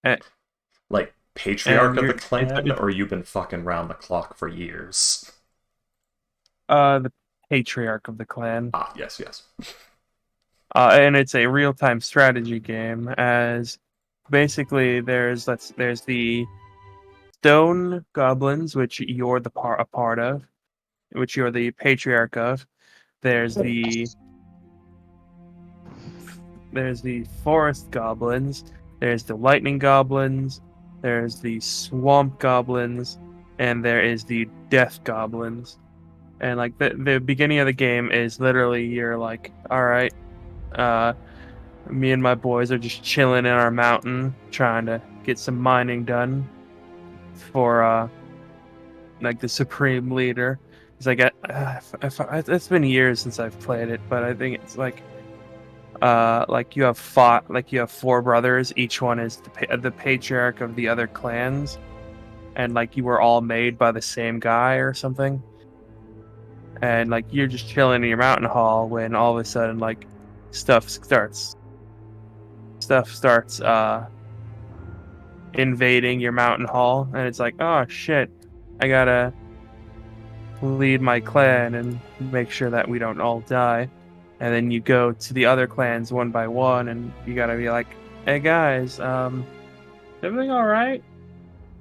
and, Like, patriarch and of the you're clan, or you've been fucking round the clock for years? the patriarch of the clan. Ah, yes, yes. And it's a real-time strategy game. As basically, there's the stone goblins, which you're a part of, which you're the patriarch of. There's the there's the forest goblins. There's the lightning goblins. There's the swamp goblins, and there is the death goblins. And like the beginning of the game is literally you're like, all right, uh, me and my boys are just chilling in our mountain, trying to get some mining done for like the supreme leader. It's like it's been years since I've played it, but I think it's like you have four brothers. Each one is the patriarch of the other clans, and like you were all made by the same guy or something. And like you're just chilling in your mountain hall when all of a sudden like stuff starts stuff starts invading your mountain hall, and it's like, oh shit, I gotta lead my clan and make sure that we don't all die. And then you go to the other clans one by one, and you gotta be like, hey guys, everything all right?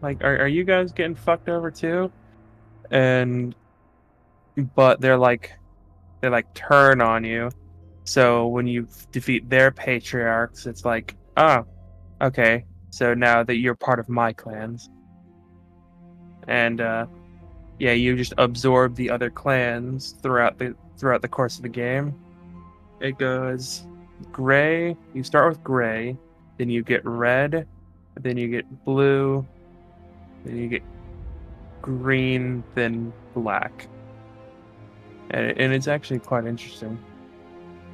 Like, are you guys getting fucked over too? And but they're like turn on you. So when you defeat their patriarchs, it's like, oh, okay. So now that you're part of my clans, and yeah, you just absorb the other clans throughout the course of the game. It goes gray. You start with gray, then you get red, then you get blue, then you get green, then black, and it's actually quite interesting.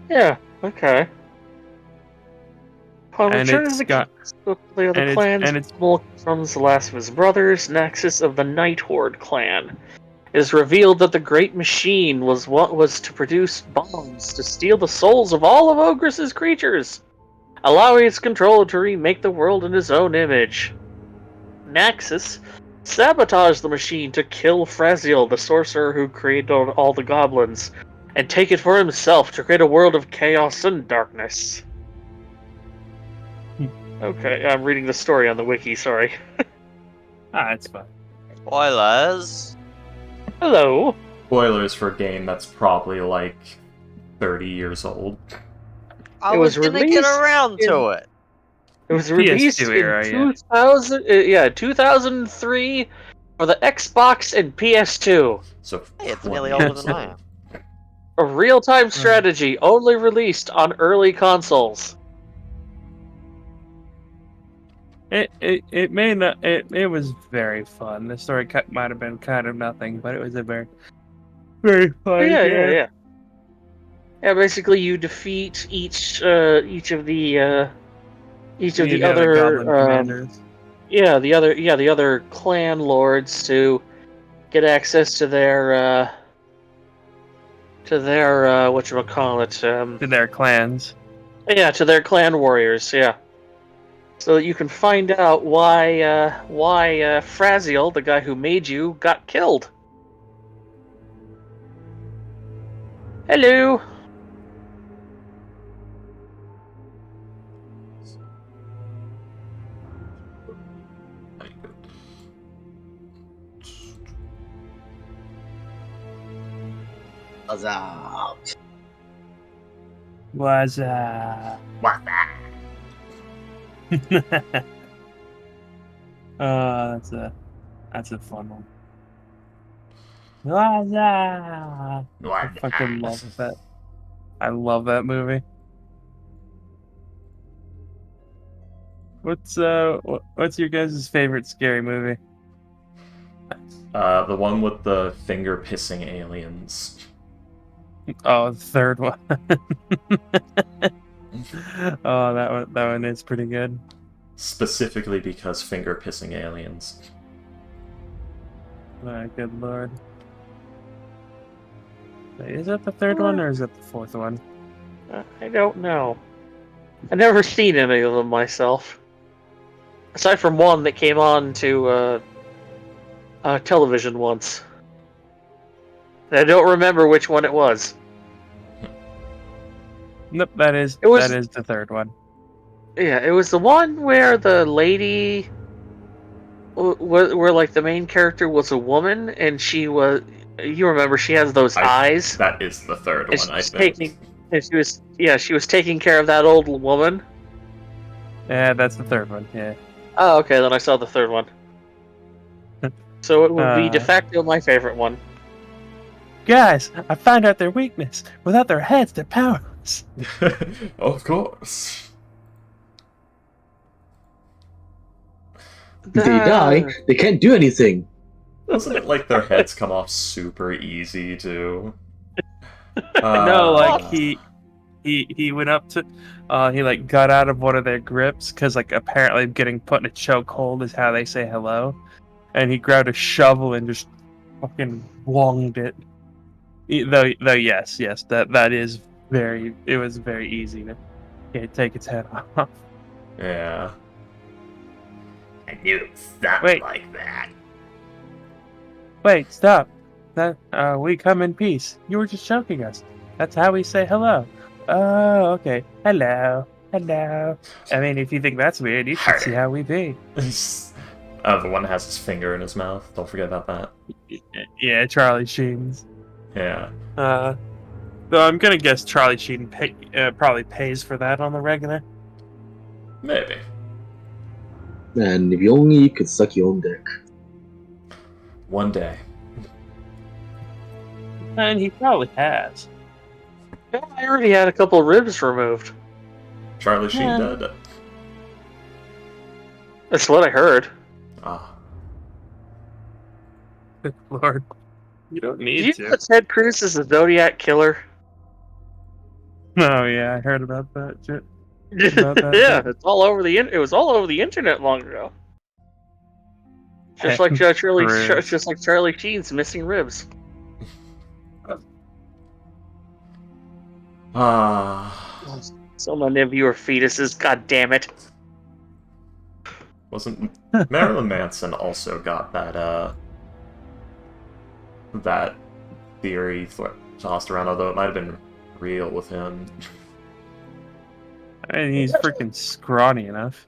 Yeah, okay. Upon And return to it's the king, got the clan's and it's becomes the last of his brothers, Nexus of the Night Horde clan. It is revealed that the Great Machine was what was to produce bombs to steal the souls of all of Ogress's creatures, allowing its controller to remake the world in his own image. Naxus sabotaged the machine to kill Fraziel, the sorcerer who created all the goblins, and take it for himself to create a world of chaos and darkness. Okay, I'm reading the story on the wiki, sorry. it's fine. Spoilers. Hello. Spoilers for a game that's probably like 30 years old. I It was was gonna get released around in to it. It was PS2 released in era, yeah. 2000, 2003 for the Xbox and PS2. So Hey, it's 20 nearly older years than I old. am. A real-time Uh, strategy only released on early consoles. it may not it was very fun. The story might have been kind of nothing, but it was a very fun Yeah, yeah, game. yeah. Yeah, basically you defeat each of the The other other goblin commanders. the other clan lords to get access to their whatchamacallit, To their clans. yeah, to their clan warriors, yeah. So that you can find out why Fraziel, the guy who made you, got killed. Hello. Huzzah. Was What? that's a fun one. Waza! I What? fucking love that. I love that movie. What's your guys' favorite scary movie? The one with the finger pissing aliens. Oh, the third one. Oh, that one is pretty good. Specifically because finger pissing aliens. Good lord. Wait, is that the third one or is that the fourth one? I don't know. I've never seen any of them myself. aside from one that came on to television once. I don't remember which one it was. Nope, that is It was- the third one. Yeah, it was the one where the lady, where like the main character was a woman, and she was. You remember she has those eyes. That is the third And one, I she's think. she was taking care of that old woman. Yeah, that's the third one. Yeah. Oh, okay, then I saw the third one. So it would be de Uh. facto my favorite one. Guys, I found out their weakness. Without their heads, they're powerless. Of course. If they die, they can't do anything. Wasn't it like their heads come off super easy too? No, like he went up to, he like got out of one of their grips because like apparently getting put in a chokehold is how they say hello, and he grabbed a shovel and just fucking wonged it. Though yes, that is very. It was very easy to take its head off. Yeah. I knew it was Wait. like that. Wait, stop! That we come in peace. You were just choking us. That's how we say hello. Oh, okay. Hello. Hello. I mean, if you think that's weird, you should see how we be. The one that has his finger in his mouth. Don't forget about that. Yeah, Charlie Sheen's. Yeah. Though I'm gonna guess Charlie Sheen probably pays for that on the regular. Maybe. Man, if you only could suck your own dick. One day. And he probably has. Yeah, I already had a couple ribs removed. Charlie Sheen Yeah. did. That's what I heard. Ah. Good Lord. You don't Did need you to. know Ted Cruz is a Zodiac killer? Oh yeah, I heard about that shit. About that Yeah, too. it's all over the it was all over the internet long ago. Just like Charlie, Cruz. just like Charlie Sheen's missing ribs. Ah. So many of you are fetuses. God damn it! Wasn't Marilyn Manson also got that theory tossed around, although it might have been real with him. I mean, he's freaking scrawny enough.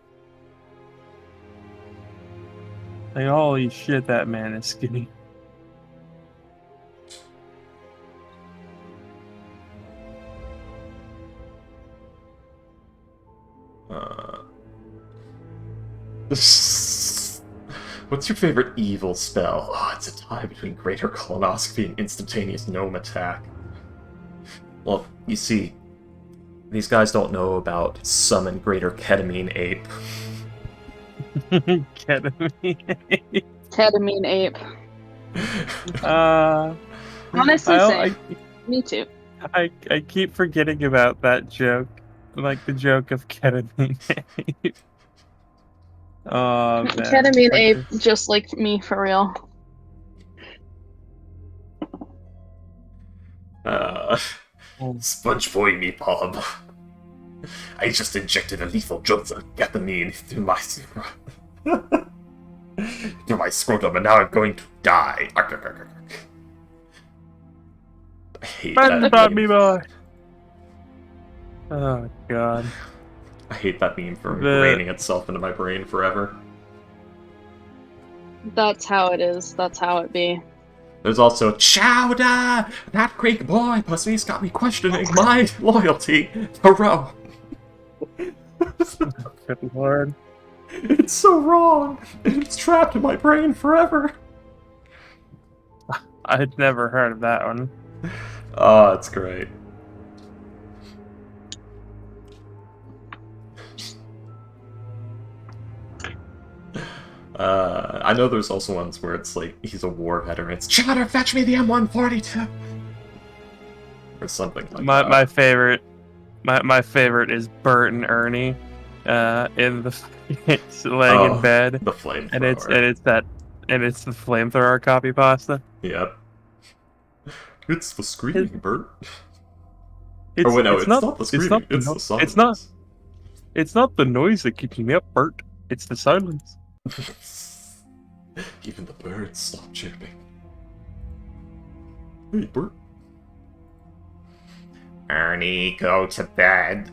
Like, holy shit, that man is skinny. What's your favorite evil spell? Oh, it's a tie between greater colonoscopy and instantaneous gnome attack. Well, you see, these guys don't know about summon greater ketamine ape. Ketamine. Ketamine ape. Honestly, same. Me too. I keep forgetting about that joke. Like the joke of ketamine ape. Oh, man. Ketamine ape, just like me, for real. Sponge boy meatball. I just injected a lethal drug of ketamine through my through my scrotum, and now I'm going to die. I hate that meme. me boy. Oh god. I hate that meme for ingraining itself into my brain forever. That's how it is. That's how it be. There's also Chowder! That Greek boy pussy's got me questioning my loyalty to Rome. Good lord. It's so wrong. It's trapped in my brain forever. I'd never heard of that one. Oh, it's great. I know there's also ones where it's like he's a war veteran. It's Chowder, fetch me the M142, or something like that. My favorite, my favorite is Bert and Ernie, in the laying in bed, The flamethrower. and it's the flamethrower copy pasta. Yep. It's the screaming Bert. It's It's not the screaming. It's not the It's the silence. It's not the noise that keeps me up, Bert. It's the silence. Even the birds stop chirping. Hey, bird. Ernie, go to bed.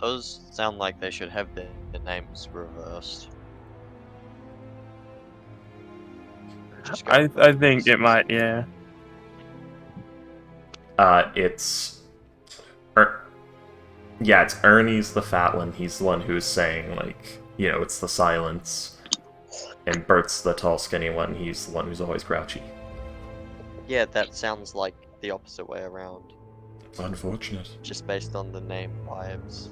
Those sound like they should have their names reversed. Just go I think it might, yeah. It's Ernie's the fat one. He's the one who's saying, like, it's the silence. And Bert's the tall, skinny one. He's the one who's always grouchy. Yeah, that sounds like the opposite way around. Unfortunate. Just based on the name vibes.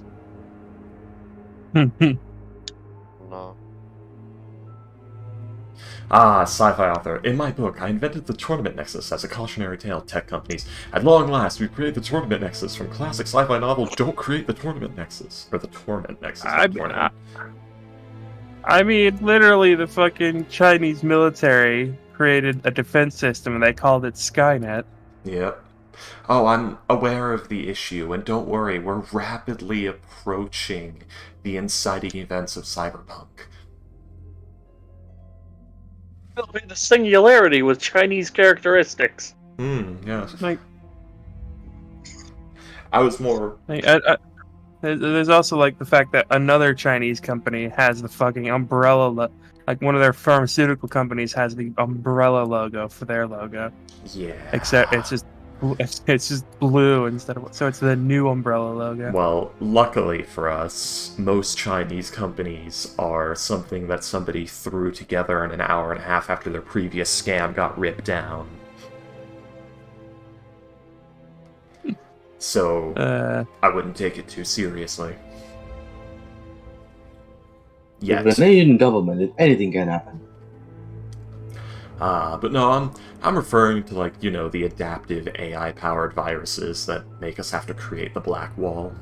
No. Sci-fi author. In my book, I invented the Tournament Nexus as a cautionary tale to tech companies. At long last, we created the Tournament Nexus from classic sci-fi novel Don't Create the Tournament Nexus. Or the Torment Nexus. I mean, literally, the fucking Chinese military created a defense system and they called it Skynet. Yep. Oh, I'm aware of the issue, and don't worry, we're rapidly approaching the inciting events of cyberpunk. It'll be the singularity with Chinese characteristics. Yes. Like, I was more... there's also, like, the fact that another Chinese company has the fucking umbrella... Like, one of their pharmaceutical companies has the umbrella logo for their logo. Yeah. Except it's just blue instead of... So it's the new umbrella logo. Well, luckily for us, most Chinese companies are something that somebody threw together in an hour and a half after their previous scam got ripped down. So, I wouldn't take it too seriously. Yet. With the Canadian government, anything can happen. But no, I'm referring to, like, the adaptive AI-powered viruses that make us have to create the black wall.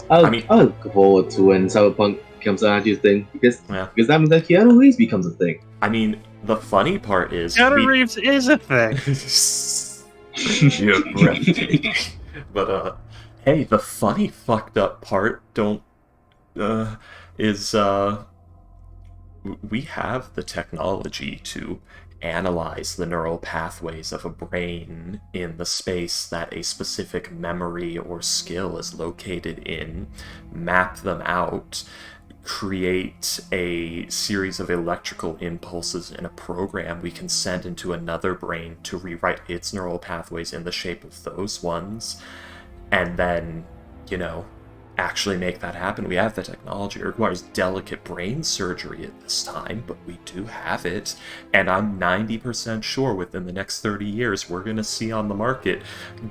I'll look forward to when Cyberpunk becomes an actual thing, because that means that Keanu Reeves becomes a thing. I mean, the funny part is... Keanu Reeves is a thing! You're breathtaking. But, hey, the funny fucked up part is we have the technology to analyze the neural pathways of a brain in the space that a specific memory or skill is located in, map them out, create a series of electrical impulses in a program we can send into another brain to rewrite its neural pathways in the shape of those ones, and then, actually make that happen. We have the technology. It requires delicate brain surgery at this time, but we do have it. And I'm 90% sure within the next 30 years we're going to see on the market,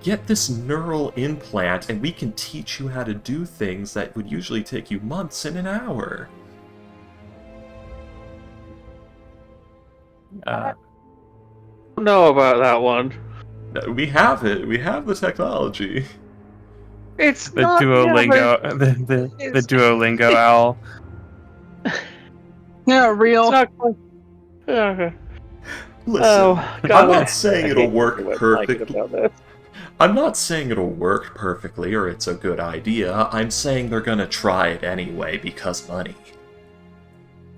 get this neural implant and we can teach you how to do things that would usually take you months in an hour. I don't know about that one. We have it. We have the technology. It's the not, Duolingo, the Duolingo owl. Yeah, real. It's not quite... Okay. Listen, God, I'm not saying I it'll hate work you perfectly. about this. I'm not saying it'll work perfectly or it's a good idea. I'm saying they're gonna try it anyway because money.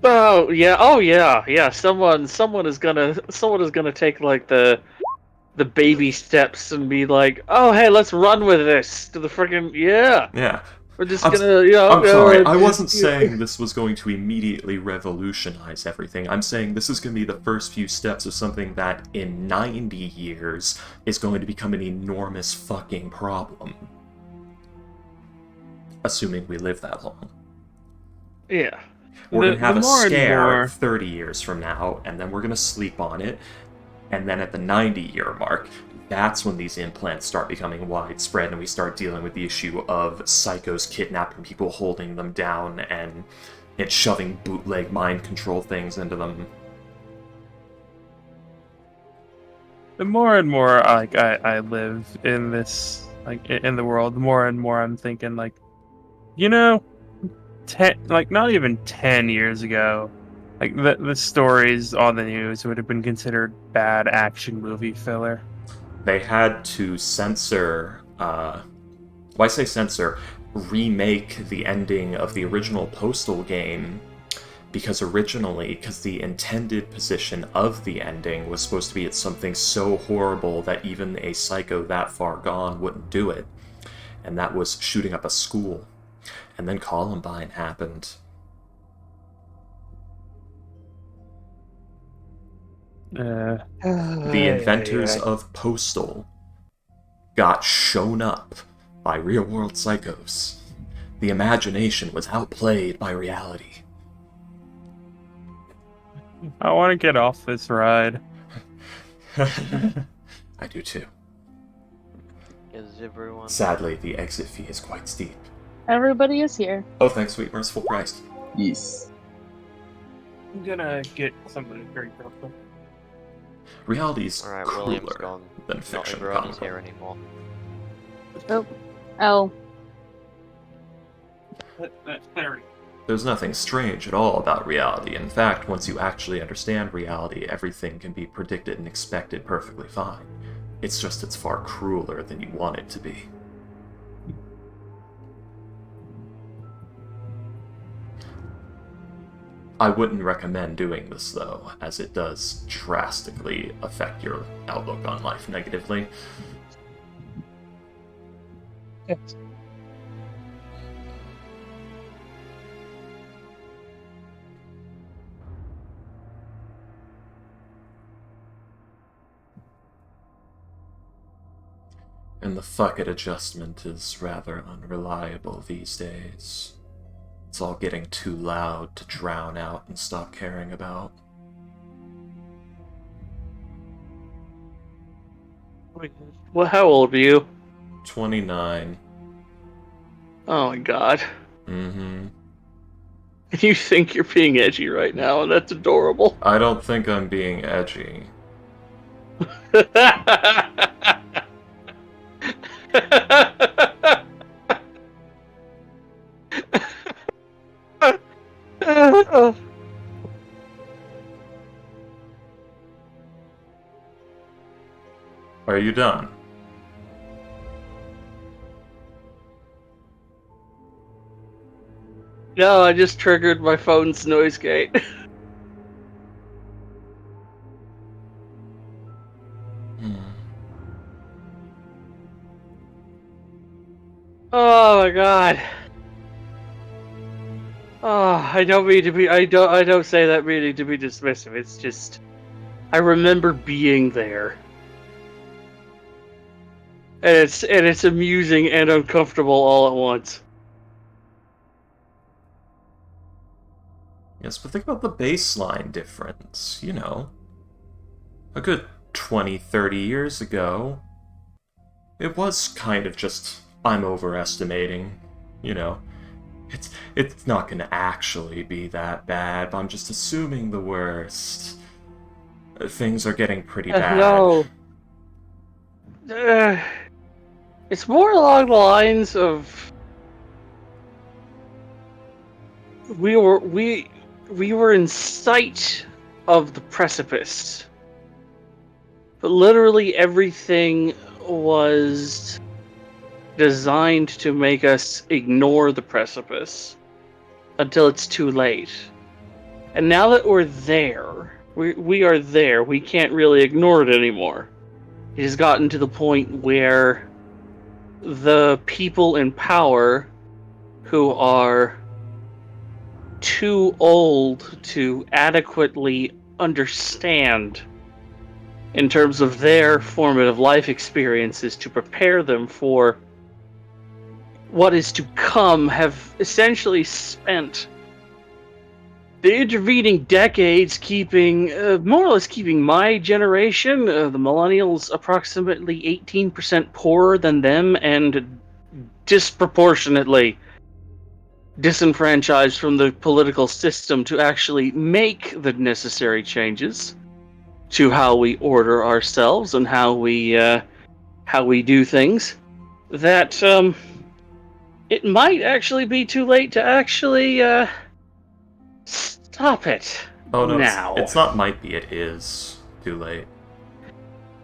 Oh yeah. Someone is gonna take like the baby steps and be like, oh hey, let's run with this to the freaking Yeah. We're just gonna I'm sorry, I wasn't saying this was going to immediately revolutionize everything. I'm saying this is going to be the first few steps of something that in 90 years is going to become an enormous fucking problem. Assuming we live that long. Yeah. We're going to have a more and scare more- 30 years from now, and then we're going to sleep on it, and then at the 90-year mark, that's when these implants start becoming widespread, and we start dealing with the issue of psychos kidnapping people, holding them down, and shoving bootleg mind control things into them. The more and more like I live in this, like, in the world, the more and more I'm thinking, like, not even 10 years ago, like the stories on the news would have been considered bad action movie filler. they had to censor, well, I say censor, remake the ending of the original Postal game, because the intended position of the ending was supposed to be it's something so horrible that even a psycho that far gone wouldn't do it. And that was shooting up a school. And then Columbine happened. The inventors of Postal got shown up by real-world psychos. The imagination was outplayed by reality. I want to get off this ride. I do too. Is everyone... Sadly, the exit fee is quite steep. Everybody is here. Oh, thanks, sweet merciful Christ. Yes. I'm gonna get something to drink real quick. Reality's Alright, cooler William's gone. than Not fiction. everybody's here anymore. Oh. There's nothing strange at all about reality. In fact, once you actually understand reality, everything can be predicted and expected perfectly fine. It's just it's far crueler than you want it to be. I wouldn't recommend doing this, though, as it does drastically affect your outlook on life negatively. Yes. And the fuck it adjustment is rather unreliable these days. It's all getting too loud to drown out and stop caring about. Well, how old are you? 29. Oh my god. Mm-hmm. You think you're being edgy right now, and that's adorable. I don't think I'm being edgy. Are you done? No, I just triggered my phone's noise gate. Oh my god. Oh, I don't mean to be. I don't say that meaning to be dismissive. It's just, I remember being there, and it's amusing and uncomfortable all at once. Yes, but think about the baseline difference, you know. A good 20, 30 years ago, it was kind of just, I'm overestimating, you know. It's not gonna actually be that bad, but I'm just assuming the worst. Things are getting pretty bad. No. It's more along the lines of we were in sight of the precipice, but literally everything was designed to make us ignore the precipice until it's too late. And now that we're there, we are there, we can't really ignore it anymore. It has gotten to the point where the people in power who are too old to adequately understand in terms of their formative life experiences to prepare them for what is to come have essentially spent the intervening decades keeping, more or less keeping my generation, the millennials, approximately 18% poorer than them and disproportionately disenfranchised from the political system to actually make the necessary changes to how we order ourselves and how we do things. That it might actually be too late to actually stop it. Oh no, now. it's not might be, it is too late.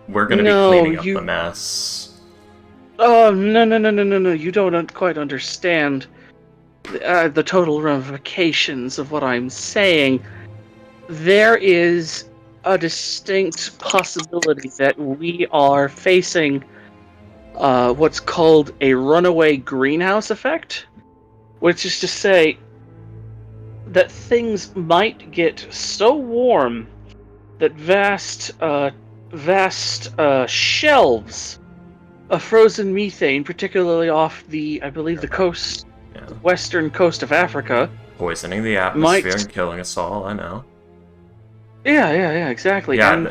We're gonna be cleaning up the mess. Oh, no. You don't quite understand the total ramifications of what I'm saying. There is a distinct possibility that we are facing what's called a runaway greenhouse effect, which is to say that things might get so warm that vast shelves of frozen methane, particularly off the, I believe, the coast, western coast of Africa, poisoning the atmosphere and killing us all. I know. Yeah, exactly. Yeah,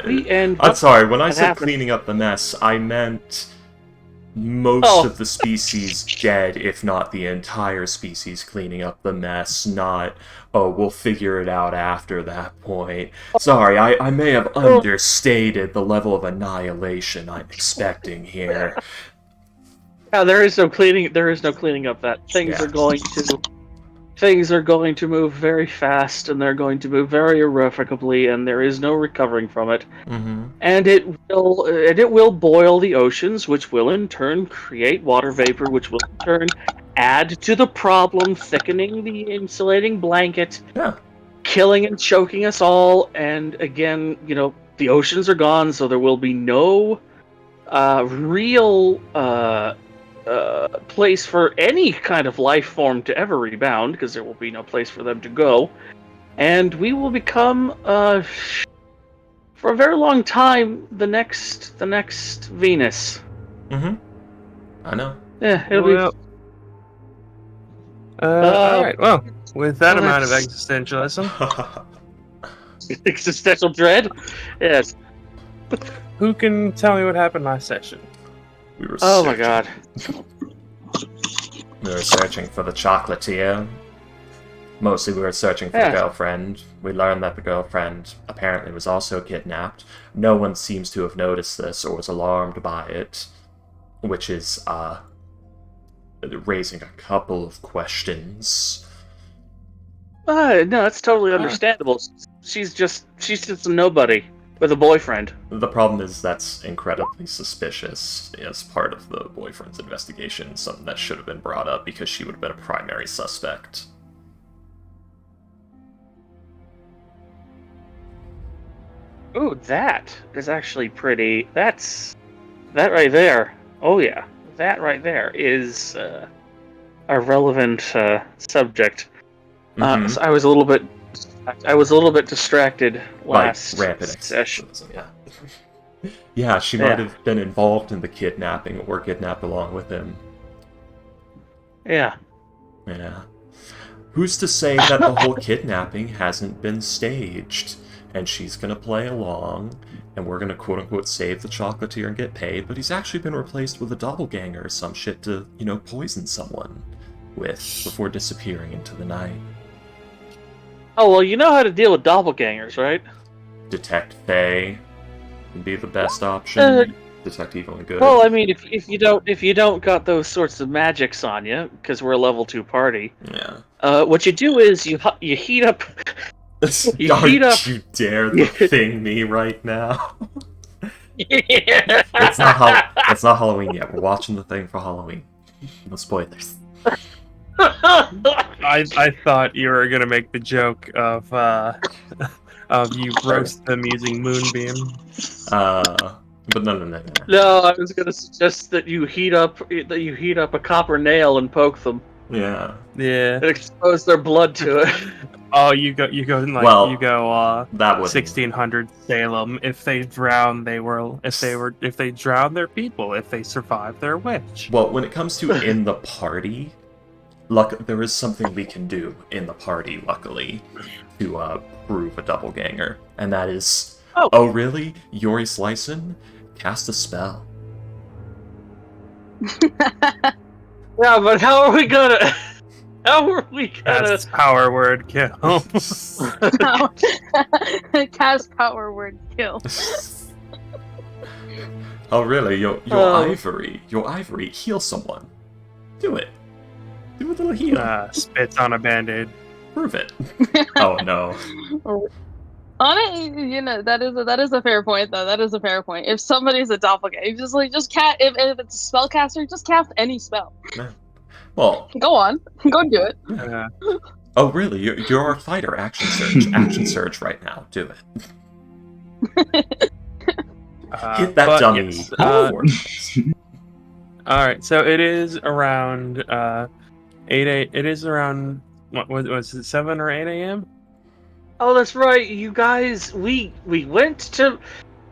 I'm sorry. When I said cleaning up the mess, I meant most of the species dead, if not the entire species cleaning up the mess, not, oh, we'll figure it out after that point. Sorry, I may have understated the level of annihilation I'm expecting here. Yeah, there is no cleaning up that. Things are going to move very fast, and they're going to move very irrevocably, and there is no recovering from it. Mm-hmm. And it will boil the oceans, which will in turn create water vapor, which will in turn add to the problem, thickening the insulating blanket, killing and choking us all. And again, the oceans are gone, so there will be no real place for any kind of life form to ever rebound, because there will be no place for them to go, and we will become for a very long time the next Venus. Mm-hmm. I know. Yeah, it'll be. All right. Well, with that amount of existentialism, existential dread. Yes. Who can tell me what happened last session? We were oh my god. We were searching for the chocolatier. Mostly we were searching for the girlfriend. We learned that the girlfriend apparently was also kidnapped. No one seems to have noticed this or was alarmed by it, which is raising a couple of questions. No, it's totally understandable. She's just a nobody with a boyfriend. The problem is that's incredibly suspicious as part of the boyfriend's investigation, something that should have been brought up because she would have been a primary suspect. Ooh, that is actually pretty. That right there. Oh yeah, that right there is a relevant subject. Mm-hmm. So I was a little bit distracted last session. Yeah. Yeah, she might have been involved in the kidnapping or kidnapped along with him. Yeah. Yeah. Who's to say that the whole kidnapping hasn't been staged? And she's gonna play along, and we're gonna quote-unquote save the chocolatier and get paid, but he's actually been replaced with a doppelganger or some shit to, poison someone with before disappearing into the night. Oh, well, you know how to deal with doppelgangers, right? Detect Fae would be the best option. Detect evil and good. Well, I mean, if you don't got those sorts of magics on you, because we're a level 2 party. Yeah. What you do is you heat up. Don't you dare thing me right now. Yeah. It's not Halloween yet. We're watching the thing for Halloween. No spoilers. I thought you were gonna make the joke of you roast them using moonbeam. But no. No, I was gonna suggest that you heat up a copper nail and poke them. Yeah. Yeah. And expose their blood to it. Oh, you go in like that was 1600 Salem. If they drown, if they drown their people. If they survive, they're a witch. Well, when it comes to in the party, there is something we can do in the party, luckily, to prove a doppelganger, and that is, oh really, Yori Slicin? Cast a spell. Yeah, but how are we gonna? Cast power word kill. Cast power word kill. Oh really? Your ivory heal someone. Do it. Do a little heal. Spits on a band-aid. Prove it. Oh no. On it, that is a fair point though. That is a fair point. If somebody's a doppelganger, just cast. If it's a spellcaster, just cast any spell. Yeah. Well, Go on, go do it. Yeah. Oh, really? You're a fighter. Action surge. Action surge right now. Do it. Hit that dummy. Yes. Forward. All right, so it is around 8 It is around what was it 7 or 8 a.m.? Oh, that's right. You guys, we went to.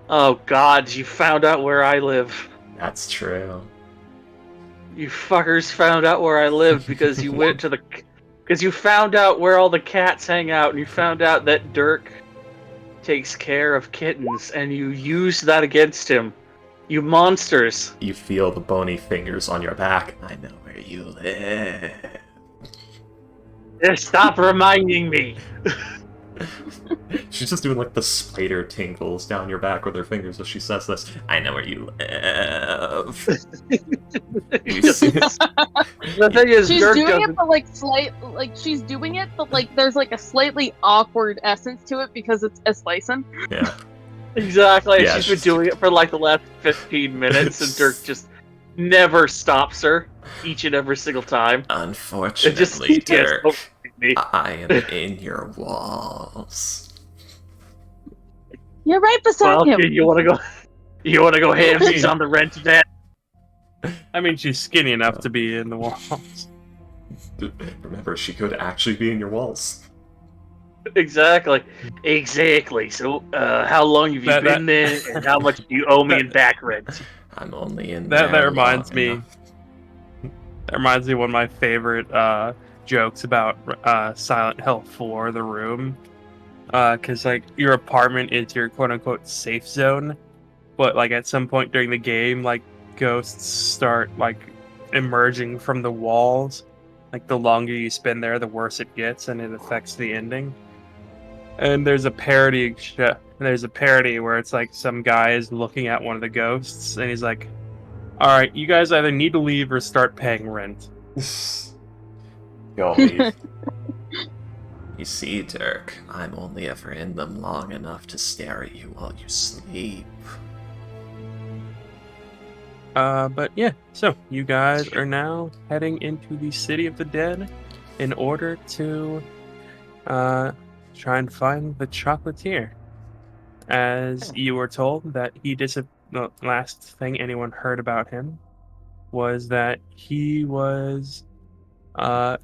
Oh God, you found out where I live. That's true. You fuckers found out where I live because you went to the. Because you found out where all the cats hang out, and you found out that Dirk takes care of kittens, and you used that against him. You monsters. You feel the bony fingers on your back. I know where you live. Just stop reminding me. She's just doing like the spider tingles down your back with her fingers as she says this. I know where you live. The thing is, She's Dirk doing doesn't. it, but she's doing it, but there's like a slightly awkward essence to it because it's a slicing. Yeah. Exactly. Yeah, She's been doing it for like the last 15 minutes, and Dirk just never stops her each and every single time. Unfortunately, Yes, Dirk, me. I am in your walls. You're right beside Well, him. you want to go? You want to go hamsies on the rent of that? I mean, she's skinny enough to be in the walls. Remember, she could actually be in your walls. Exactly. So, how long have you been there, and how much do you owe me in back rent? I'm only in That there reminds long me. enough. That reminds me of one of my favorite jokes about Silent Hill 4, The Room. Because like your apartment is your quote unquote safe zone, but like at some point during the game, like ghosts start like emerging from the walls. Like the longer you spend there, the worse it gets, and it affects the ending. And there's a parody. There's a parody where it's like some guy is looking at one of the ghosts, and he's like, "All right, you guys either need to leave or start paying rent." Go leave. You see, Dirk, I'm only ever in them long enough to stare at you while you sleep. But yeah, so you guys are now heading into the City of the Dead in order to try and find the chocolatier. As you were told that the last thing anyone heard about him was that he was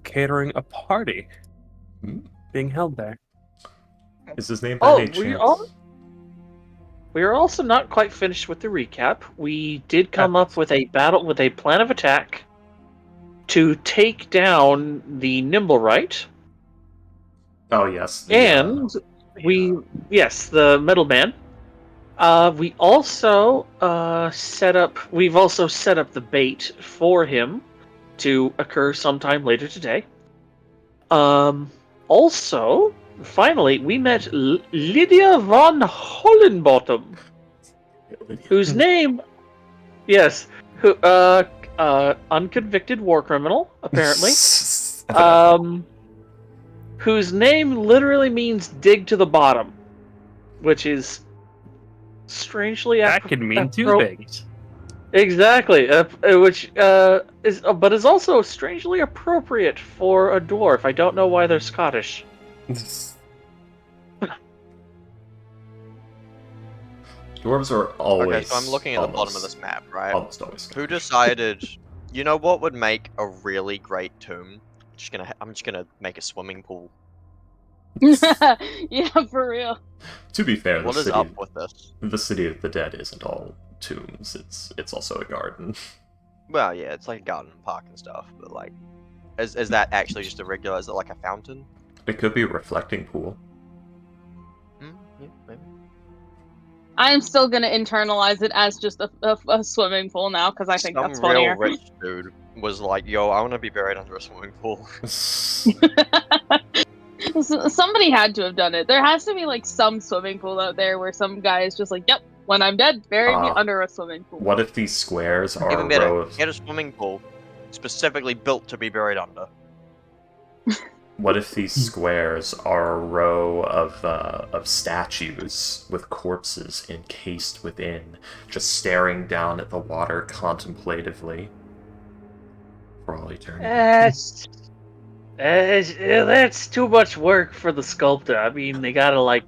catering a party being held there. Is his name by any chance? We are also not quite finished with the recap. We did come up with a plan of attack to take down the Nimblewright. Oh yes. And the middleman. We also we've also set up the bait for him to occur sometime later today. Also, finally, we met Lydia von Hollenbottom, whose name, unconvicted war criminal, apparently, whose name literally means dig to the bottom, which is strangely That could mean two things. Exactly, which is also strangely appropriate for a dwarf. I don't know why they're Scottish. Dwarves are always. Okay, so I'm looking at the bottom of this map, right? Almost always. Who decided? You know what would make a really great tomb? I'm just gonna make a swimming pool. Yeah, for real. To be fair, What is up with this? The City of the Dead isn't all tombs. It's also a garden. Well, yeah, it's like a garden and park and stuff, but like, is that actually just a regular? Is it like a fountain? It could be a reflecting pool. Yeah, maybe. I am still gonna internalize it as just a swimming pool now because I think that's funnier. Some real rich dude was like, "Yo, I want to be buried under a swimming pool." Somebody had to have done it. There has to be like some swimming pool out there where some guy is just like, "Yep, when I'm dead, bury me under a swimming pool." What if these squares are Even a better, row of... get a swimming pool specifically built to be buried under. What if these squares are a row of statues with corpses encased within, just staring down at the water contemplatively for all eternity? That's too much work for the sculptor. I mean, they gotta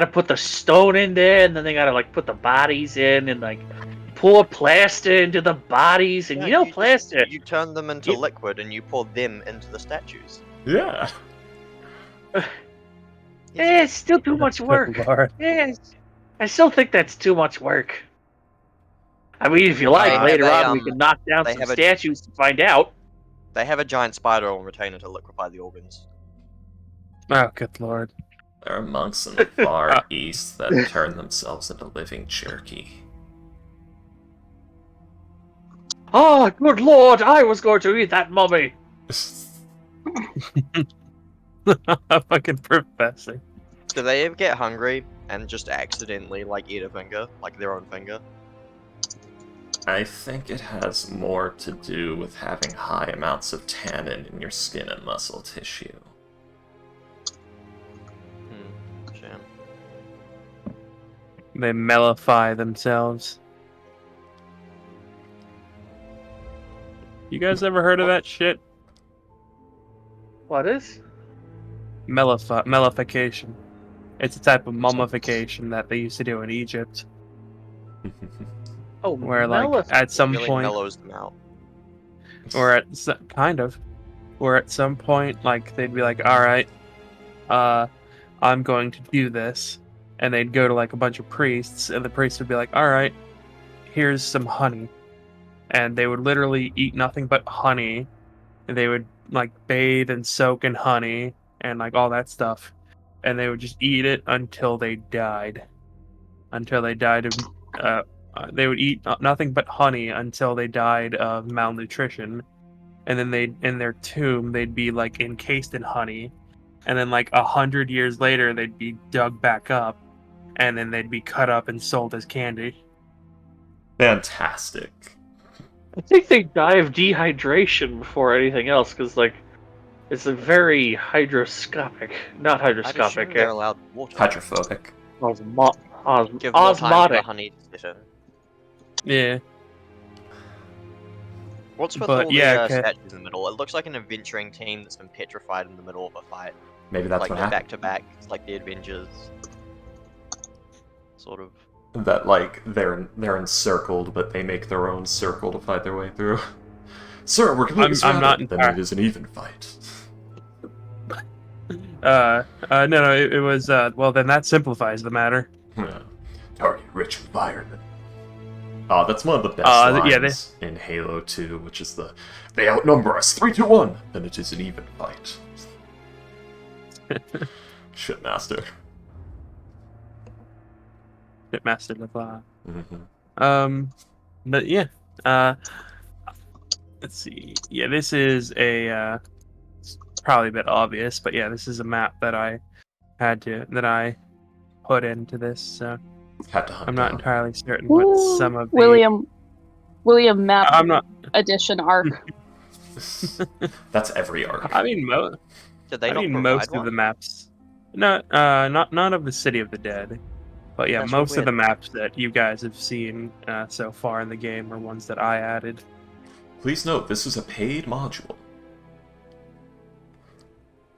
put the stone in there, and then they gotta put the bodies in, and pour plaster into the bodies, and plaster. You turn them into liquid, and you pour them into the statues. Yeah. It's still too much work. I still think that's too much work. I mean, if you like, later on we can knock down some statues to find out. They have a giant spider on retainer to liquefy the organs. Oh, good lord. There are monks in the far east that turn themselves into living jerky. Oh, good lord, I was going to eat that mummy. A fucking professor. Do they ever get hungry and just accidentally eat a finger, their own finger? I think it has more to do with having high amounts of tannin in your skin and muscle tissue. Shame. They mellify themselves. You guys ever heard of that shit? What is? Mellification. It's a type of mummification that they used to do in Egypt. Oh, where at some really point mellows them out. Or at some point they'd be like, all right, I'm going to do this, and they'd go to a bunch of priests, and the priest would be like, all right, here's some honey, and they would literally eat nothing but honey, and they would bathe and soak in honey and all that stuff, and they would just eat it until they died of they would eat nothing but honey until they died of malnutrition, and then in their tomb they'd be encased in honey, and then 100 years later they'd be dug back up, and then they'd be cut up and sold as candy. Fantastic. I think they die of dehydration before anything else, because it's a very not hydroscopic. They're allowed water. Hydrophobic. Give more time for osmotic. the honey to sit in. Yeah. What's with But, all yeah, the statues in the middle? It looks like an adventuring team that's been petrified in the middle of a fight. Maybe that's what happened. Back to back, like the Avengers. Sort of. That they're encircled, but they make their own circle to fight their way through. Sir, we're completely surrounded. Then it is an even fight. No, it was well, then that simplifies the matter. Target rich environment. Oh, that's one of the best lines in Halo 2, which is they outnumber us 3-1, then it is an even fight. Shitmaster. Shitmaster LeVar. Mm-hmm. But yeah, let's see. Yeah, this is it's probably a bit obvious, but yeah, this is a map that I put into this, so I'm not entirely certain what some of the William Map I'm not Edition arc. That's every arc. I mean, most of the maps. Not of the City of the Dead, but yeah, That's most of the maps that you guys have seen so far in the game are ones that I added. Please note, this is a paid module.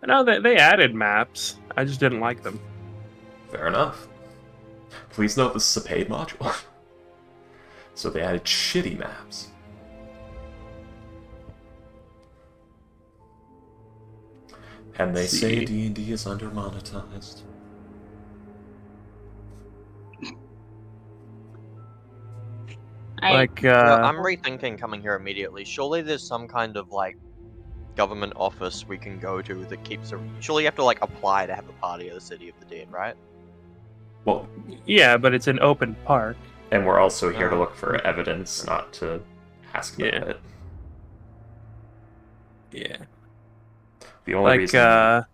No, they added maps. I just didn't like them. Fair enough. Please note, this is a paid module. So they added shitty maps. And they say D&D is under-monetized. I'm rethinking coming here immediately. Surely there's some kind of government office we can go to that keeps surely you have to apply to have a party at the City of the Dead, right? Well, yeah, but it's an open park. And we're also here to look for evidence, not to ask about it. Yeah. The only reason...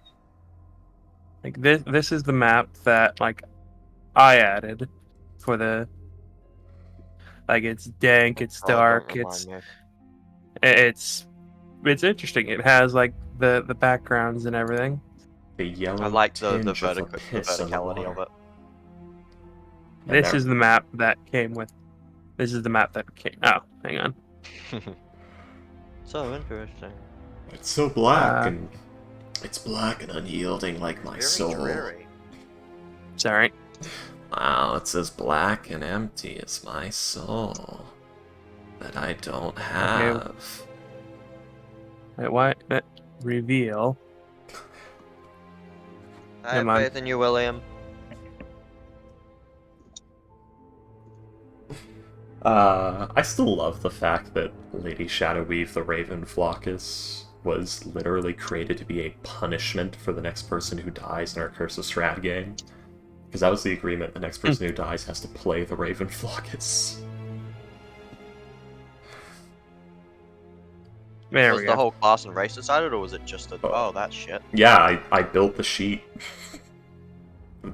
this is the map that, I added for the... it's dank, it's dark, it's it's interesting. It has like the backgrounds and everything. The yellow. I like the tinge of verticality of it. This is the map that came with. This is the map that came. Oh, hang on. So interesting. It's so black and it's black and unyielding like my soul. Dreary. Sorry. Wow, it's as black and empty as my soul that I don't have. Wait, what? Reveal. I have faith in you, William. I still love the fact that Lady Shadowweave the Raven Flockus was literally created to be a punishment for the next person who dies in our Curse of Strahd game. Because that was the agreement, the next person who dies has to play the Raven Flockus. There was we the go. whole class and race decided, or was it just a, oh that shit? Yeah, I built the sheet.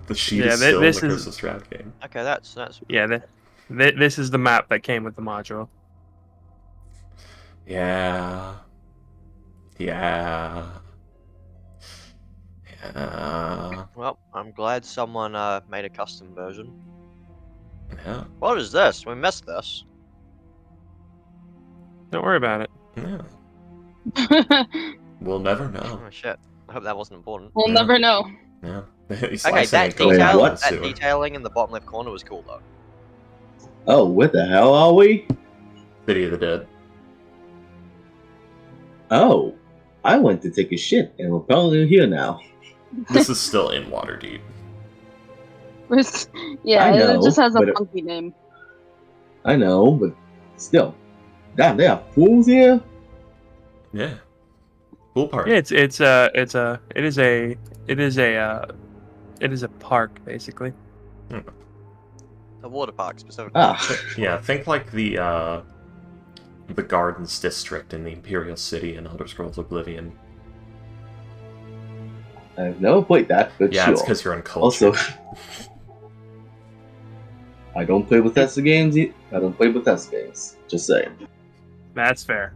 The sheet is still in the Curse of Strahd game. Okay, that's... Yeah, this is the map that came with the module. Yeah. Well, I'm glad someone made a custom version. Yeah. What is this? We missed this. Don't worry about it. Yeah. We'll never know. Oh shit. I hope that wasn't important. We'll never know. Yeah. Okay, that detailing in the bottom left corner was cool though. Oh, what the hell are we? City of the Dead. Oh, I went to take a shit and we're probably here now. This is still in Waterdeep. Yeah, I know, it just has a but funky name. I know, but still. Damn, they have pools here? Yeah. Pool party. Yeah, it is a park basically. A water park specifically. Yeah, think like the Gardens District in the Imperial City in Elder Scrolls Oblivion. I've never played that, but yeah, sure. it's because you're uncultured. Also, I don't play Bethesda games. I don't play Bethesda games. Just saying. That's fair.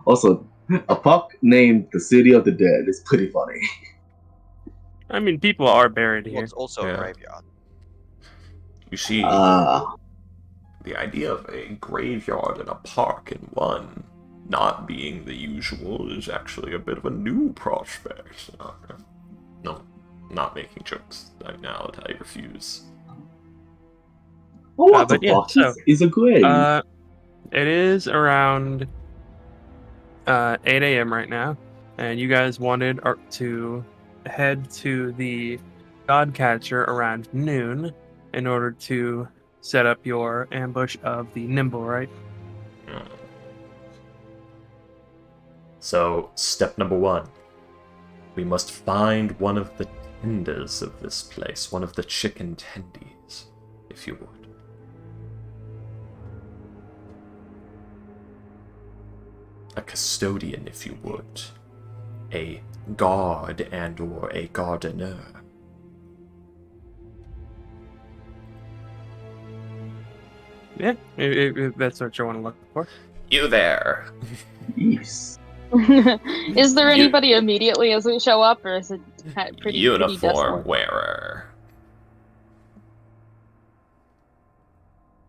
Also, a puck named the City of the Dead is pretty funny. I mean, people are buried here. It's also a graveyard. You see, the idea of a graveyard and a park in one not being the usual is actually a bit of a new prospect. No, not making jokes right now. I refuse. What the fuck is a grave? It is around 8 a.m. right now, and you guys wanted to head to the Godcatcher around noon in order to set up your ambush of the Nimble, right? So, step number 1. We must find one of the tenders of this place, one of the chicken tendies, if you would. A custodian, if you would. A guard and or a gardener. Yeah, if that's what you want to look for. You there. Yes. Is there anybody immediately as we show up, or is it pretty uniform wearer?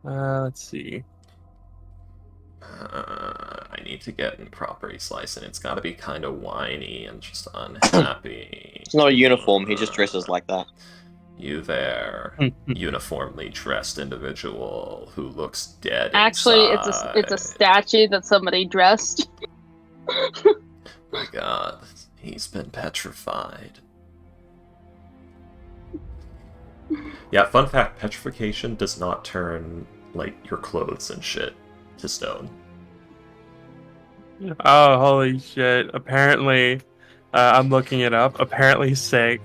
Let's see. I need to get in property slice, and it's got to be kind of whiny and just unhappy. It's not a uniform. He just dresses like that. You there, uniformly dressed individual who looks dead. Actually, inside. it's a statue that somebody dressed. My God, he's been petrified. Yeah, fun fact: petrification does not turn like your clothes and shit to stone. Oh, holy shit! Apparently, I'm looking it up. Apparently, say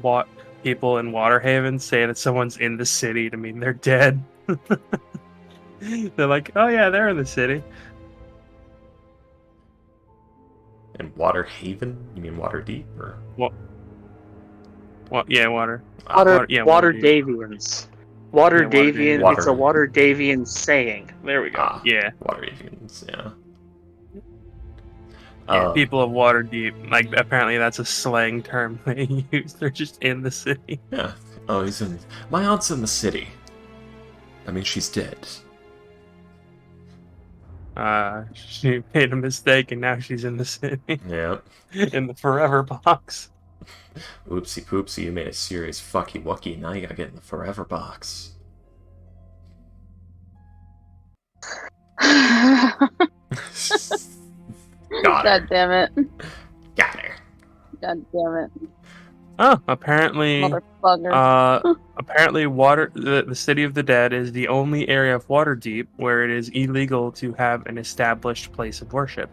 what people in Waterhaven say that someone's in the city to mean they're dead. They're like, oh yeah, they're in the city. In Waterhaven? You mean Waterdeep or what? Yeah, water. Waterdavians. Waterdavian. Water. It's a Waterdavian saying. There we go. Yeah. Waterdavians. Yeah. Yeah, people of Waterdeep, like apparently that's a slang term they use. They're just in the city. Yeah. Oh, he's in. My aunt's in the city. I mean, she's dead. She made a mistake and now she's in the city. Yep. In the forever box. Oopsie poopsie, you made a serious fucky wucky. Now you gotta get in the forever box. Got her. God damn it. Got her. God damn it. Oh, apparently, Motherfucker. apparently, the City of the Dead is the only area of Waterdeep where it is illegal to have an established place of worship.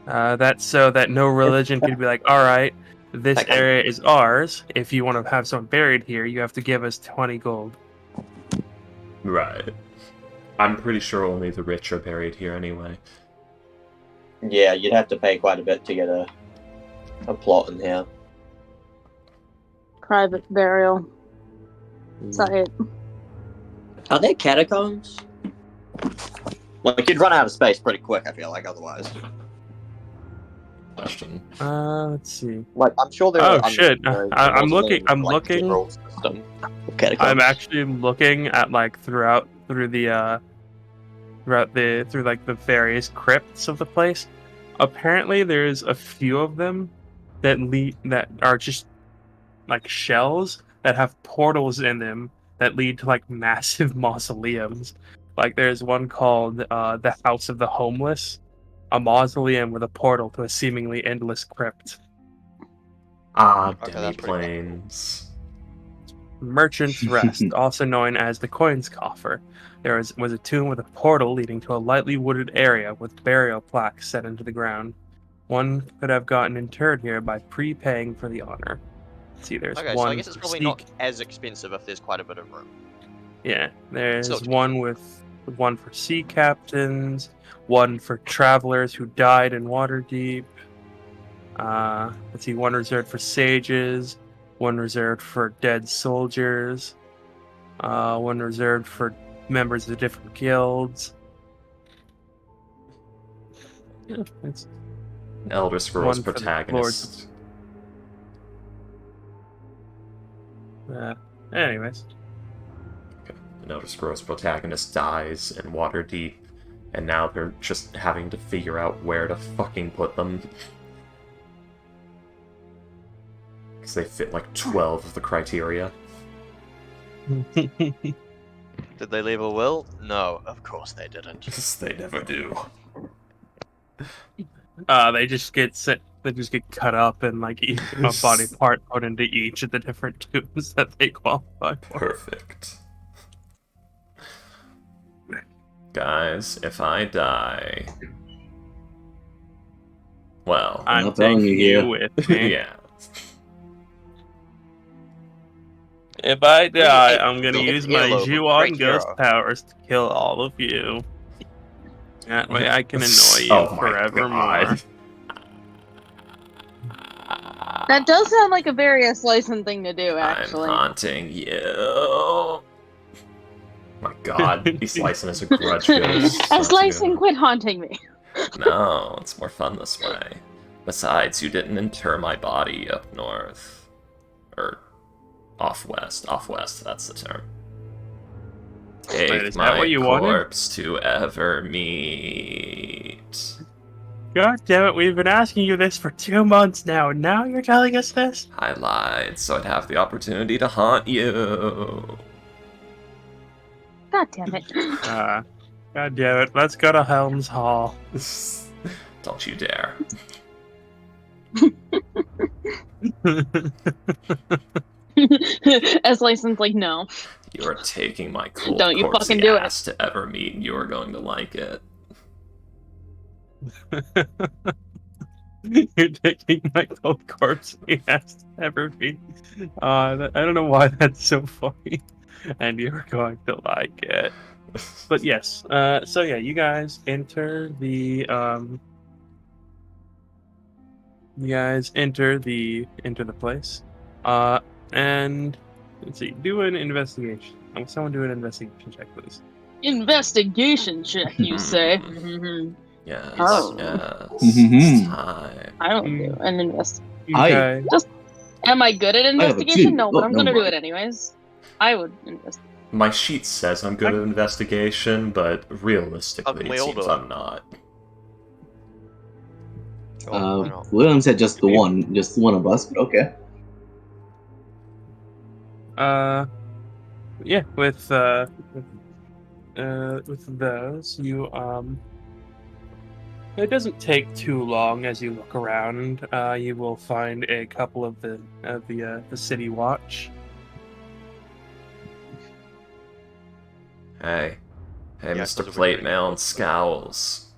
That's so that no religion could be like, all right, this area is ours. If you want to have someone buried here, you have to give us 20 gold. Right. I'm pretty sure only the rich are buried here anyway. Yeah, you'd have to pay quite a bit to get a plot in here. Private burial. Site. Are there catacombs? Like, you'd run out of space pretty quick, I feel like, otherwise. Question. Let's see. Like, I'm sure there Oh are... shit! I'm looking. I'm actually looking at like through the various crypts of the place. Apparently, there's a few of them that are just like shells that have portals in them that lead to like massive mausoleums. Like there's one called the House of the Homeless, a mausoleum with a portal to a seemingly endless crypt. Demi-planes. Merchant's Rest, also known as the Coins Coffer. There was a tomb with a portal leading to a lightly wooded area with burial plaques set into the ground. One could have gotten interred here by prepaying for the honor. Let's see, there's one. So I guess it's probably not as expensive if there's quite a bit of room. Yeah, there's one for sea captains, one for travelers who died in Waterdeep. Let's see, one reserved for sages, one reserved for dead soldiers, one reserved for members of different guilds. Yeah, it's Elder Scrolls protagonist. Anyways. Okay. An Elder Scrolls protagonist dies in Waterdeep, and now they're just having to figure out where to fucking put them. Because they fit like 12 of the criteria. Did they leave a will? No, of course they didn't. They never do. They just get cut up and like each a body part put into each of the different tombs that they qualify for. Perfect. Guys, if I die, well, I'm taking you with me. Yeah. If I die, I'm gonna use my Ju-On ghost powers to kill all of you. That way I can annoy you forevermore. That does sound like a very Slicin thing to do, actually. I'm haunting you. My god, Slicin is a grudge ghost. Slicin, quit haunting me. No, it's more fun this way. Besides, you didn't inter my body up north. Or off-west. Off-west, that's the term. Take my corpse to Evermeet. God damn it, we've been asking you this for 2 months now, and now you're telling us this? I lied, so I'd have the opportunity to haunt you. God damn it. God damn it, let's go to Helm's Hall. Don't you dare. Slicin's like, no. You are taking my cold Don't you fucking do it. to Evermeet, and you are going to like it. You're taking my cold corpse ass to Evermeet. I don't know why that's so funny. And you're going to like it. But yes, so yeah, you guys enter the place. And let's see, do an investigation. Someone do an investigation check, please. Investigation check, you say? Yes, Oh. yes. It's time. I don't do an investigation. Okay. Am I good at investigation? No, but I'm gonna do it mind. anyways. I would investigate. My sheet says I'm good at investigation, but realistically, it seems I'm not. William said just one of us, but okay. Yeah, with those, you it doesn't take too long as you look around. You will find a couple of the city watch. Hey, Yeah, Mr. 'cause we're Plate Mail and Scowls.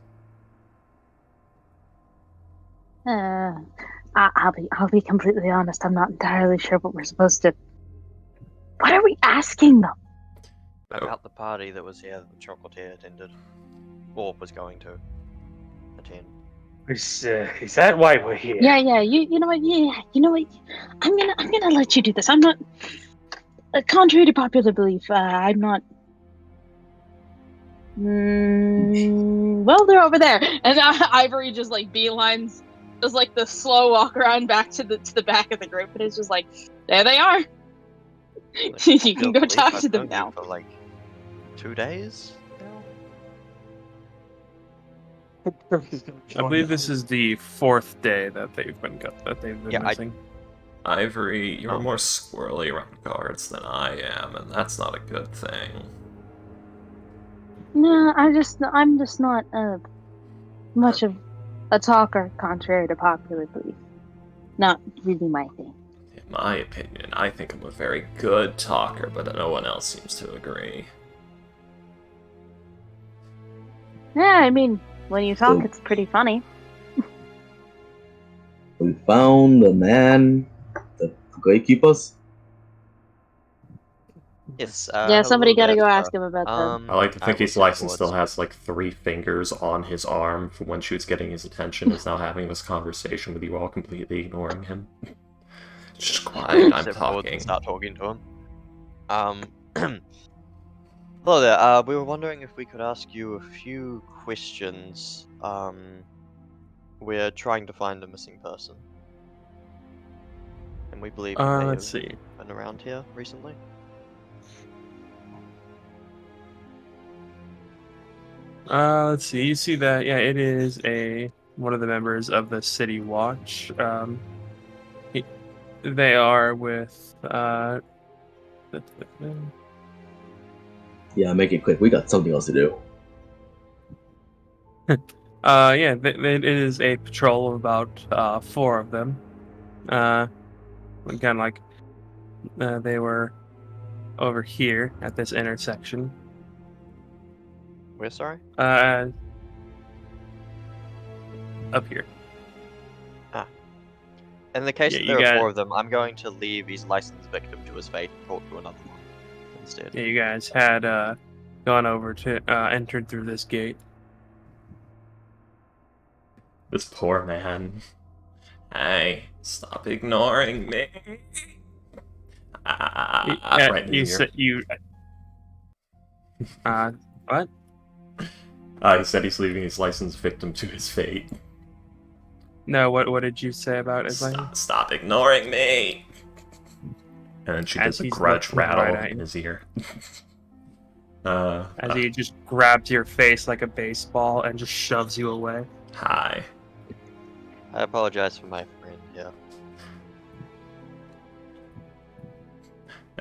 I'll be completely honest. I'm not entirely sure what we're supposed to. What are we asking them? About the party that was here that the chocolatier attended, or was going to attend. Is that why we're here? Yeah. You know what? Yeah, you know what? I'm gonna let you do this. I'm not. Contrary to popular belief, I'm not. Well, they're over there, and Ivory just like beelines, just like the slow walk around back to the back of the group, and it's just like, there they are. You can go talk to them now. For like 2 days now. I believe this is the 4th day that they've been missing. Ivory, you're more squirrely around guards than I am, and that's not a good thing. No, I'm just not much of a talker, contrary to popular belief. Not really my thing. In my opinion, I think I'm a very good talker, but no one else seems to agree. Yeah, I mean, when you talk, it's pretty funny. We found the man, the gatekeepers. Yes. Yeah, somebody gotta go ask him about that. I like to think his license still has like 3 fingers on his arm from when she was getting his attention. Is now having this conversation with you all, completely ignoring him. Just quiet. I'm talking. Start talking to him. Hello there. We were wondering if we could ask you a few questions. We're trying to find a missing person, and we believe you may have been around here recently. Let's see. You see that? Yeah, it is one of the members of the City Watch. They are with. Yeah, make it quick. We got something else to do. Yeah, it is a patrol of about 4 of them. Kind of like they were over here at this intersection. We're sorry? Up here. In the case that there are 4 of them, I'm going to leave his licensed victim to his fate and talk to another one instead. Yeah, you guys had gone over to entered through this gate. This poor man. Hey, stop ignoring me. Right you said you. What? He said he's leaving his licensed victim to his fate. No, what did you say about his license? Stop ignoring me! And then she does a grudge rattle in his ear. As he just grabs your face like a baseball and just shoves you away. Hi. I apologize for my friend, yeah.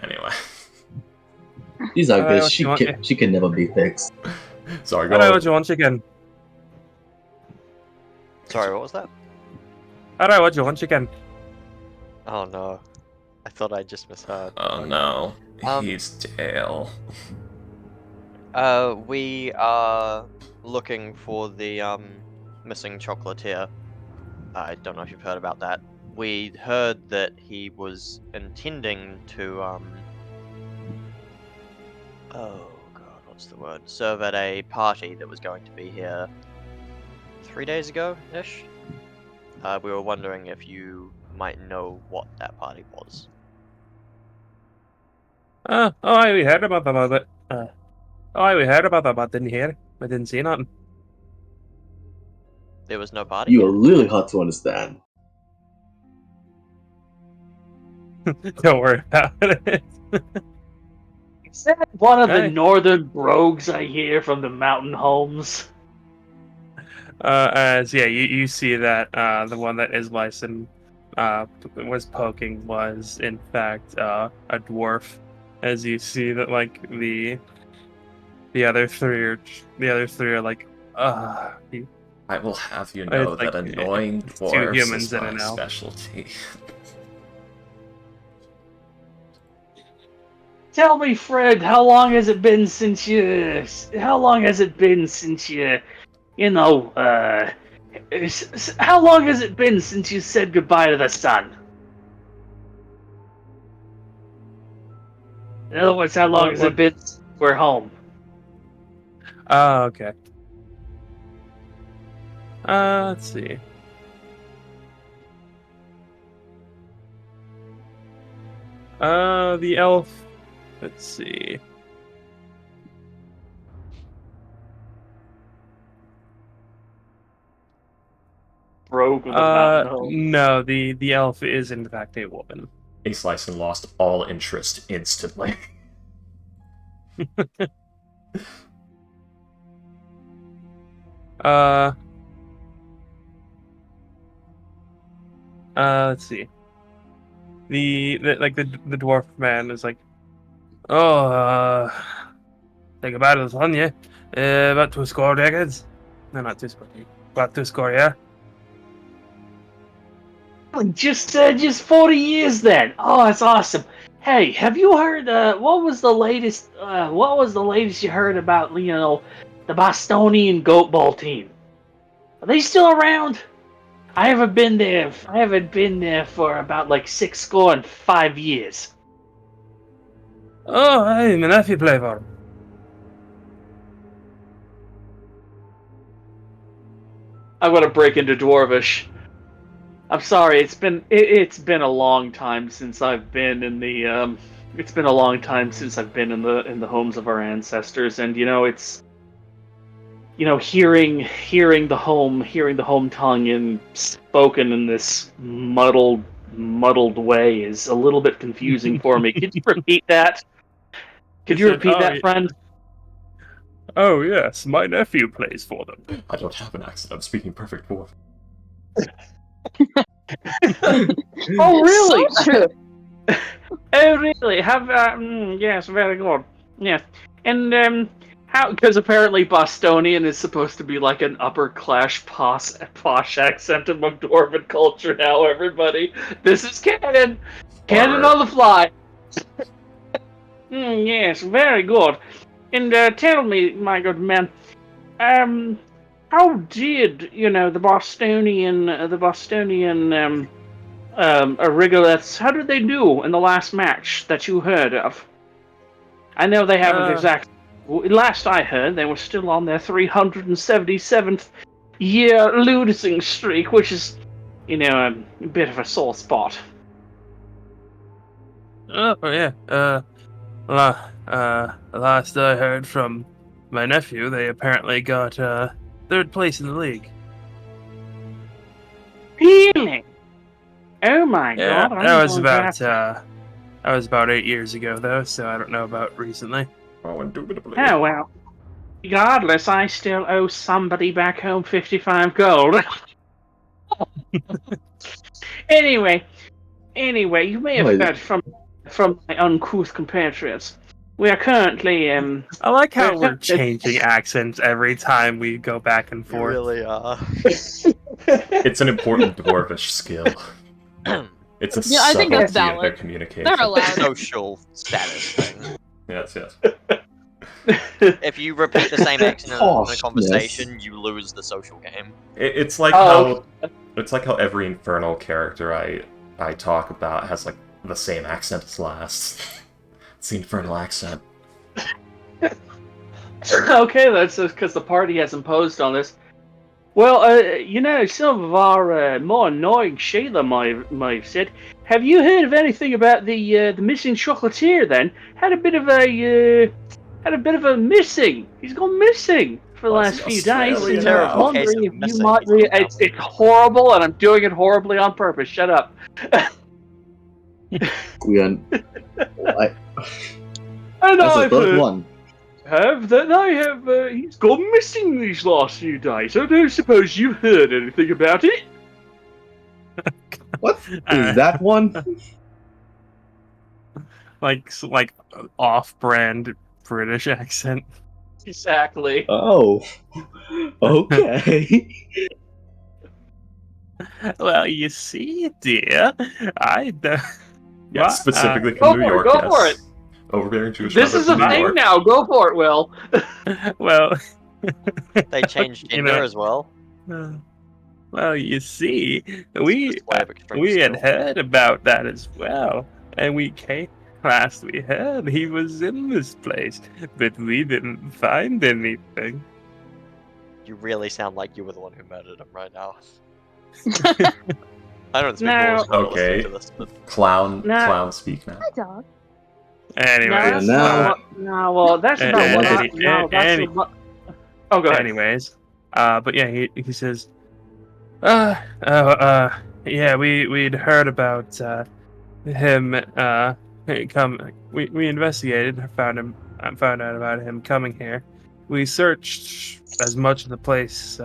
Anyway. These are good. She can never be fixed. Sorry, go on. What you want, chicken? Sorry, what was that? Alright, what you want, chicken? Oh no. I thought I just misheard. Oh no. He's Dale. We are looking for the missing chocolatier. I don't know if you've heard about that. We heard that he was intending to oh god, what's the word? Serve at a party that was going to be here 3 days ago-ish. We were wondering if you might know what that party was. We heard about them a bit. Oh, we heard about that, but didn't hear. I didn't see nothing. There was no party. You are really hard to understand. Don't worry about it. Is that one of the Hey. northern brogues I hear from the mountain homes? You see that the one that Islyson was poking was in fact a dwarf. As you see that, like the other three are like, I will have you know It's like, that annoying it's two dwarves humans is and my an elf. specialty. Tell me, Fred, how long has it been since you? How long has it been since you? You know, how long has it been since you said goodbye to the sun? In other words, how long has it been since we're home? Oh, okay. Let's see. The elf. Let's see. Brogue with the mountain home. No, the elf is in fact a woman. Islyson lost all interest instantly. Let's see. The dwarf man is like, oh, think about it, son, yeah. About 2 score decades. No, not 2 score. About 2 score, yeah. Just 40 years then. Oh, that's awesome. Hey, have you heard? What was the latest? What was the latest you heard about? You know, the Bostonian goat ball team. Are they still around? I haven't been there. I haven't been there for about like 65 years. Oh, hey, my nephew play for him. I'm gonna break into Dwarvish. I'm sorry. It's been a long time since I've been in the It's been a long time since I've been in the homes of our ancestors, and you know it's. You know, hearing the home tongue and spoken in this muddled way is a little bit confusing for me. Could you repeat that? Could you repeat that, friend? Oh yes, my nephew plays for them. I don't have an accent. I'm speaking perfect dwarf. Oh really? So true. Oh really? Yes, very good. Yes, and how? Because apparently Bostonian is supposed to be like an upper class posh accent among dwarven culture. Now, everybody, this is canon. Canon on the fly. Yes, very good. And tell me, my good man, how did the Bostonian Rigolets? How did they do in the last match that you heard of? I know they haven't exactly. Last I heard, they were still on their 377th year losing streak, which is, a bit of a sore spot. Oh yeah. Last I heard from my nephew, they apparently got 3rd place in the league. Really? Oh my god! That was about 8 years ago, though, so I don't know about recently. Oh, indubitably. Oh well. Regardless, I still owe somebody back home 55 gold. Anyway, you may have heard from my uncouth compatriots. We are currently I like how we're changing accents every time we go back and forth. You really are. It's an important dwarvish skill. It's a subtlety of their communication. They're allowed. Social status thing. Yes. If you repeat the same accent in a conversation, you lose the social game. It's like how every infernal character I talk about has like the same accent as last. It's the infernal accent. Okay, that's just because the party has imposed on this. Well, some of our more annoying Sheila might have said. Have you heard of anything about the missing chocolatier? Then had a bit of had a bit of a missing. He's gone missing for the last few days. Australian And I was now? wondering if Missing. you might it's horrible, and I'm doing it horribly on purpose. Shut up. We are. What? And That's the I've third heard one. he's gone missing these last few days. I don't suppose you've heard anything about it. What is that one? Like off-brand British accent. Exactly. Oh. Okay. Well, you see, dear, Yeah, specifically Go from New for it, York. go Yes. for it. Overbearing Jewish This mother is a from New thing York. now. Go for it, Will. well, They changed You gender know, as well. well, you see, It's we just a way of extreme we had skill. heard about that as well, and we came last. We heard he was in this place, but we didn't find anything. You really sound like you were the one who murdered him right now. I don't speak No. English, I'm not Okay. listening to this, but Clown speak now. Hi, dog. Anyways, Well, that's And- not and- what I... and- No, that's and- what... Oh, go ahead. anyways, but yeah, he says, yeah, we'd heard about him we investigated, found out about him coming here. We searched as much of the place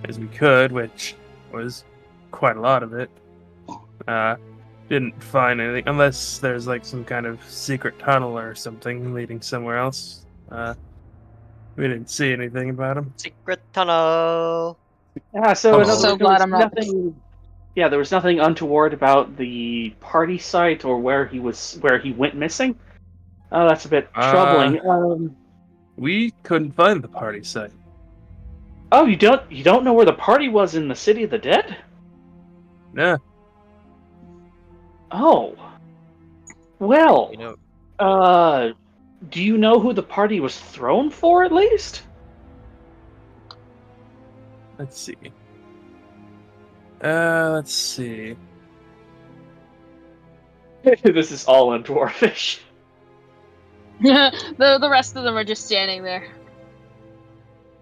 as we could, which was quite a lot of it. Didn't find anything, unless there's like some kind of secret tunnel or something leading somewhere else. We didn't see anything about him. secret tunnel. Yeah, so I'm so glad I'm not- nothing. Yeah, there was nothing untoward about the party site or where he went missing. Oh, that's a bit troubling. We couldn't find the party site. Oh, you don't know where the party was in the City of the Dead? No. Oh. Well, You know, do you know who the party was thrown for, at least? Let's see. Let's see. This is all in Dwarfish. the rest of them are just standing there.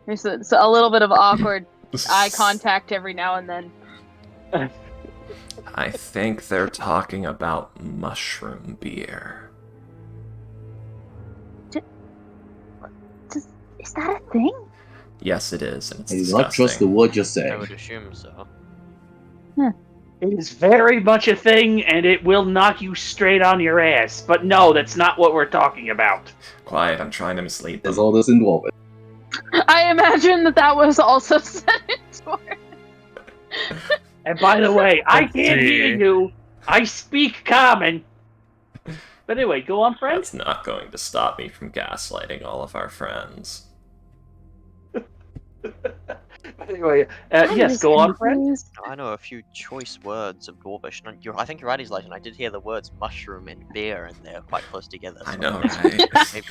There's a little bit of awkward eye contact every now and then. I think they're talking about mushroom beer. Is that a thing? Yes, it is, and it's I do disgusting. not trust the word you I say. would assume so. It is very much a thing, and it will knock you straight on your ass. But no, that's not what we're talking about. Quiet, I'm trying to mislead them. There's all this involved. I imagine that was also said in Dwarf. And by the way, I Let's can't see. hear you. I speak common. But anyway, go on, friend. That's not going to stop me from gaslighting all of our friends. But anyway, yes, go on, friend. I know a few choice words of Dwarvish. No, I think you're right, he's like, and I did hear the words mushroom and beer, and they're quite close together. I so know, maybe- right? Maybe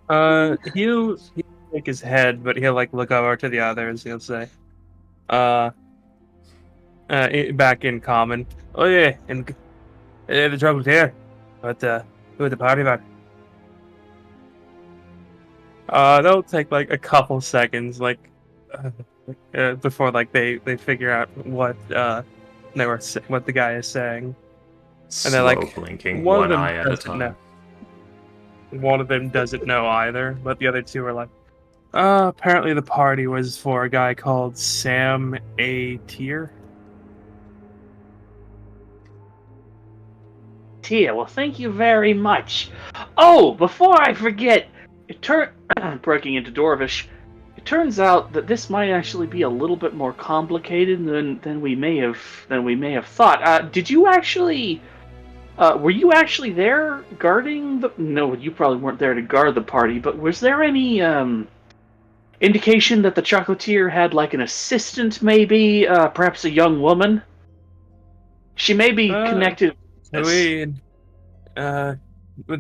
correct. He'll shake his head, but he'll like look over to the others. He'll say, back in common. Oh yeah, and the trouble's here. But who at the party about? That'll take like a couple seconds, like before like they figure out what what the guy is saying. And they're like, blinking one of one them eye at a doesn't time. know. One of them doesn't know either, but the other two are like, apparently the party was for a guy called Sam A. Tier. Tia, well, thank you very much. Oh, before I forget, breaking into Dwarvish, it turns out that this might actually be a little bit more complicated than we may have thought. Did you actually? Were you actually there guarding the? No, you probably weren't there to guard the party. But was there any indication that the chocolatier had like an assistant, maybe, perhaps a young woman? She may be connected. With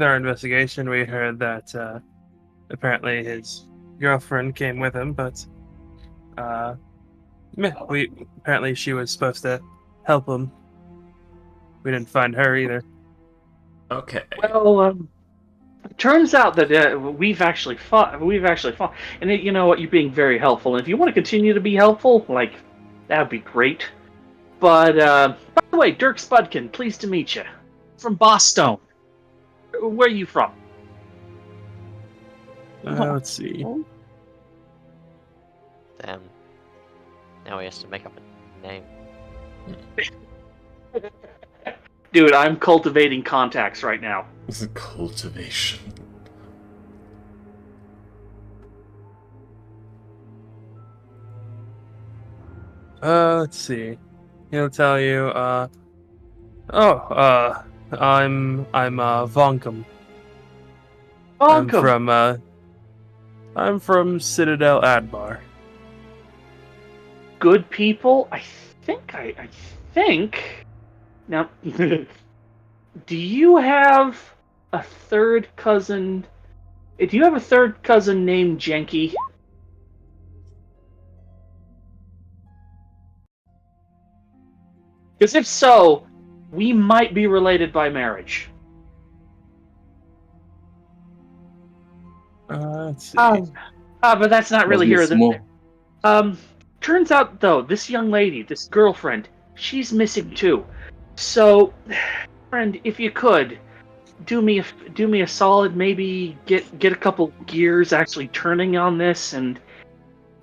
our investigation, we heard that apparently his girlfriend came with him, but apparently she was supposed to help him. We didn't find her either. Okay. Well, Turns out that we've actually fought. And you know what? You're being very helpful. And if you want to continue to be helpful, like, that would be great. But by the way, Dirk Spudkin, pleased to meet you. From Boston. Where are you from? Let's see. Damn. Now he has to make up a name. Dude, I'm cultivating contacts right now. This is cultivation. Let's see. He'll tell you, I'm Vonkum. Vonkum. I'm from Citadel Adbar. Good people? I think... Now, do you have a third cousin... Do you have a third cousin named Jenky? Because if so, we might be related by marriage. Let's see. But that's not really here. Turns out, though, this young lady, this girlfriend, she's missing too. So, friend, if you could, do me a solid, maybe get a couple gears actually turning on this, and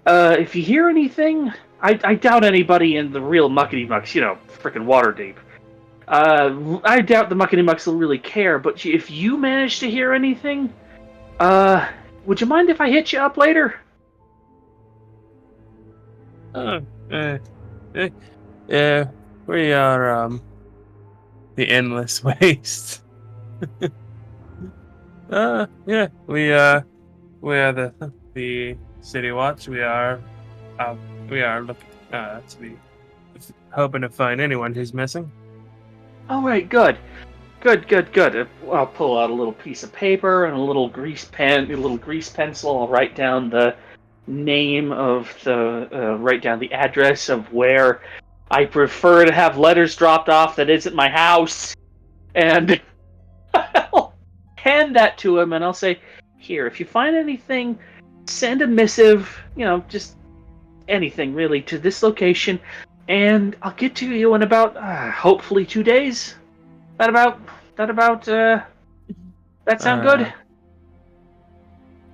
if you hear anything, I doubt anybody in the real muckety mucks, frickin' Waterdeep. I doubt the muckety mucks will really care, but if you manage to hear anything, would you mind if I hit you up later? Yeah, we are, the Endless Waste. Yeah, we are the City Watch. We are looking, to be hoping to find anyone who's missing. All right, good. I'll pull out a little piece of paper and a little grease pencil. I'll write down the name of write down the address of where I prefer to have letters dropped off that isn't my house, and I'll hand that to him, and I'll say, here, if you find anything, send a missive, just anything really, to this location, and I'll get to you in about, hopefully 2 days. That sound good?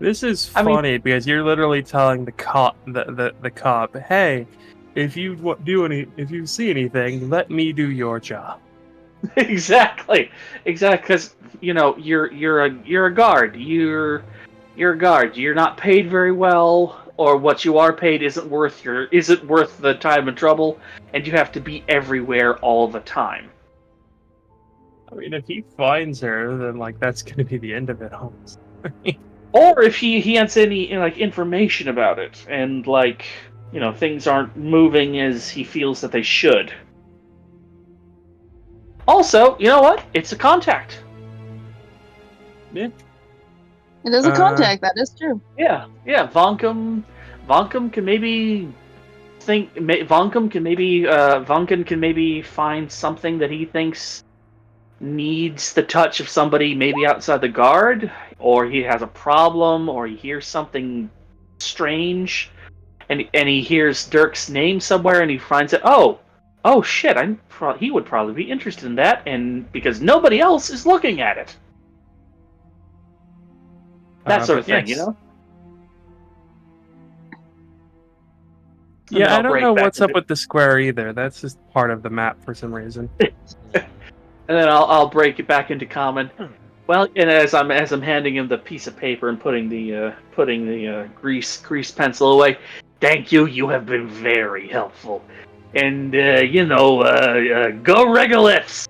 This is funny because you're literally telling the cop, the cop, hey, if you see anything, let me do your job. Exactly, because you're a guard. You're a guard. You're not paid very well, or what you are paid isn't worth the time and trouble, and you have to be everywhere all the time. I mean, if he finds her, then that's going to be the end of it, almost. Or if he has any information about it, and things aren't moving as he feels that they should. Also, you know what? It's a contact. Yeah. It is a contact. That is true. Yeah. Vonkum can maybe Vonkum can maybe find something that he thinks needs the touch of somebody maybe outside the guard, or he has a problem, or he hears something strange, and he hears Dirk's name somewhere, and he finds it. Oh shit! He would probably be interested in that, and because nobody else is looking at it. That sort of thing, yes. And yeah, I don't know what's up with the square either. That's just part of the map for some reason. And then I'll break it back into common. Well, and as I'm handing him the piece of paper and putting the grease pencil away, thank you. You have been very helpful. And go Regoliths.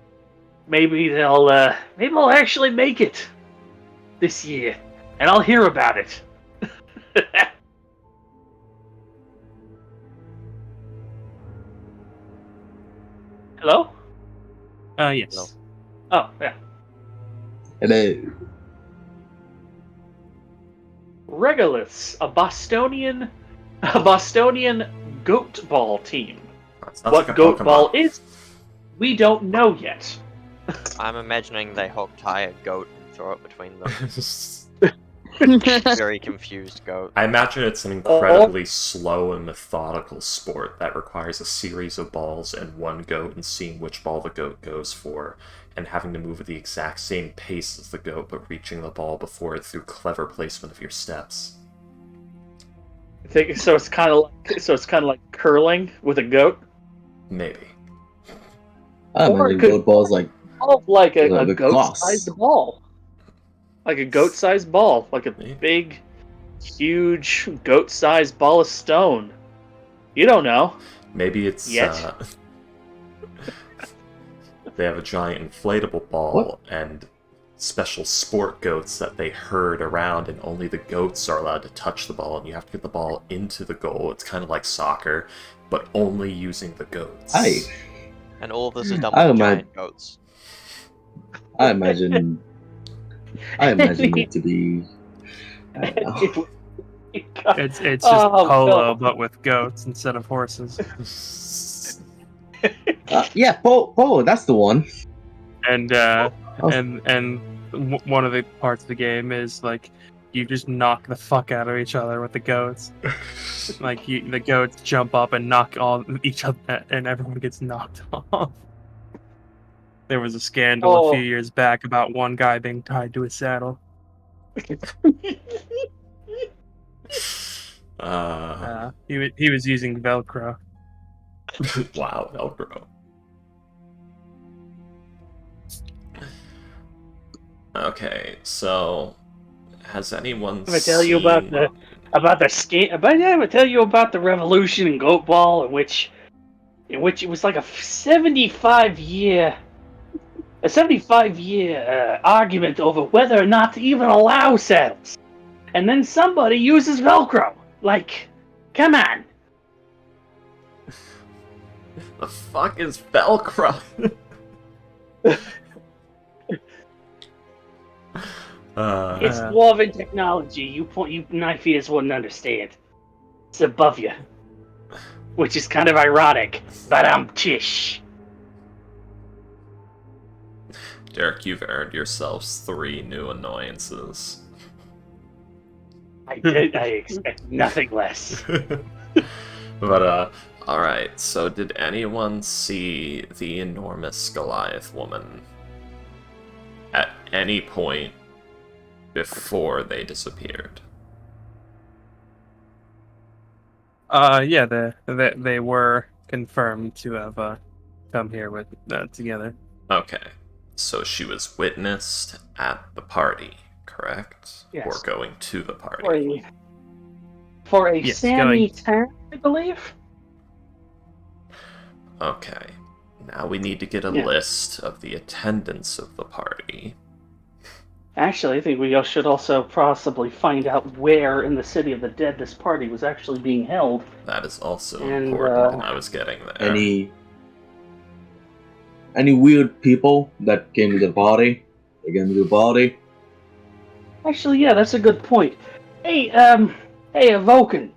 Maybe they'll actually make it this year, and I'll hear about it. Hello? Yes. Hello. Oh, yeah. Hello. Regoliths, a Bostonian goat ball team. What goat ball is, we don't know yet. I'm imagining they hook tie a goat and throw it between them. Very confused goat. I imagine it's an incredibly slow and methodical sport that requires a series of balls and one goat, and seeing which ball the goat goes for, and having to move at the exact same pace as the goat, but reaching the ball before it through clever placement of your steps. I think so. It's kind of like curling with a goat. Maybe. I imagine goat balls like a goat-sized ball. Like a goat-sized ball, like a big, huge goat-sized ball of stone. You don't know. Maybe it's they have a giant inflatable ball and special sport goats that they herd around, and only the goats are allowed to touch the ball, and you have to get the ball into the goal. It's kind of like soccer, but only using the goats. And all of this is done with giant goats. I imagine it to be. I don't know. It's just polo, but with goats instead of horses. Yeah, polo. That's the one. And one of the parts of the game is like you just knock the fuck out of each other with the goats. Like the goats jump up and knock each other, and everyone gets knocked off. There was a scandal a few years back about one guy being tied to a saddle. He was using Velcro. Wow, Velcro. Okay, so has anyone I'm gonna tell you about the revolution in goat ball, in which it was like a 75-year argument over whether or not to even allow saddles, and then somebody uses Velcro. Like, come on. The fuck is Velcro? It's dwarven technology. You knife eaters wouldn't understand. It's above you, which is kind of ironic. But I'm tish. Derek, you've earned yourselves 3 new annoyances. I expect nothing less. But alright, so did anyone see the enormous Goliath woman at any point before they disappeared? Yeah, they were confirmed to have come here with together. Okay, so she was witnessed at the party, correct? Yes. Or going to the party? For a Sammy turn, I believe. Okay, now we need to get a list of the attendants of the party. Actually, I think we should also possibly find out where in the City of the Dead this party was actually being held. That is also important, and I was getting there. Any weird people that came to the party? Actually, yeah, that's a good point. Hey, Vulcan,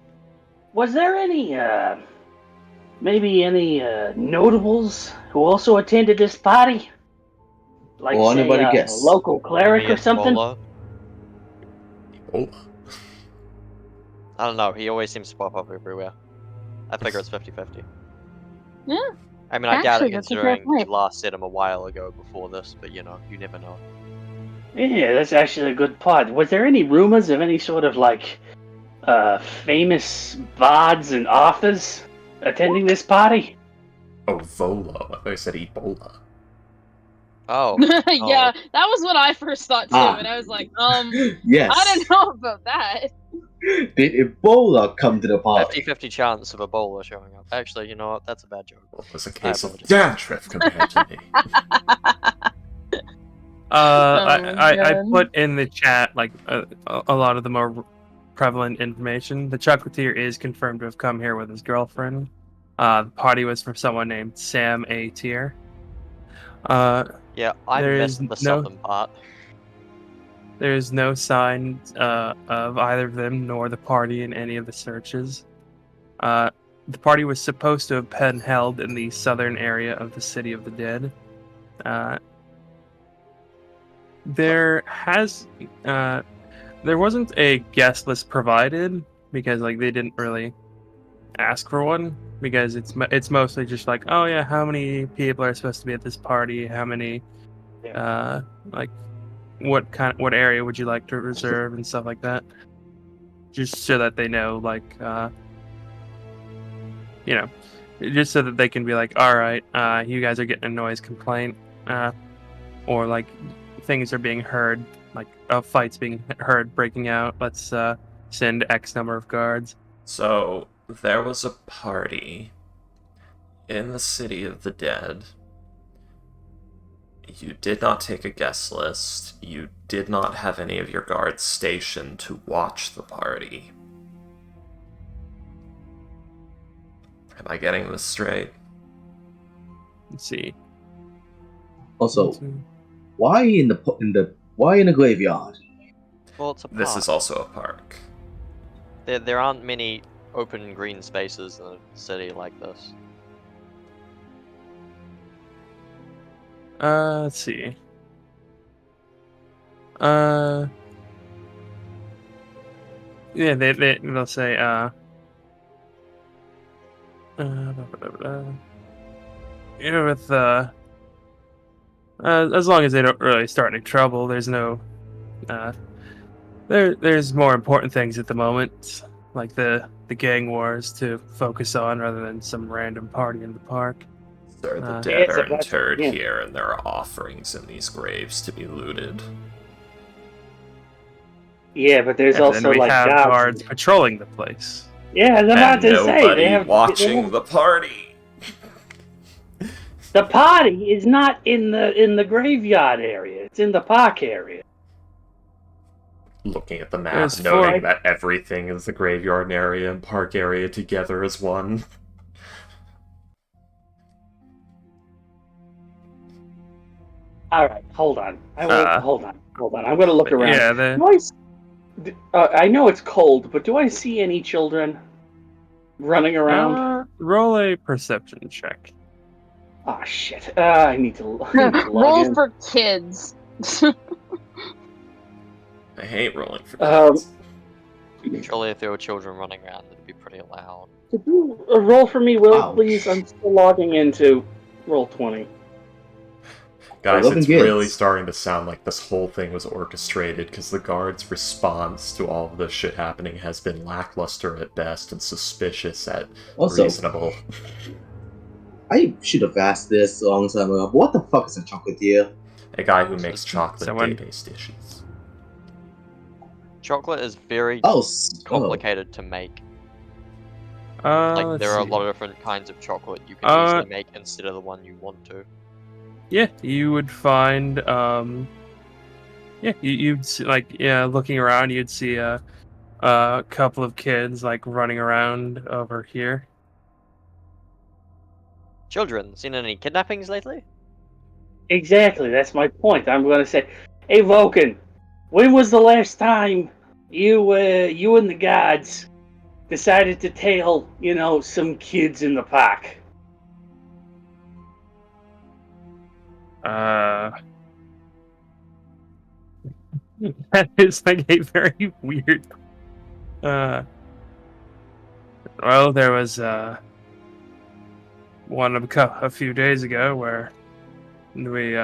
was there any, maybe any notables who also attended this party? Like, anybody guess? A local cleric or something? Ebola? I don't know, he always seems to pop up everywhere. I figure it's 50-50. Yeah. I mean, I doubt it considering we last said him a while ago before this, but you know, you never know. Yeah, that's actually a good part. Was there any rumors of any sort of, like, famous bards and authors attending this party? Oh, Volo. I thought you said Ebola. Oh. Yeah, that was what I first thought too, and I was like, yes. I don't know about that. Did Ebola come to the party? 50-50 chance of Ebola showing up. Actually, you know what? That's a bad joke. Well, it was a case of dandruff compared to me. I put in the chat like a lot of the more prevalent information. The chocolatier is confirmed to have come here with his girlfriend. The party was from someone named Sam A. Tier. Yeah, I missed the southern part. There's no sign of either of them nor the party in any of the searches. The party was supposed to have been held in the southern area of the City of the Dead. There wasn't a guest list provided because like they didn't really ask for one because it's mostly just like, oh yeah, how many people are supposed to be at this party? How many like what area would you like to reserve and stuff like that, just so that they know, like just so that they can be like, all right, you guys are getting a noise complaint, or like things are being heard, like fights being heard breaking out, let's send X number of guards. So there was a party in the City of the Dead. You did not take a guest list. You did not have any of your guards stationed to watch the party. Am I getting this straight? Let's see. Also, why in the graveyard? Well, it's a park. This is also a park. There aren't many open green spaces in a city like this. Let's see. Yeah, they'll say with as long as they don't really start any trouble, there's no there's more important things at the moment, like the gang wars to focus on rather than some random party in the park. Sir, the dead are interred here, and there are offerings in these graves to be looted. Yeah, but there's also we like have guards patrolling the place. Yeah, I was about to say they have watching the party. The party is not in the graveyard area; it's in the park area. Looking at the map, noting that everything is the graveyard area and park area together as one. All right, hold on. Hold on. I'm going to look around. Yeah, I know it's cold, but do I see any children running around? Roll a perception check. Oh shit! I need to roll in. for kids. I hate rolling for kids. Surely, if there were children running around, it'd be pretty loud. Could you roll for me, Will, please? I'm still logging into Roll20. Guys, it's really starting to sound like this whole thing was orchestrated, because the guards' response to all of this shit happening has been lackluster at best and suspicious at reasonable. I should have asked this a long time ago. What the fuck is a chocolatier? A guy who makes chocolate day-based dishes. Chocolate is very complicated to make. Like, there are a lot of different kinds of chocolate you can easily make instead of the one you want to. Yeah, you would find, you'd see, like, looking around, you'd see a couple of kids, like, running around over here. Children, seen any kidnappings lately? Exactly, that's my point. I'm going to say, hey, Vulcan, when was the last time you and the gods decided to tail, some kids in the park? That is like a very weird. Well, there was one a few days ago where we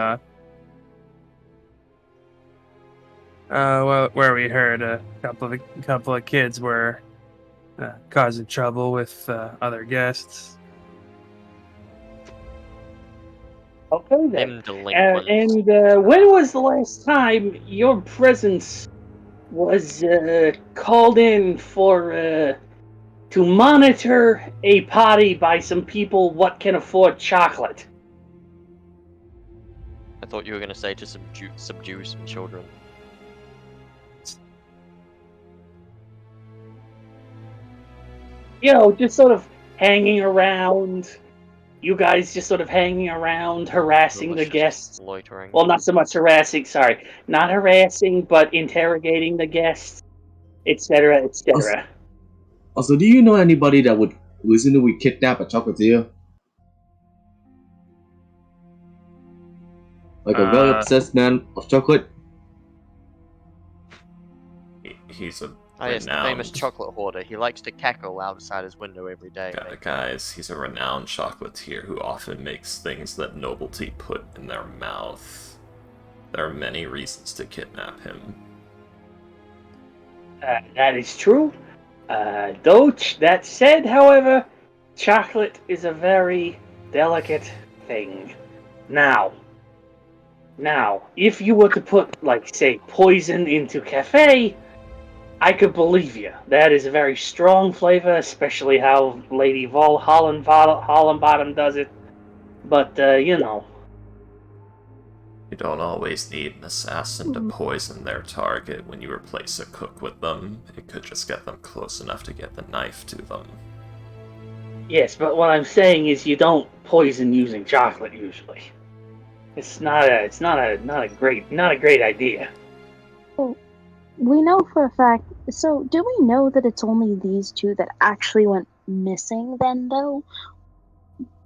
where we heard a couple of kids were causing trouble with other guests. Okay then. And when was the last time your presence was called in for to monitor a party by some people what can afford chocolate? I thought you were going to say to subdue some children. Just sort of hanging around. You guys just sort of hanging around, harassing the guests. Loitering. Well, not so much harassing, sorry. Not harassing, but interrogating the guests, etc., etc. Also, do you know anybody that would listen to we kidnap a chocolatier? Like a very obsessed man of chocolate? He's a yes, the renowned... famous chocolate hoarder. He likes to cackle outside his window every day. Guys, he's a renowned chocolatier who often makes things that nobility put in their mouth. There are many reasons to kidnap him. That is true. That said, however, chocolate is a very delicate thing. Now, if you were to put, like, say, poison into cafe, I could believe you. That is a very strong flavor, especially how Lady Hollenbottom does it. But, you know. You don't always need an assassin to poison their target when you replace a cook with them. It could just get them close enough to get the knife to them. Yes, but what I'm saying is you don't poison using chocolate usually. It's not a great idea. Well, we know for a fact. So, do we know that it's only these two that actually went missing then, though?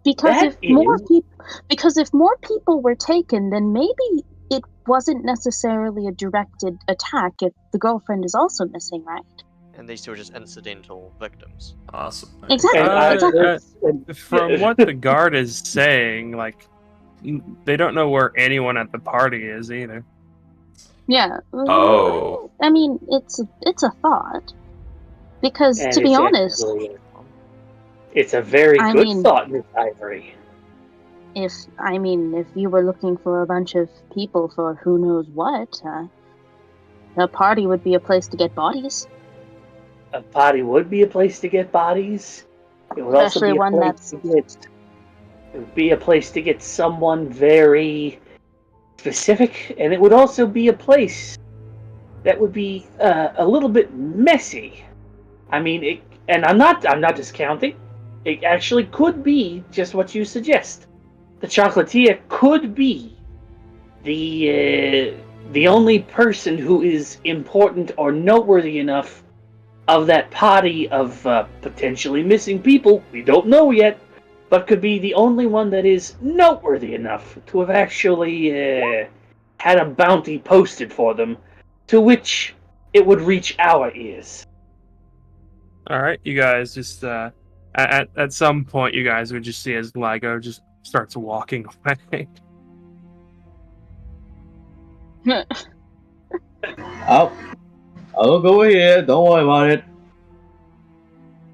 Because if more people were taken, then maybe it wasn't necessarily a directed attack if the girlfriend is also missing, right? And these two are just incidental victims. Awesome. Exactly. From what the guard is saying, like, they don't know where anyone at the party is either. Yeah. Oh. I mean, it's a thought. Because, to be honest... It's a very good thought, Miss Ivory. If you were looking for a bunch of people for who knows what, a party would be a place to get bodies. A party would be a place to get bodies. It would Especially also be a place to get. It would be a place to get someone very specific, and it would also be a place that would be a little bit messy. I mean, I'm not discounting. It actually could be just what you suggest. The chocolatier could be the only person who is important or noteworthy enough of that party of potentially missing people. We don't know yet, but could be the only one that is noteworthy enough to have actually had a bounty posted for them, to which it would reach our ears. All right, you guys just at some point, you guys would just see as Ligo just starts walking away. I'll go here. Don't worry about it.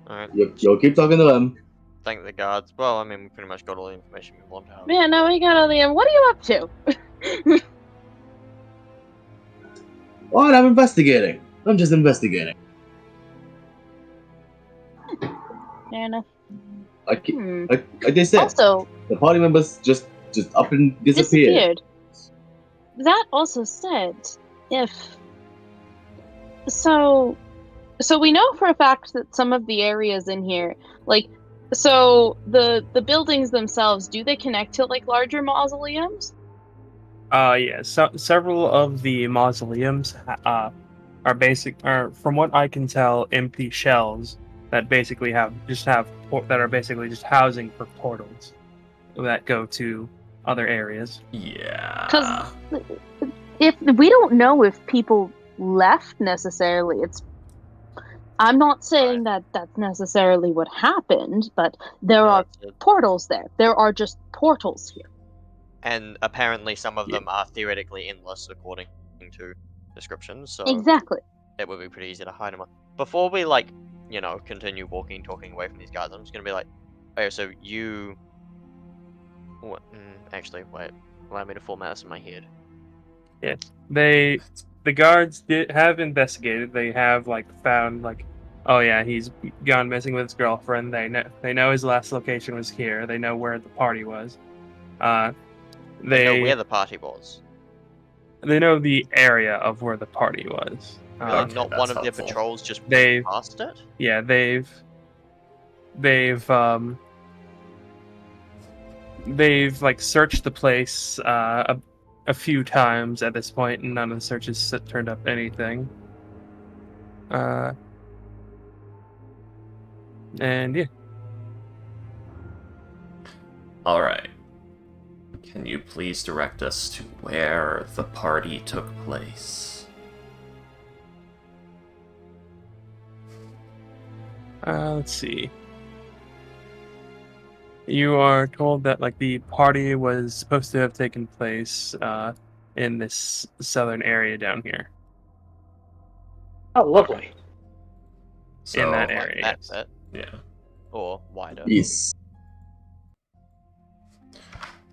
Alright. You'll keep talking to them. Thank the guards. Well, I mean, we pretty much got all the information we want out. Yeah, no, we got all the... What are you up to? What? I'm investigating. I'm just investigating. Fair enough. Like they said, also, the party members just up and disappeared. That also said, so we know for a fact that some of the areas in here, like, so the buildings themselves, do they connect to like larger mausoleums? Yeah. So several of the mausoleums are from what I can tell, empty shells that basically have housing for portals that go to other areas. Yeah. Because if we don't know if people left necessarily, I'm not saying that that's necessarily what happened, but there are portals there. There are just portals here. And apparently some of them are theoretically endless according to descriptions, so exactly. It would be pretty easy to hide them. Before we continue talking away from these guys, I'm just gonna be like, okay, so you... What? Actually, wait. Allow me to format this in my head. Yes. The guards have investigated. They have found oh yeah, he's gone missing with his girlfriend. They know his last location was here. They know where the party was. They know where the party was. They know the area of where the party was. Really? Not one of their patrols just passed it? Yeah, they've searched the place a few times at this point, and none of the searches turned up anything. And yeah. All right. Can you please direct us to where the party took place? Let's see. You are told that like the party was supposed to have taken place in this southern area down here. Oh, lovely. So, in that Like area. that Yes. bit, yeah. or wider. Yes.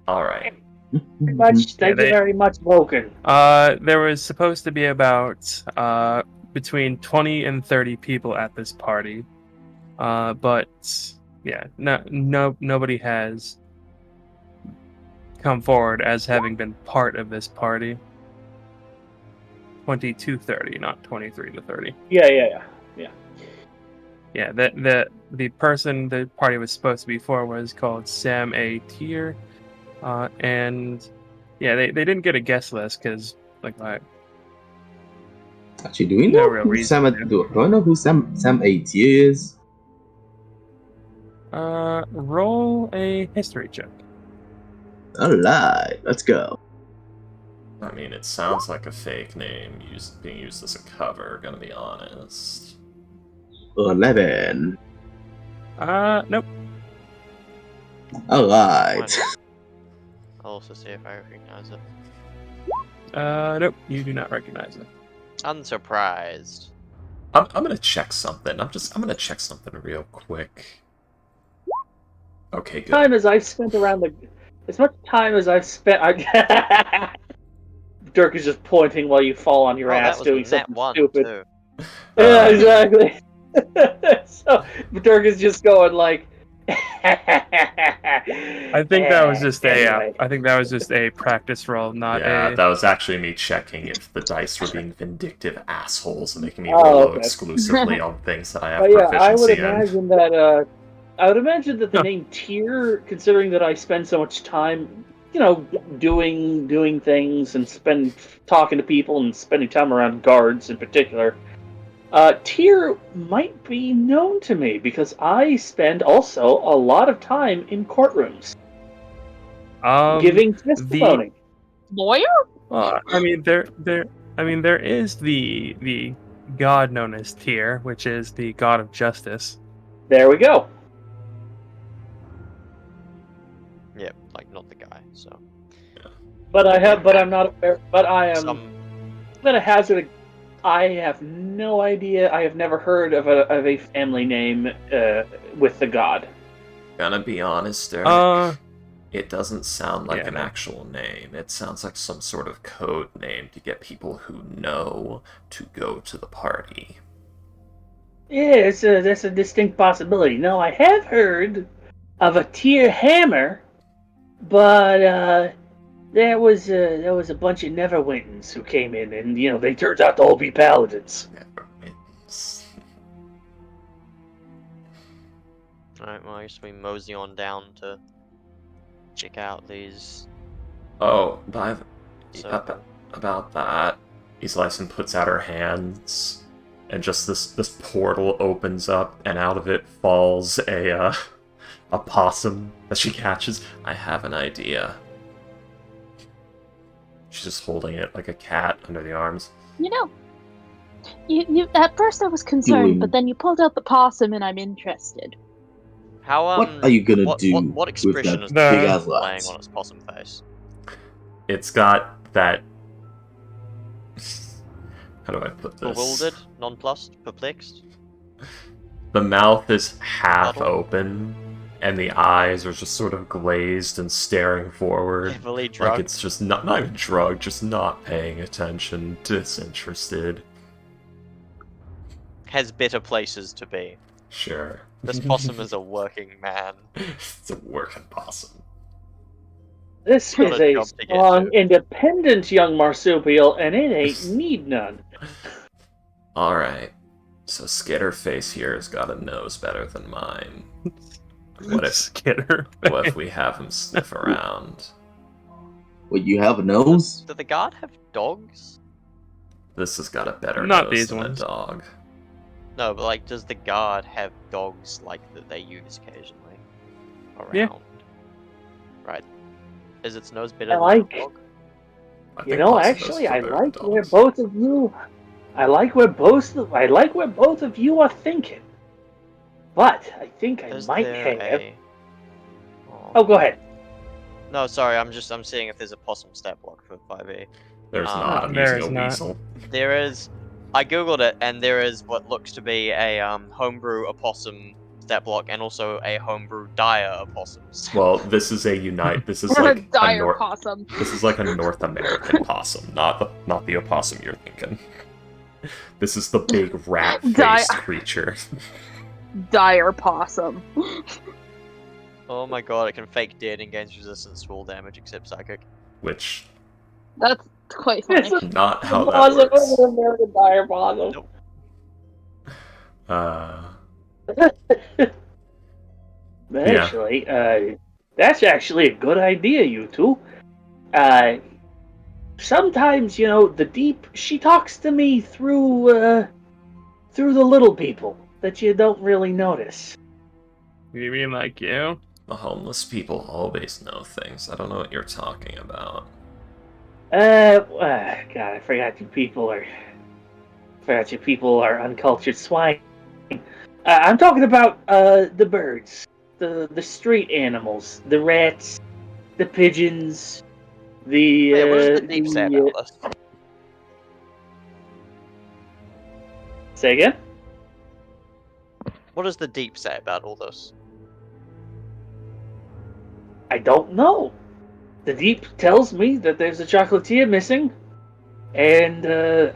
All right. Thank you very much, Vulcan. There was supposed to be about between 20 and 30 people at this party. But yeah, nobody has come forward as having been part of this party. 20 to 30, not 23 to 30. Yeah. Yeah, the person the party was supposed to be for was called Sam A. Tier, and yeah, they didn't get a guest list because Actually, do we no know real who reason Sam? to. Do I know who Sam AT is? Roll a history check. Alright, let's go. I mean, it sounds like a fake name being used as a cover, gonna be honest. 11. Nope. Alright. I'll also see if I recognize it. Nope. You do not recognize it. Unsurprised. I'm gonna check something. I'm gonna check something real quick. Okay, good. Time as I've spent around as much time as I've spent. Dirk is just pointing while you fall on your ass doing something stupid. Too. Yeah, exactly. So Dirk is just going like. I think that was just anyway. I think that was just a practice roll, not Yeah, a. that was actually me checking if the dice were being vindictive assholes and making me roll exclusively on things that I have proficiency in. I would imagine that the name Tyr, considering that I spend so much time, doing things and talking to people and spending time around guards in particular, Tyr might be known to me because I spend also a lot of time in courtrooms, giving testimony. Lawyer? I mean, there is the god known as Tyr, which is the god of justice. There we go. Yep, like not the guy. So. But I'm not aware. But I am. I'm gonna hazard. I have no idea. I have never heard of a family name with the god. Gonna be honest, Eric. It doesn't sound like an actual name. It sounds like some sort of code name to get people who know to go to the party. Yeah, that's a distinct possibility. No, I have heard of a Tyr hammer, but there was a bunch of Neverwinds who came in, and they turned out to all be paladins. Neverwinds. Alright, well I guess we mosey on down to check out these. Oh, about that, Islyson puts out her hands, and just this portal opens up, and out of it falls a possum that she catches. I have an idea. She's just holding it like a cat under the arms. You at first I was concerned, but then you pulled out the possum, and I'm interested. How what are you gonna do? What expression is with that big the ass playing on its possum face? It's got that. How do I put this? Bewildered, nonplussed, perplexed. The mouth is half Puddle. open, and the eyes are just sort of glazed and staring forward. Heavily drugged. Like it's just not even drugged, just not paying attention, disinterested. Has better places to be. Sure. This possum is a working man. It's a working possum. This Got is a a job to get strong, to. independent young marsupial, and it ain't need none. Alright. So Skitterface here has got a nose better than mine. What if we have him sniff around? What, you have a nose? Do the guard have dogs? This has got a better Not nose these than ones. a dog. No, but like, does the guard have dogs like that they use occasionally around? Yeah. Right. Is its nose better I than like- a dog? I think possum Actually, noses are I better like than where dogs. both of you. I like where both of you are thinking. But I think I might have. Oh, go ahead. No, sorry, I'm seeing if there's a possum stat block for 5e. There's not. I'm there using is a not. weasel. There is. I googled it, and there is what looks to be a homebrew opossum stat block, and also a homebrew dire opossums. Well, this is a unite. This is like dire possum. This is like a North American possum, not the opossum you're thinking. This is the big rat-faced creature. Dire possum. Oh my god, it can fake dead and gains resistance to all damage except psychic. Which... That's quite funny. Not how that works. American dire possum. Nope. But actually, that's actually a good idea, you two. Sometimes, the deep, she talks to me through the little people that you don't really notice. You mean like you? The homeless people always know things. I don't know what you're talking about. God, I forgot you people are uncultured swine. I'm talking about the birds, the street animals, the rats, the pigeons, the. Wait, what does the deep say about us? Say again? What does the deep say about all this? I don't know. The deep tells me that there's a chocolatier missing, and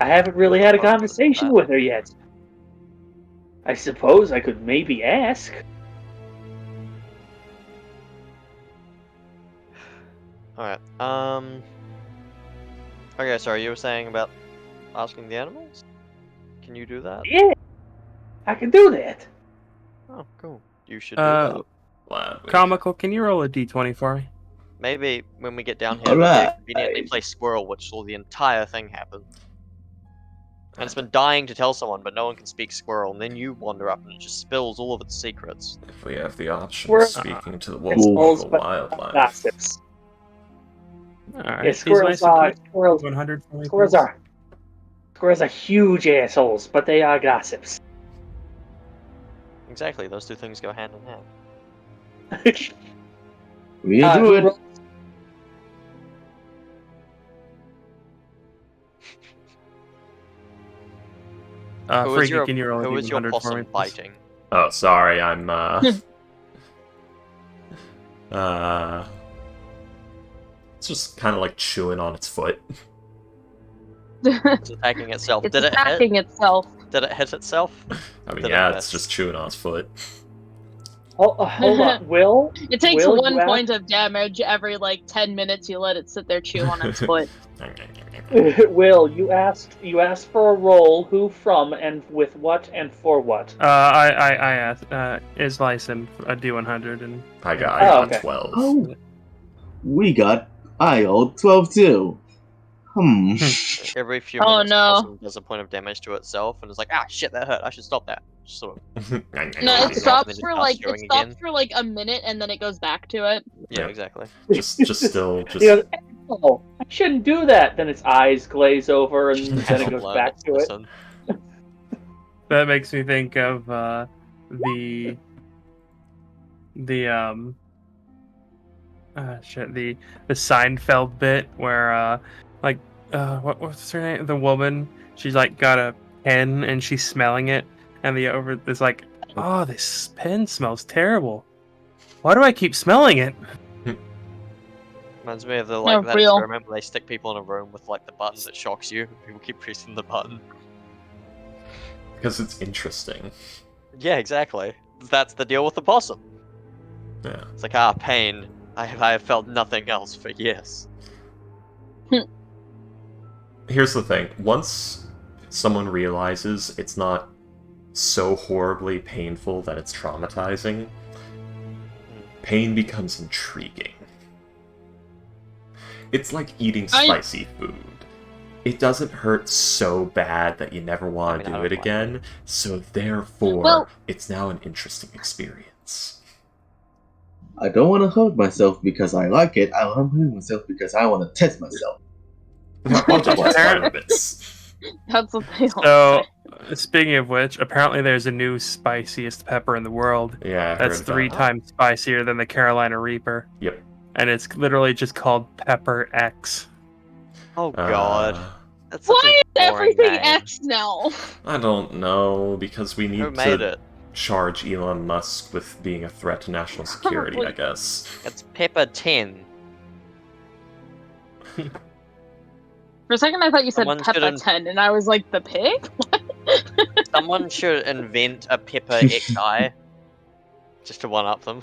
I haven't really had a conversation with her yet. I suppose I could maybe ask. Alright, okay, sorry, you were saying about asking the animals? Can you do that? Yeah, I can do that. Oh, cool. You should do that. Comical, can you roll a d20 for me? Maybe when we get down here, we conveniently play Squirrel, which saw the entire thing happen. And it's been dying to tell someone, but no one can speak Squirrel, and then you wander up and it just spills all of its secrets. If we have the option of speaking to the wolf of the wildlife. Gossips. Alright, Yeah, squirrels are 100 for me, squirrels are huge assholes, but they are gossips. Exactly, those two things go hand in hand. We do it. Freaky, can you roll a who is your d100 for me, possum please? biting? Oh, sorry, I'm it's just kind of like chewing on its foot. It's attacking itself. It's attacking itself. Did it hit itself? I mean, yeah, it's just chewing on its foot. Hold on, Will. It takes Will, 1 point of damage every 10 minutes. You let it sit there chew on its foot. Will, you asked for a roll. Who from and with what and for what? I asked. Is Lyson a D100 and I got okay. 12. Oh, I hold 12 too. Every few minutes, possum does a point of damage to itself, and it's like, ah, shit, that hurt. I should stop that. Just sort of. No, it stops for a minute, and then it goes back to it. Yeah, exactly. Just still. Oh, I shouldn't do that. Then its eyes glaze over, and then it goes back to it. That makes me think of the Seinfeld bit where what's her name? The woman, she's got a pen and she's smelling it, and it's like, oh, this pen smells terrible. Why do I keep smelling it? Reminds me of that experiment where they stick people in a room with the button that shocks you. People keep pressing the button. Because it's interesting. Yeah, exactly. That's the deal with the possum. Yeah. It's like, pain. I have felt nothing else for years. Here's the thing. Once someone realizes it's not so horribly painful that it's traumatizing, pain becomes intriguing. It's like eating spicy food. It doesn't hurt so bad that you never want to do it again, so therefore, it's now an interesting experience. I don't want to hurt myself because I like it. I want to hurt myself because I want to test myself. That's what they all say. Speaking of which, apparently there's a new spiciest pepper in the world. Yeah, I that's heard 3 times spicier than the Carolina Reaper. Yep. And it's literally just called Pepper X. Oh god. That's Why such a is boring everything name. X now? I don't know, because we Who need made to it? charge Elon Musk with being a threat to national security, I guess. It's Pepper 10. For a second, I thought you said Someone Peppa shouldn't- 10, and I was like, the pig? Someone should invent a Pepper XI. Just to one-up them.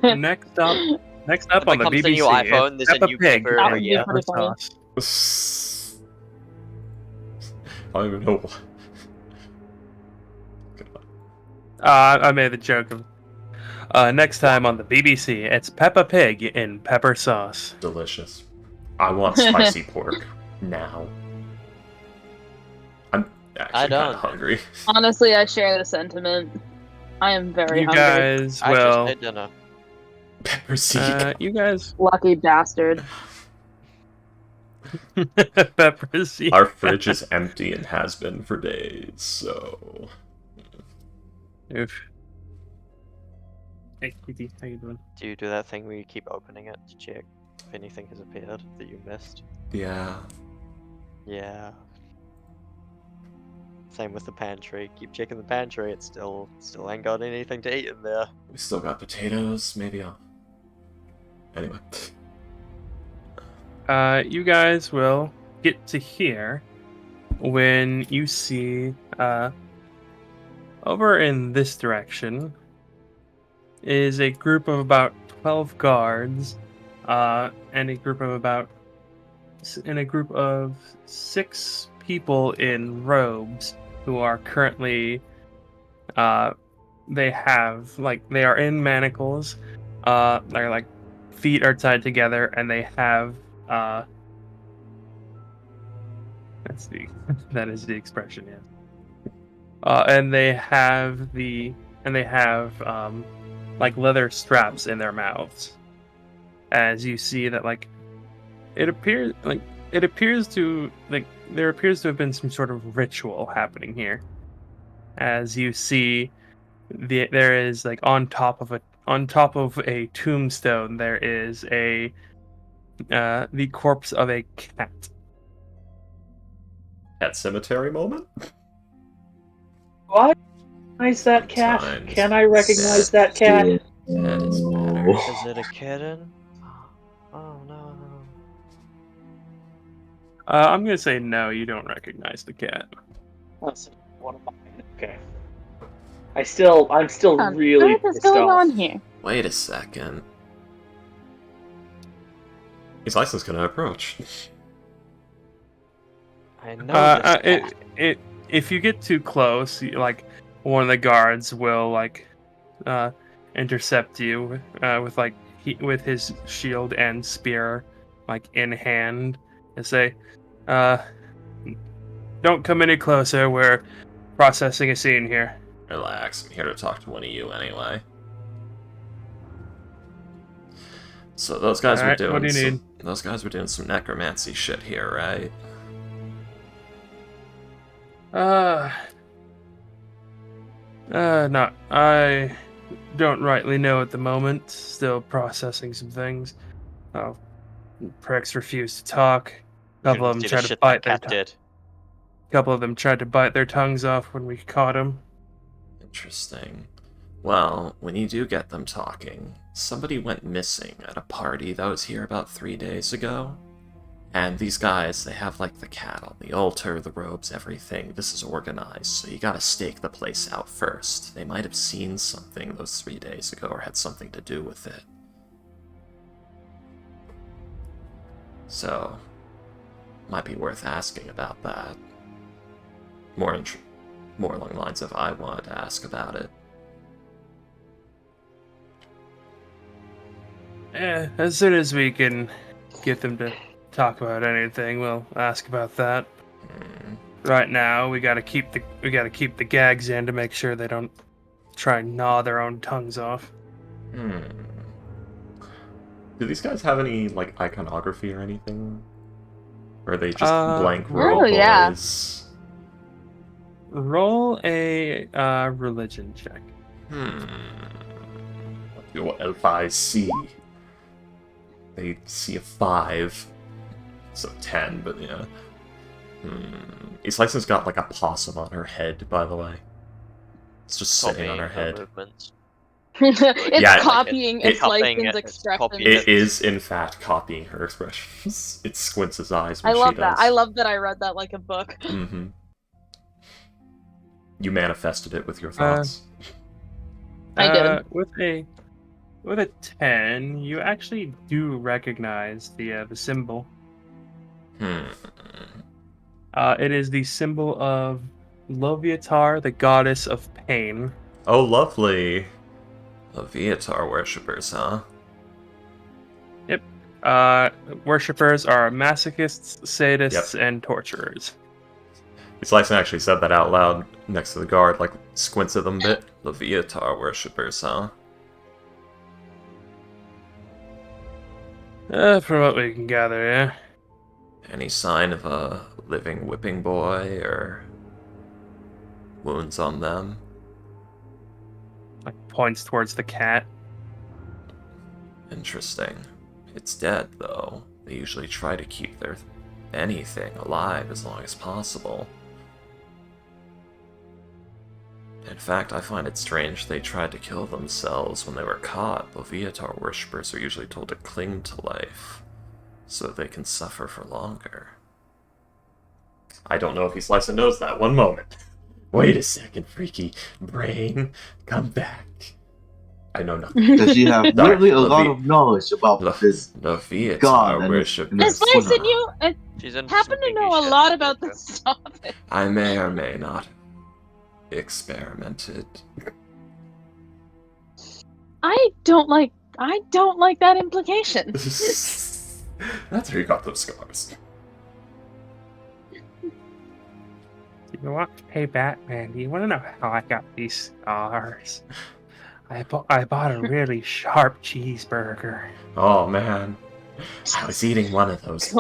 Next up on the becomes BBC, the new iPhone, it's there's a Peppa new Pig Pepper That and would be year. pretty Pepper funny. sauce. I don't even know what. I made the joke of. Next time on the BBC, it's Peppa Pig in pepper sauce. Delicious. I want spicy pork now. I'm actually kind of hungry. Honestly, I share the sentiment. I am very hungry. Guys, I well, just ate dinner. Pepper seed. you guys. Lucky bastard. Pepper seed. Our fridge is empty and has been for days, so. Oof. Hey, Kitty, how you doing? Do you do that thing where you keep opening it to check if anything has appeared that you missed? Yeah. Yeah. Same with the pantry. Keep checking the pantry. It still ain't got anything to eat in there. We still got potatoes. Maybe I'll. Anyway. You guys will get to here when you see over in this direction is a group of about 12 guards and a group of 6 people in robes who are currently they are in manacles, their like feet are tied together, and they have that is the expression, yeah. And they have like leather straps in their mouths. As you see that there appears to have been some sort of ritual happening here. As you see, there is like on top of a tombstone there is the corpse of a cat. At cemetery moment? What? Recognize that cat? Times. Can I recognize that cat? That is better. Is it a kitten? Oh no. I'm gonna say no. You don't recognize the cat. That's one of mine. Okay. I'm still really What is pissed going off. on here? Wait a second. Is Isis gonna approach? I know this cat. If you get too close, like one of the guards will intercept you with his shield and spear in hand and say, "Don't come any closer. We're processing a scene here." Relax, I'm here to talk to one of you anyway. So those guys were doing what do you need? Those guys were doing some necromancy shit here, right? No, I don't rightly know at the moment. Still processing some things. Oh, pricks refuse to talk. Couple of them tried to bite their Couple of them tried to bite their tongues off when we caught them. Interesting. Well, when you do get them talking, somebody went missing at a party that was here about 3 days ago. And these guys, they have the cat on the altar, the robes, everything. This is organized, so you gotta stake the place out first. They might have seen something those 3 days ago or had something to do with it. So, might be worth asking about that. More along the lines of I wanted to ask about it. As soon as we can get them to talk about anything, we'll ask about that. Right now, we gotta keep the gags in to make sure they don't try and gnaw their own tongues off. Do these guys have any iconography or anything Or are they just blank Oh, roll yeah. boys? Roll a religion check. Let's see what L5 see. They see a 5. So 10, but yeah. Islison's got like a possum on her head, by the way. It's just sitting on her head. It's Yeah, copying it's copying Islison's it, it's expression. copying It is, in fact, copying her expressions. It squints its eyes when I she love does. that. I love that I read that like a book. You manifested it with your thoughts. I did. With a 10, you actually do recognize the symbol. It is the symbol of Loviatar, the goddess of pain. Oh, lovely. Loviatar worshippers, huh? Yep. Worshippers are masochists, sadists, and torturers. Islyson actually said that out loud next to the guard, like, squints at them a bit. Loviatar worshippers, huh? From what we can gather, yeah. Any sign of a living whipping boy, or wounds on them? Like, points towards the cat. Interesting. It's dead, though. They usually try to keep their anything alive as long as possible. In fact, I find it strange they tried to kill themselves when they were caught. Loviatar worshippers are usually told to cling to life, so they can suffer for longer. I don't know if Islyson knows that. One moment. Wait a second, freaky brain. Come back. I know nothing. Does she have really a lot of knowledge about this Loviatar god? worshippers? Islyson, you happen to know a lot about this topic. I may or may not experimented. I don't like that implication. That's where you got those scars. You want Hey Batman, do you want to know how I got these scars? I bought a really sharp cheeseburger. Oh man, I was eating one of those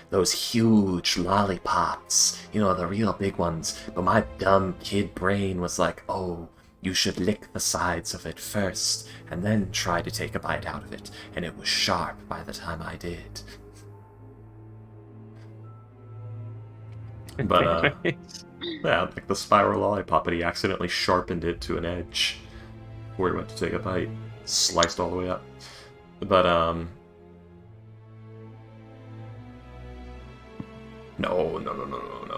those huge lollipops. You know, the real big ones. But my dumb kid brain was like, oh, you should lick the sides of it first, and then try to take a bite out of it. And it was sharp by the time I did. But, yeah, like the spiral lollipop, but he accidentally sharpened it to an edge before he went to take a bite. Sliced all the way up. But, No,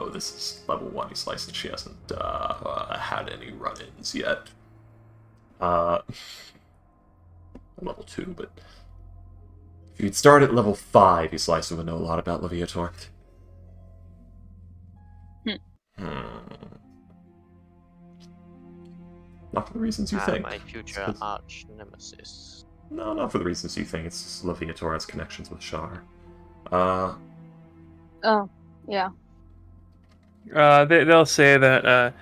this is level 1. He sliced it. She hasn't, had any run-ins yet. Level 2, but if you'd start at level 5, Islyson would know a lot about Loviatar. Not for the reasons you think. My future arch nemesis. No, not for the reasons you think. It's just Loviatar has connections with Shar. Oh, yeah. They'll say that,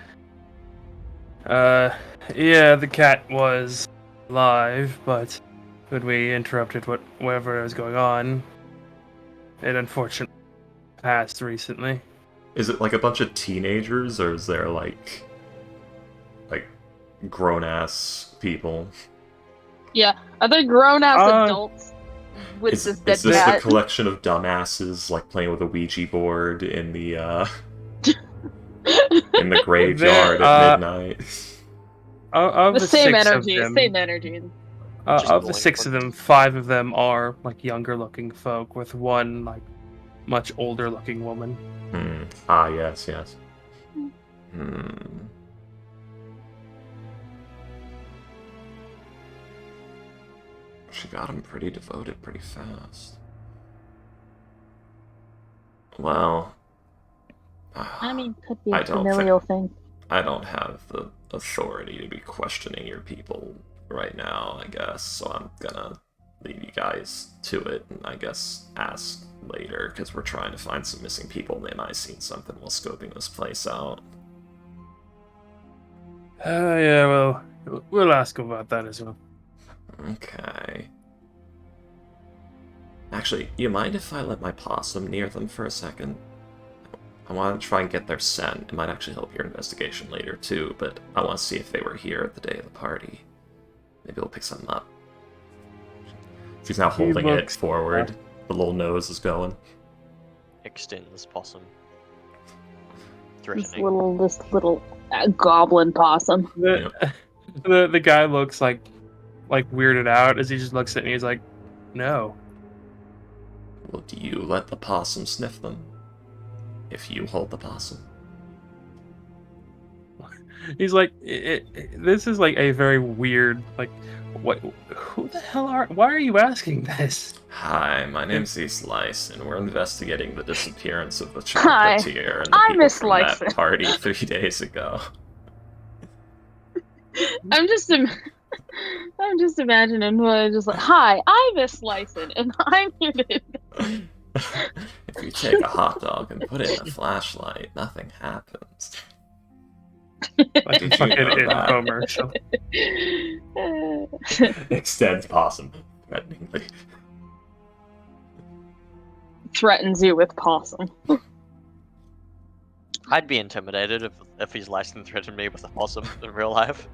yeah, the cat was live, but when we interrupted whatever was going on, it unfortunately passed recently. Is it like a bunch of teenagers, or is there like grown-ass people? Yeah, are they grown-ass adults with this dead cat? Is this the collection of dumbasses, like, playing with a Ouija board in the, in the graveyard at midnight? Of the same six energy, of them, same energy. of the 6 of them, 5 of them are, like, younger-looking folk, with one, like, much older-looking woman. Ah, yes. She got him pretty devoted pretty fast. Well, I mean, could be a familial thing. I don't have the authority to be questioning your people right now, I guess, so I'm gonna leave you guys to it, and I guess ask later, because we're trying to find some missing people, and they might have seen something while scoping this place out. Yeah, well, we'll ask about that as well. Okay. Actually, you mind if I let my possum near them for a second? I want to try and get their scent. It might actually help your investigation later, too, but I want to see if they were here at the day of the party. Maybe we'll pick something up. She's now holding it forward. The little nose is going. Extends possum. This little goblin possum. The guy looks like weirded out as he just looks at me. He's like, no. Well, do you let the possum sniff them? If you hold the possum. He's like, this is like a very weird, like, what? Who the hell why are you asking this? Hi, my name's Slice, and we're investigating the disappearance of the chocolatier and the people from that party 3 days ago. I'm just imagining just like, hi, I'm Miss Slicin, and I'm here to. If you take a hot dog and put it in a flashlight, nothing happens. Like a fucking infomercial. Extends possum threateningly. Threatens you with possum. I'd be intimidated if his license threatened me with a possum in real life.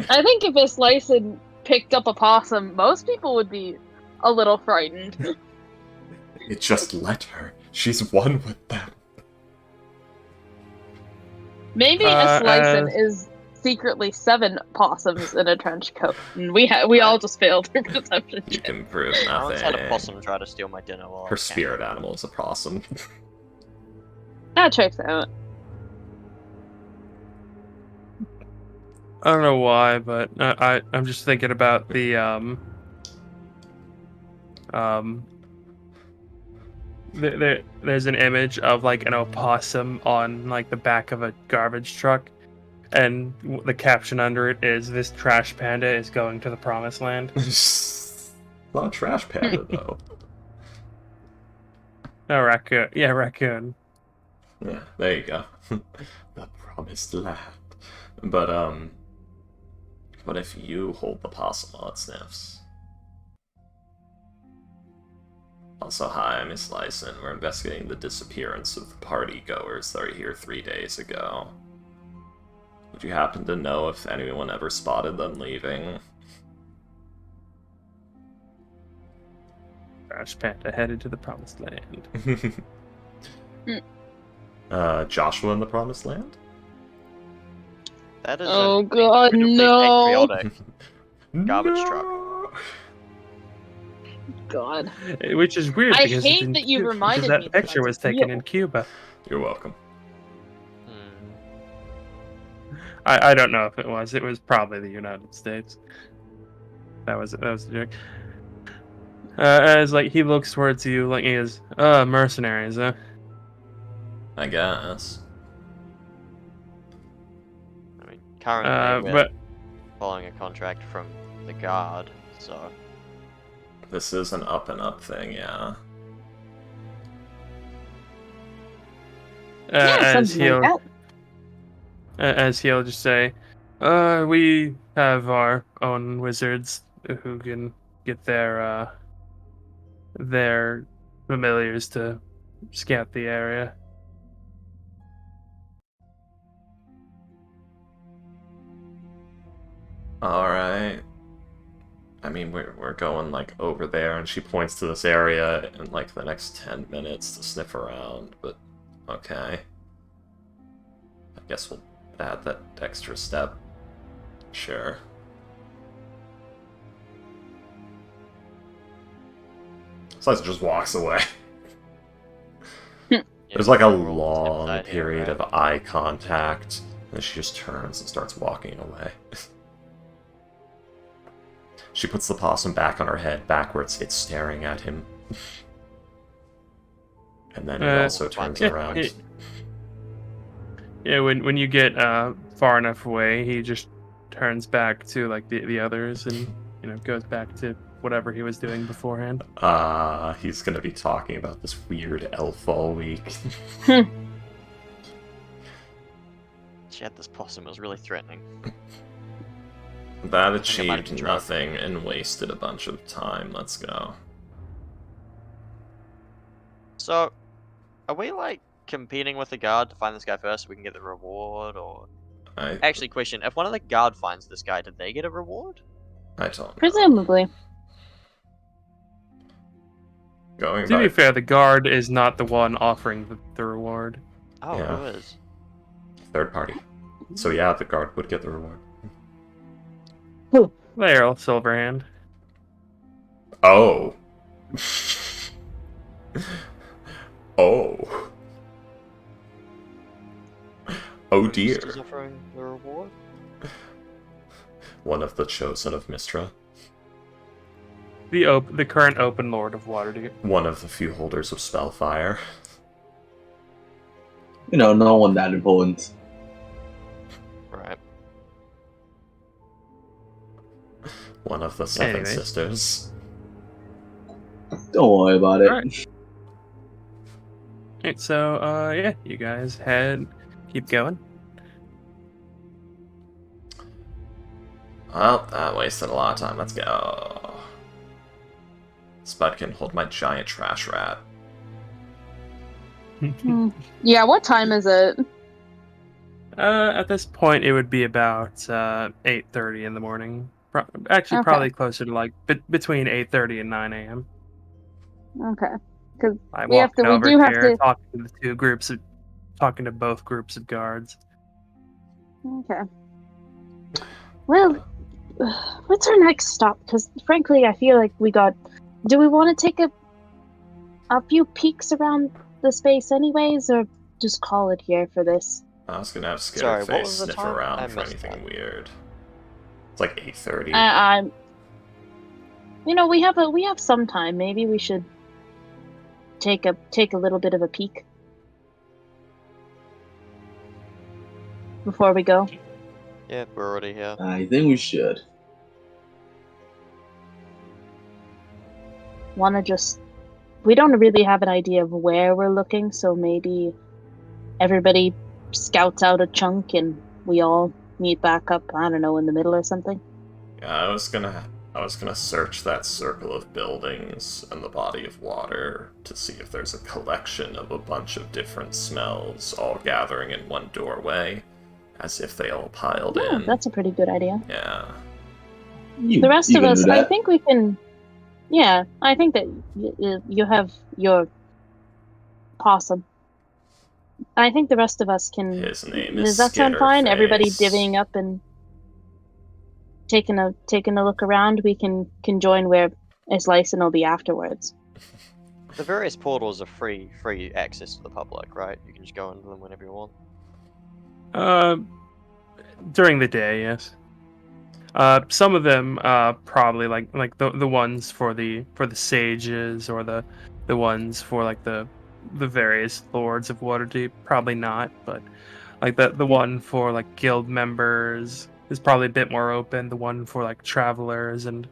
I think if his license picked up a possum, most people would be a little frightened. It just let her. She's one with them. Maybe a slicin is secretly 7 possums in a trench coat, and we all just failed her perception check. You can prove nothing. I once had a possum try to steal my dinner while her spirit animal is a possum. That checks out. I don't know why, but I'm just thinking about the there's an image of like an opossum on like the back of a garbage truck, and the caption under it is, "This trash panda is going to the promised land." Not a trash panda though. Oh, raccoon. Yeah, raccoon. Yeah, there you go. The promised land. But what if you hold the possum while it sniffs? Also, hi, I'm Miss Lyson. We're investigating the disappearance of the party goers that were here 3 days ago. Would you happen to know if anyone ever spotted them leaving? Trash panda headed to the promised land. Joshua in the promised land? That is god, no! Garbage truck. God. Which is weird. I because hate that you reminded me that picture was taken in Cuba. You're welcome. I don't know if it was. It was probably the United States. That was a joke. As like he looks towards you, like he is, mercenaries, huh? I guess. I mean, currently we're following a contract from the guard, so. This is an up and up thing, yeah. As he'll just say, we have our own wizards who can get their familiars to scout the area. Alright. I mean, we're going, like, over there, and she points to this area in, like, the next 10 minutes to sniff around, but okay. I guess we'll add that extra step. Sure. Slicer just walks away. There's, like, a long period of eye contact, and then she just turns and starts walking away. She puts the possum back on her head backwards. It's staring at him. And then it also turns around. When you get far enough away, he just turns back to like the others and goes back to whatever he was doing beforehand. He's gonna be talking about this weird elf all week. Shit, this possum was really threatening. That achieved nothing and wasted a bunch of time. Let's go. So, are we like competing with the guard to find this guy first so we can get the reward, or? Actually, question: if one of the guard finds this guy, did they get a reward? I don't know. Presumably. Going to be fair, the guard is not the one offering the reward. Oh, Yeah. who is? Third party. So yeah, the guard would get the reward. Who? There, Silverhand. Oh. Oh. Oh dear. Who's offering the reward? One of the chosen of Mistra. The current open lord of Waterdeep. One of the few holders of Spellfire. You know, no one that important. Right. One of the seven Anyways. sisters. Don't worry about it. Alright. Alright, so, yeah, you guys keep going. Well, that wasted a lot of time. Let's go. Spud can hold my giant trash rat. Yeah, what time is it? At this point, it would be about 8:30 in the morning. Okay. Probably closer to like between 8:30 and 9 a.m. Okay. Because I we have walked to. We over do have here, to. talking to both groups of guards. Okay. Well, what's our next stop? Because frankly, I feel like we got. Do we want to take a few peeks around the space, anyways, or just call it here for this? I was gonna have Sorry, Scared what Face was the sniff time? I around for missed anything that. weird. It's like 8:30. I'm. You know, we have some time. Maybe we should take a little bit of a peek before we go. Yeah, we're already here. I think we should. Wanna just. We don't really have an idea of where we're looking, so maybe everybody scouts out a chunk and we all meet back up, I don't know, in the middle or something. Yeah, I was gonna search that circle of buildings and the body of water to see if there's a collection of a bunch of different smells all gathering in one doorway, as if they all piled Oh, in. that's a pretty good idea. Yeah. The rest of us, I think we can. Yeah, I think that you have your possum. I think the rest of us can. His name Does is that sound fine? Everybody Skitterface. divvying up and taking a look around. We can join where Lyson will be afterwards. The various portals are free access to the public, right? You can just go into them whenever you want. During the day, yes. Some of them probably like the ones for the sages or the ones for like the various lords of Waterdeep, probably not, but like the one for like guild members is probably a bit more open. The one for like travelers and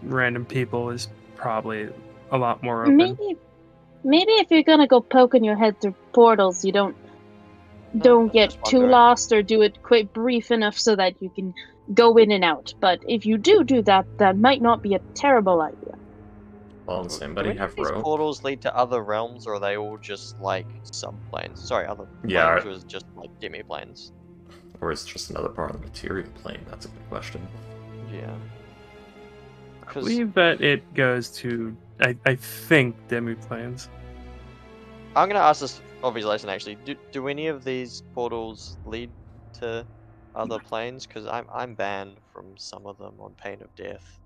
random people is probably a lot more open. Maybe if you're gonna go poking your head through portals, you don't get too lost, or do it quite brief enough so that you can go in and out. But if you do that, that might not be a terrible idea. Well, does anybody have these rope? portals lead to other realms, or are they all just like subplanes? Sorry, other Yeah. planes, or is it just like demi-planes? Or is it just another part of the material plane? That's a good question. Yeah. I believe that it goes to I think demi-planes. I'm gonna ask this of Lesson actually. Do any of these portals lead to other planes? Because I'm banned from some of them on pain of death.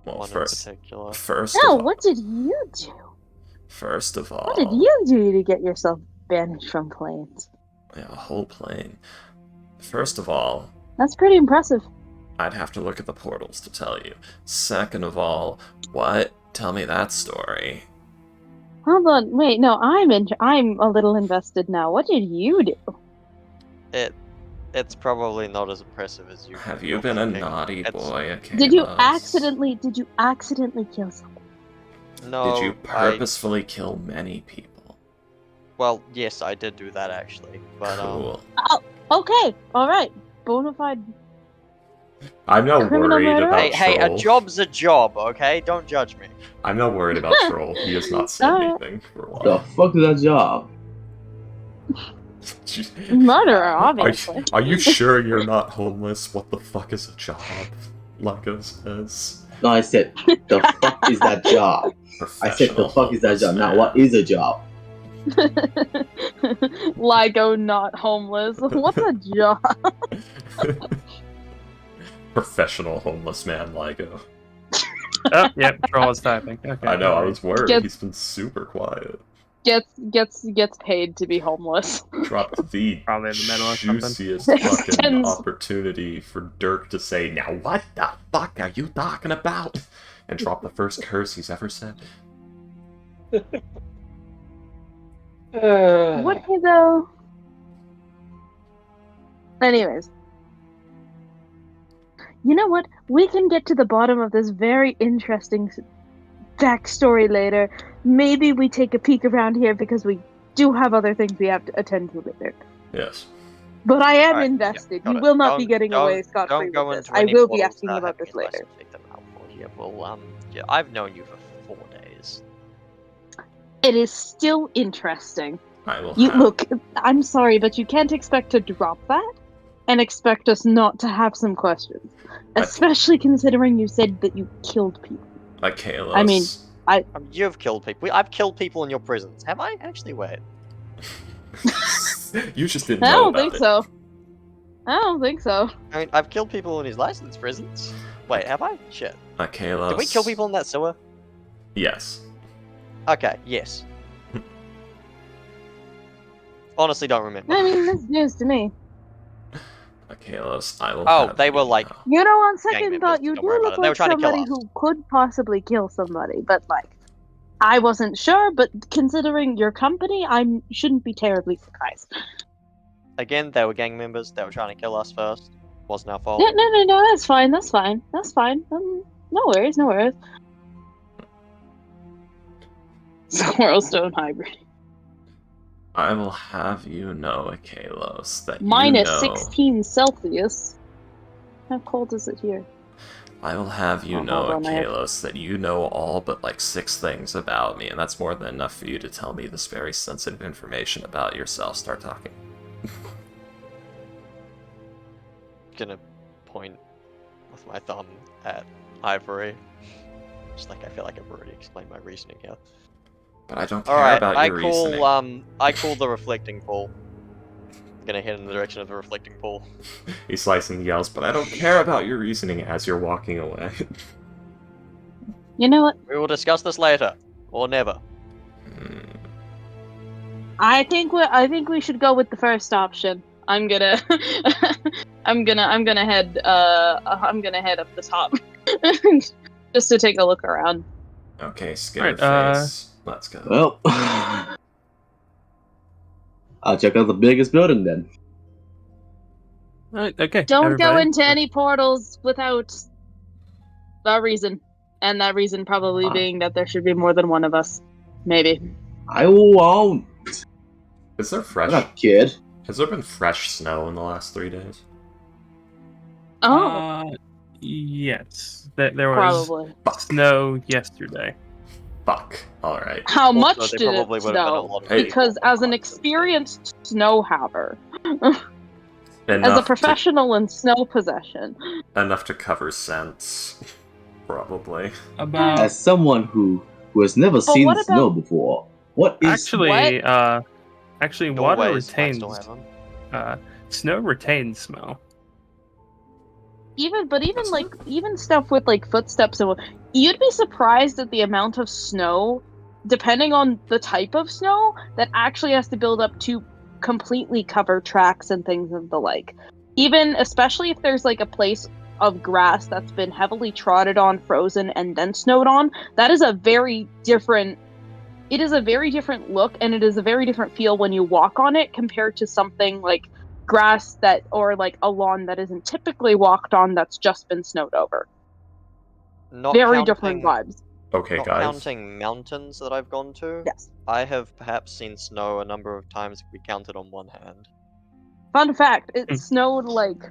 Well, One first in particular. No, what did you do? First of all, What did you do to get yourself banished from planes? Yeah, a whole plane. First of all, that's pretty impressive. I'd have to look at the portals to tell you. Second of all, what? Tell me that story. Hold on, wait, no, I'm a little invested now. What did you do? It's probably not as impressive as you. Have you been a naughty boy? Did you accidentally kill someone? No. Did you purposefully kill many people? Well, yes, I did do that actually. But cool. Oh, okay, all right, bona fide. I'm not worried about Hey, a Troll. job's a job, okay? Don't judge me. I'm not worried about Troll. He has not said anything for a The while. fuck is that job? Murderer, obviously. Are you sure you're not homeless? What the fuck is a job? Lego says. No, I said, the fuck is that job? I said, the fuck is that job? Now, what is a job? Ligo not homeless. What's a job? Professional homeless man, Ligo. Oh, yep, Troll is typing. Okay. I know, I was worried. Gets- He's been super quiet. Gets paid to be homeless. Dropped the Probably in the middle or something. juiciest fucking Extends- opportunity for Dirk to say, "Now what the fuck are you talking about?" And drop the first curse he's ever said. Would he though? Anyways. You know what? We can get to the bottom of this very interesting backstory later. Maybe we take a peek around here because we do have other things we have to attend to later. Yes. But I am Alright, invested. yeah, You will not be getting away Don't scot-free go with this. into I any will be portals asking that about have this any later. license to take them out for. Yeah, well, yeah, I've known you for 4 days. It is still interesting. I will You have... look, I'm sorry, but you can't expect to drop that and expect us not to have some questions. Especially considering you said that you killed people. Like Kalos. I mean, You've killed people. I've killed people in your prisons. Have I? Actually, wait. You just didn't I know don't about think it. so. I don't think so. I mean, I've killed people in his licensed prisons. Wait, have I? Shit. Kalos. Did we kill people in that sewer? Yes. Okay, yes. Honestly, don't remember. I mean, that's news to me. Kalos, I will Oh, have they you were like... know. You know, on Gang second members, thought, you don't do worry about look it. They were like trying to kill somebody us. who could possibly kill somebody, but like, I wasn't sure. But considering your company, I shouldn't be terribly surprised. Again, they were gang members. They were trying to kill us first. Wasn't our fault. No. That's fine. That's fine. That's fine. No worries. No worries. Squirrel Stone Hybrid. I will have you know, Kalos, that Minus you know... 16 Celsius. How cold is it here? I will have you Oh, know, hold on, I have- Kalos, that you know all but like 6 things about me, and that's more than enough for you to tell me this very sensitive information about yourself. Start talking. Gonna point with my thumb at Ivory. Just like I feel like I've already explained my reasoning here. But I don't care Alright, about I your reasoning. call the reflecting pool. I'm gonna head in the direction of the reflecting pool. He slicing yells, but I don't care about your reasoning as you're walking away. You know what? We will discuss this later. Or never. I think we should go with the first option. I'm gonna I'm gonna head up the top just to take a look around. Okay, scared Alright, face. Let's go. Well, I'll check out the biggest building then. Alright, okay. Don't go everybody. into any portals without a reason. And that reason probably being that there should be more than one of us. Maybe. I won't. Is there I'm fresh? not a kid. Has there been fresh snow in the last 3 days? Oh, Yes. There was probably. snow yesterday. Fuck. Alright. How Also, much they did probably it would have been a snow? lot of Hey. Because people as an on experienced snow haver, as a Enough professional in snow possession, enough to cover cents. Probably. About As someone who has never seen what snow about- before, what is actually Norway's water might retains still have them. snow retains smell. even even stuff with like footsteps and you'd be surprised at the amount of snow, depending on the type of snow, that actually has to build up to completely cover tracks and things of the like. Even especially if there's like a place of grass that's been heavily trodden on, frozen, and then snowed on, that is a very different. It is a very different look, and it is a very different feel when you walk on it compared to something like grass that, or like a lawn that isn't typically walked on that's just been snowed over. Not Very counting, different vibes. Okay, not guys. counting mountains that I've gone to. Yes. I have perhaps seen snow a number of times if we counted on one hand. Fun fact: it snowed like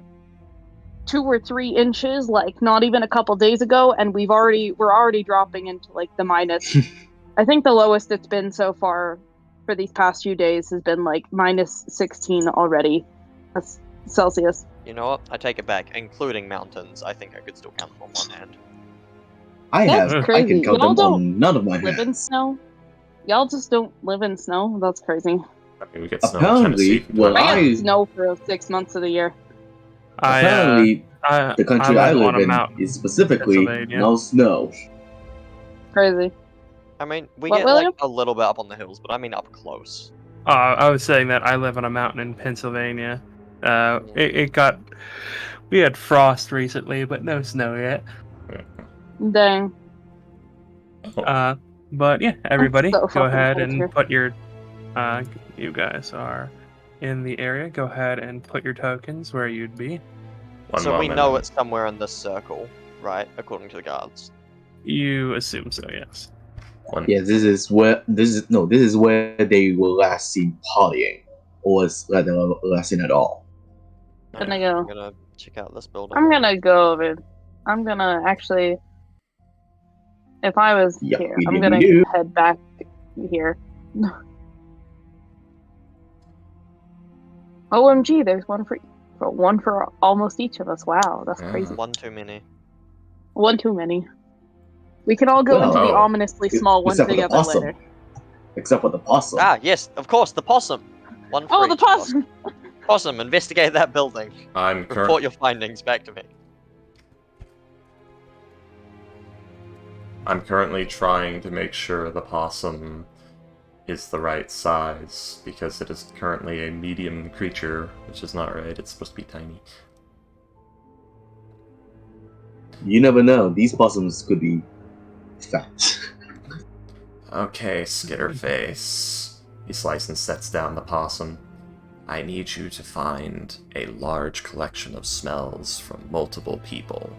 2 or 3 inches, like not even a couple days ago, and we're already dropping into like the minus. I think the lowest it's been so far for these past few days has been like minus 16 already. That's Celsius. You know what? I take it back. Including mountains, I think I could still count them on one hand. I can count them on none of my live hands. in snow. Y'all just don't live in snow. That's crazy. I mean, we get snow Apparently, in Tennessee. I get snow for 6 months of the year. Apparently, the country I live in is specifically no snow. Crazy. I mean, we What, get William? like a little bit up on the hills, but I mean up close. I was saying that I live on a mountain in Pennsylvania. We had frost recently, but no snow yet. Dang. But yeah, everybody, So go ahead fucking and cold put your. You guys are in the area. Go ahead and put your tokens where you'd be. So we know it's somewhere in this circle, right? According to the guards. You assume so, yes. Yeah, this is where they were last seen partying, or was they were last seen at all. I'm gonna check out this building. I'm gonna go over. I'm gonna actually. If I was here, I'm gonna head back here. OMG, there's one for almost each of us. Wow, that's crazy. One too many. One too many. We can all go into the ominously small one together later. Except for the possum. Ah, yes, of course, the possum. One for the possum. Possum, investigate that building. Report your findings back to me. I'm currently trying to make sure the possum is the right size, because it is currently a medium creature, which is not right. It's supposed to be tiny. You never know. These possums could be fat. Okay, Skitterface. He slices and sets down the possum. I need you to find a large collection of smells from multiple people.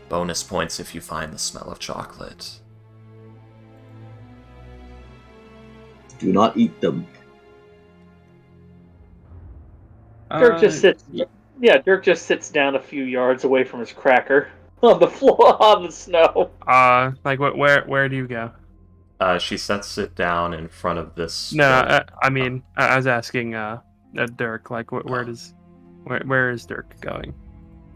Bonus points if you find the smell of chocolate. Do not eat them. Dirk just sits. Yeah, Dirk just sits down a few yards away from his cracker on the floor on the snow. Like where do you go? She sets it down in front of this. No, I mean, I was asking Dirk. Like, where is Dirk going?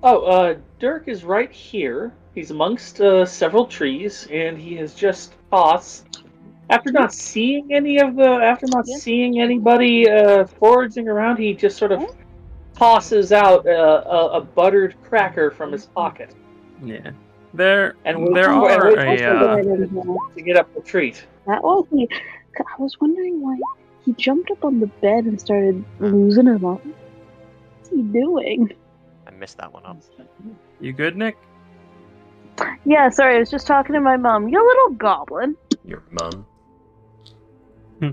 Oh, Dirk is right here. He's amongst several trees, and he has just tossed. After not seeing anybody foraging around, he just sort of tosses out a buttered cracker from his pocket. Yeah, to get up the treat. That was me. I was wondering why he jumped up on the bed and started losing his mind. What's he doing? I missed that one up. You good, Nick? Yeah, sorry, I was just talking to my mom. You little goblin. Your mom?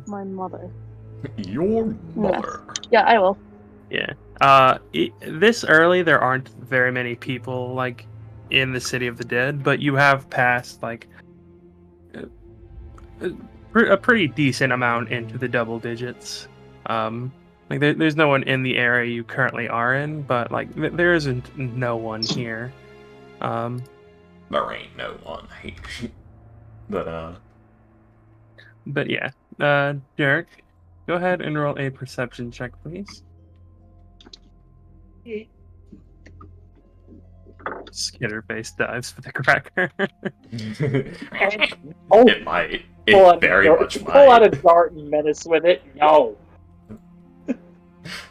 My mother. Your mother. Yes. Yeah, I will. Yeah. This early, there aren't very many people, like, in the City of the Dead, but you have passed, like, a pretty decent amount into the double digits. Like, there's no one in the area you currently are in, but, like, there isn't no one here. There ain't no one here. But yeah. Derek, go ahead and roll a perception check, please. Skitterface dives for the cracker. It might. It very much might. Pull out a dart and menace with it. No.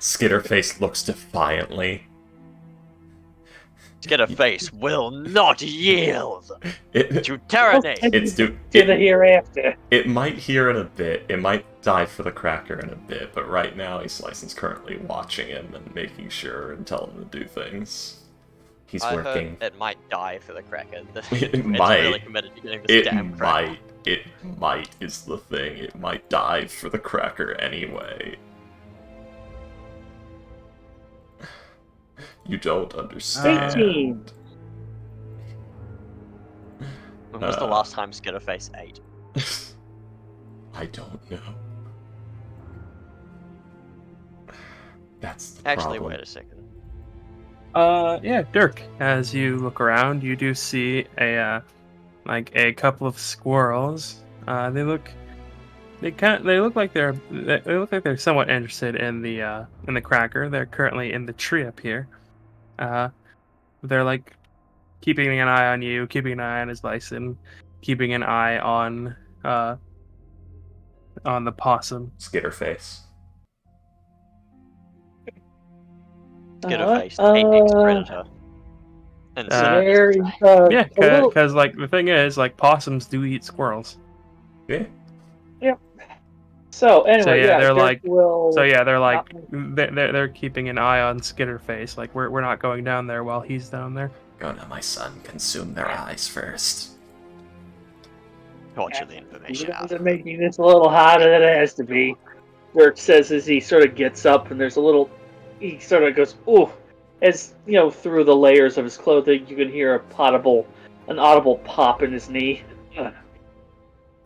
Skitterface looks defiantly. Skitterface will not yield to tyranny. It's to the hereafter. It might hear in a bit. It might dive for the cracker in a bit, but right now Slicen's currently watching him and making sure and telling him to do things. He's working. Heard it might die for the cracker. It might. Really committed to getting this damn cracker. It might is the thing. It might dive for the cracker anyway. You don't understand. 18. When was the last time Skitterface ate? I don't know. That's the Actually, problem. wait a second. Yeah, Dirk. As you look around, you do see a couple of squirrels. They look like they're somewhat interested in the cracker. They're currently in the tree up here. Uh, they're like keeping an eye on you, keeping an eye on his bison, keeping an eye on the possum. Skitterface. Skitterface, apex predator. And Very, Yeah, a little. because like the thing is, like possums do eat squirrels. Yeah. So anyway, So yeah, they're Dirk like, will they're keeping an eye on Skitterface. Like we're not going down there while he's down there. Go now, my son. Consume their eyes first. torture the information out They're of it. making this a little hotter than it has to be. Dirk says as he sort of gets up, and there's a little. He sort of goes, "Ooh," as through the layers of his clothing, you can hear an audible pop in his knee.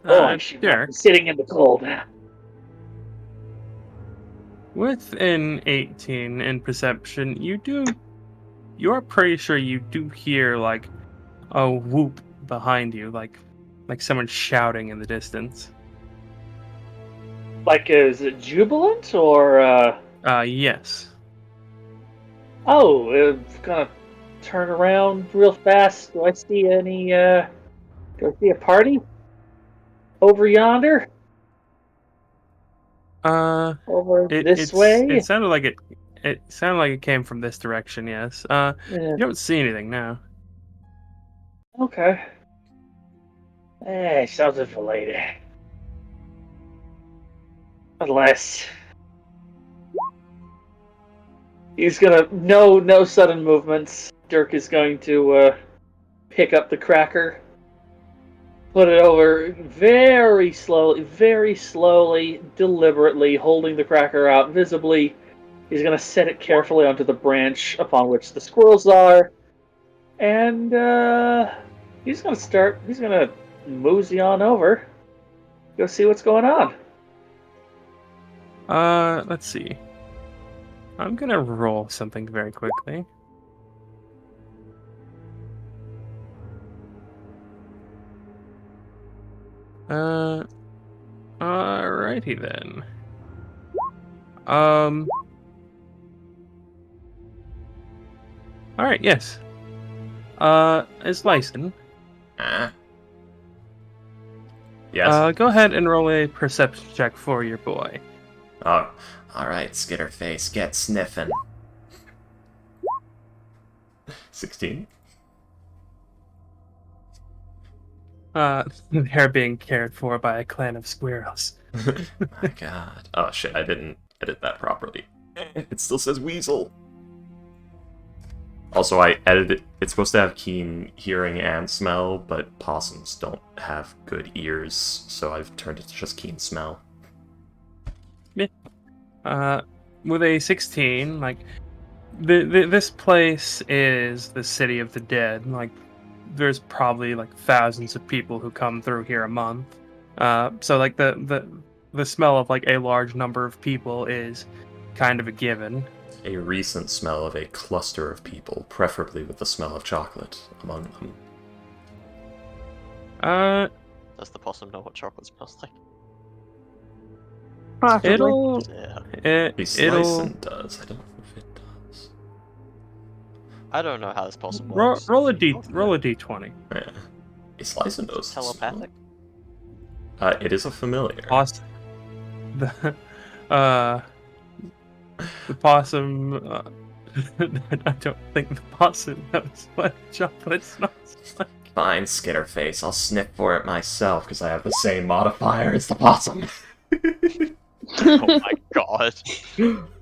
I should not be sitting in the cold. With an 18 in perception, you're pretty sure you do hear like a whoop behind you, like someone shouting in the distance. Like, is it jubilant or? Yes. Oh, I'm gonna turn around real fast. Do I see any? Do I see a party over yonder? Over this way? It sounded like it came from this direction. Yes. You don't see anything now. Okay. Something for later. Unless he's gonna no sudden movements. Dirk is going to pick up the cracker, put it over very slowly, deliberately, holding the cracker out visibly. He's gonna set it carefully onto the branch upon which the squirrels are, and he's gonna mosey on over, go see what's going on. Let's see. I'm gonna roll something very quickly. Alrighty then. Alright, yes. It's Lyson. Yes. Go ahead and roll a perception check for your boy. Oh, alright, Skitterface, get sniffing. 16. They're being cared for by a clan of squirrels. My god. Oh shit, I didn't edit that properly. It still says weasel. Also, I edited it's supposed to have keen hearing and smell, but possums don't have good ears, so I've turned it to just keen smell. Yeah. With a 16, like, this place is the city of the dead. Like, there's probably like thousands of people who come through here a month. So like the smell of like a large number of people is kind of a given. A recent smell of a cluster of people, preferably with the smell of chocolate among them. Does the possum know what chocolate smells like? Possibly. It'll Does. I don't know if it does. I don't know how this possum works. roll a d20. Yeah. A Slicin does. Telepathic? It is a familiar. The possum. I don't think the possum knows what chocolate smells like. Fine, Skitterface. I'll sniff for it myself, because I have the same modifier as the possum. Oh my god.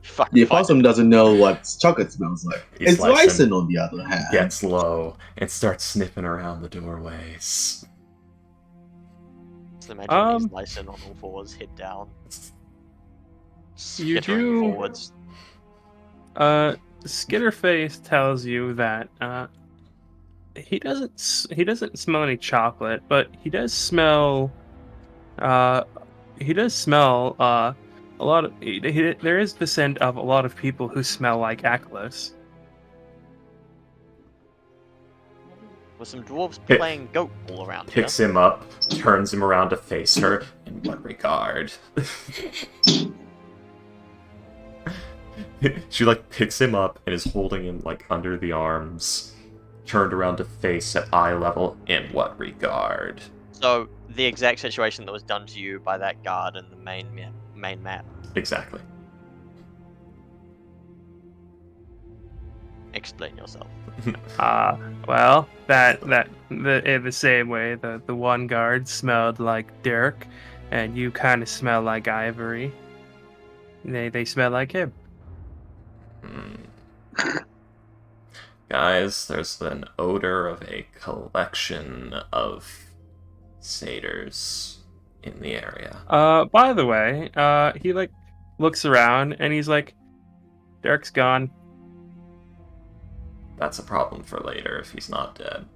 Fuck. The possum doesn't know what chocolate smells like. He's It's Lyson, on the other hand. Gets low and starts sniffing around the doorways. Just imagine he's Lyson on all fours, head down. Skittering forwards. Skitterface tells you that he doesn't smell any chocolate, but he does smell a lot of there is the scent of a lot of people who smell like Aklos. with some dwarves Pick- playing goat all around Picks here. him up, turns him around to face her. In what regard? She like picks him up and is holding him like under the arms, turned around to face at eye level. In what regard? So the exact situation that was done to you by that guard in the main map. Exactly. Explain yourself. Well, the same way the one guard smelled like Dirk, and you kind of smell like Ivory. They smell like him. Guys, there's an odor of a collection of satyrs in the area. By the way, he like looks around and he's like, Dirk's gone. That's a problem for later if he's not dead.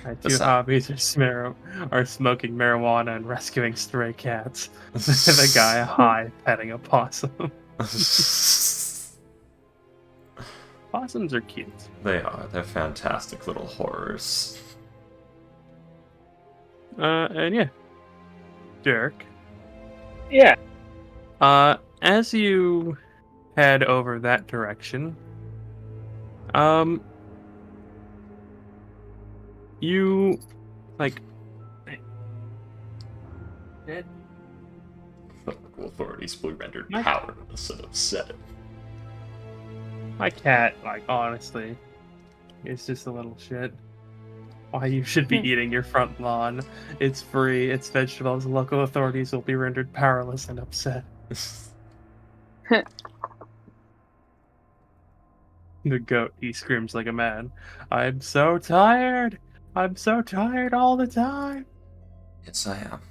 My two hobbies are smoking marijuana and rescuing stray cats. The guy high petting a possum. Possums are cute. They are. They're fantastic little horrors. And yeah. Dirk. Yeah. As you head over that direction, you, like... The local authorities will be rendered powerless and upset. My cat, like, honestly, is just a little shit. Why you should be eating your front lawn. It's free, it's vegetables. Local authorities will be rendered powerless and upset. The goat, he screams like a man. I'm so tired! I'm so tired all the time! Yes, I am.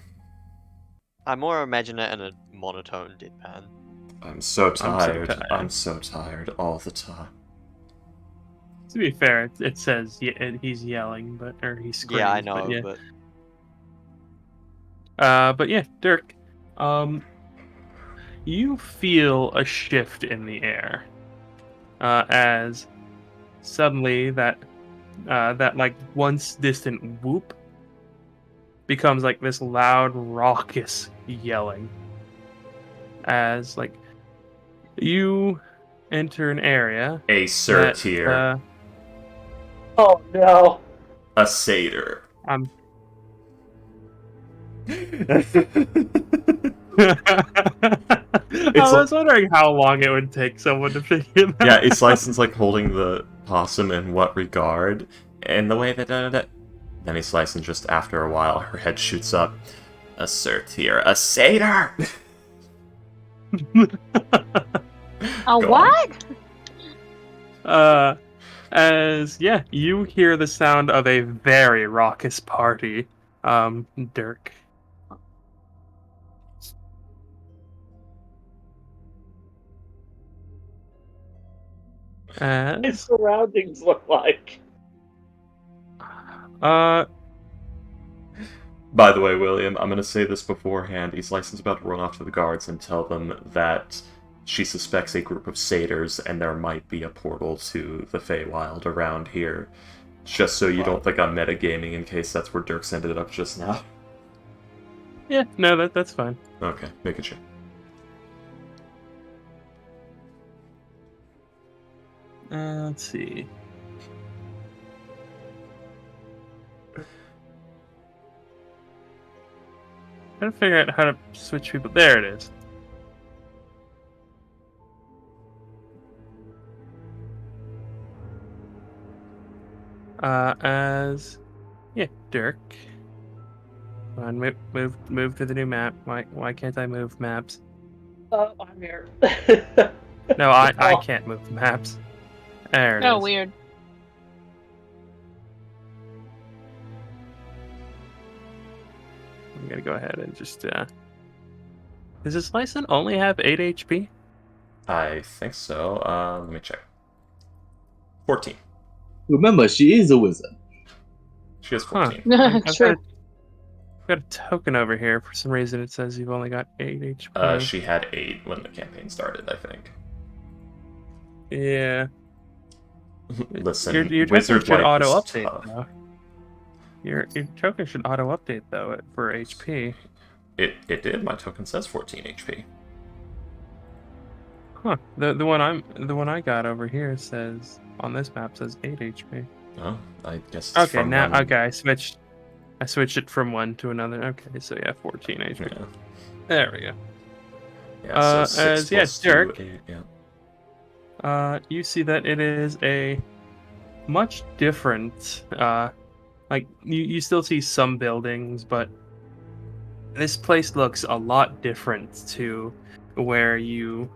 I more imagine it in a monotone deadpan. I'm so tired. I'm so tired all the time. To be fair, it says he's yelling, or he screams. Yeah, I know, but yeah, Dirk, you feel a shift in the air, as suddenly that like once distant whoop becomes like this loud, raucous yelling, as like you enter an area. A Surtier. Oh no. A satyr. I was wondering how long it would take someone to figure that out. Yeah, it's licensed like holding the possum in what regard, and the way that then he's licensed just after a while, her head shoots up. A Surtier. A satyr! A what? As yeah, you hear the sound of a very raucous party, Dirk. What his surroundings look like. By the way, William, I'm gonna say this beforehand. He's licensed about to run off to the guards and tell them that she suspects a group of satyrs and there might be a portal to the Feywild around here. Just so you don't think I'm metagaming in case that's where Dirk's ended up just now. Yeah, no, that's fine. Okay, making sure. Let's see. Trying to figure out how to switch people. There it is. Yeah, Dirk. Come on, move to the new map. Why can't I move maps? Oh, I'm here. No, I can't move maps. There it is. Oh, weird. I'm gonna go ahead and just does this license only have 8 HP? I think so. Let me check. 14. Remember, she is a wizard. She has 14. True. got a token over here. For some reason, it says you've only got 8 HP. She had 8 when the campaign started, I think. Yeah. Listen, your Wizard token should Life is auto-update, tough. though. Your token should auto-update, though, for HP. It did. My token says 14 HP. Huh. The one I got over here says, on this map, says 8 HP. Oh, I guess it's Okay, from now, when... okay, I switched it from one to another. Okay, so yeah, 14 HP. Yeah. There we go. Yeah, so 6 plus 2, Dirk, 8, you see that it is a much different, like, you still see some buildings, but this place looks a lot different to where you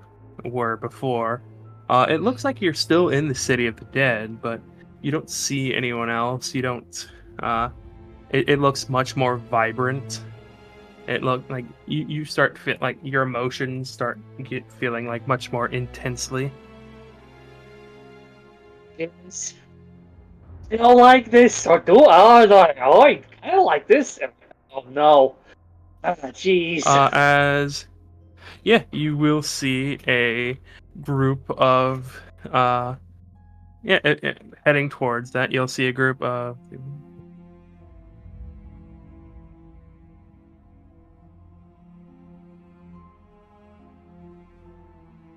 were before. It looks like you're still in the City of the Dead, but you don't see anyone else. You don't, it looks much more vibrant. It looked like you start like your emotions start feeling like much more intensely. Yes. You don't like this, or do I kind of like this. Oh no! Jeez. You will see a group of heading towards that. You'll see a group of.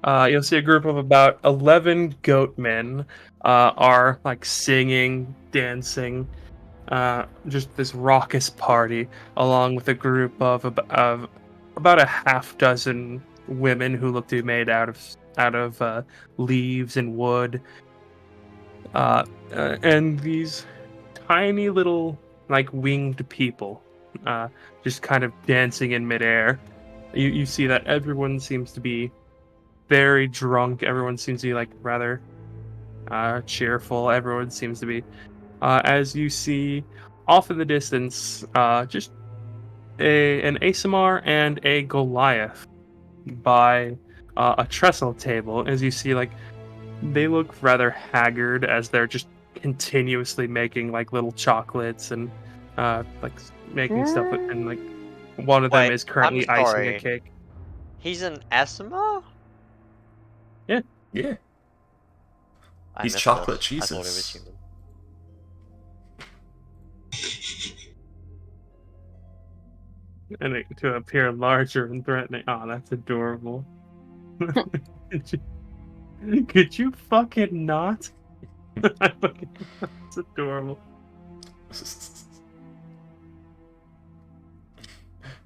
You'll see a group of about 11 goat men are like singing, dancing, just this raucous party, along with a group of about a half dozen women who look to be made out of leaves and wood, and these tiny little like winged people, just kind of dancing in midair. You see that everyone seems to be very drunk. Everyone seems to be like rather cheerful. Everyone seems to be, as you see off in the distance, just an Asimar and a Goliath by a trestle table. As you see, like they look rather haggard as they're just continuously making like little chocolates and like making stuff, and like one of them is currently icing a cake. He's an Asimar? Yeah. I He's missed chocolate this. Jesus. I thought it was human. And to appear larger and threatening. Oh, that's adorable. Could you fucking not? That's adorable.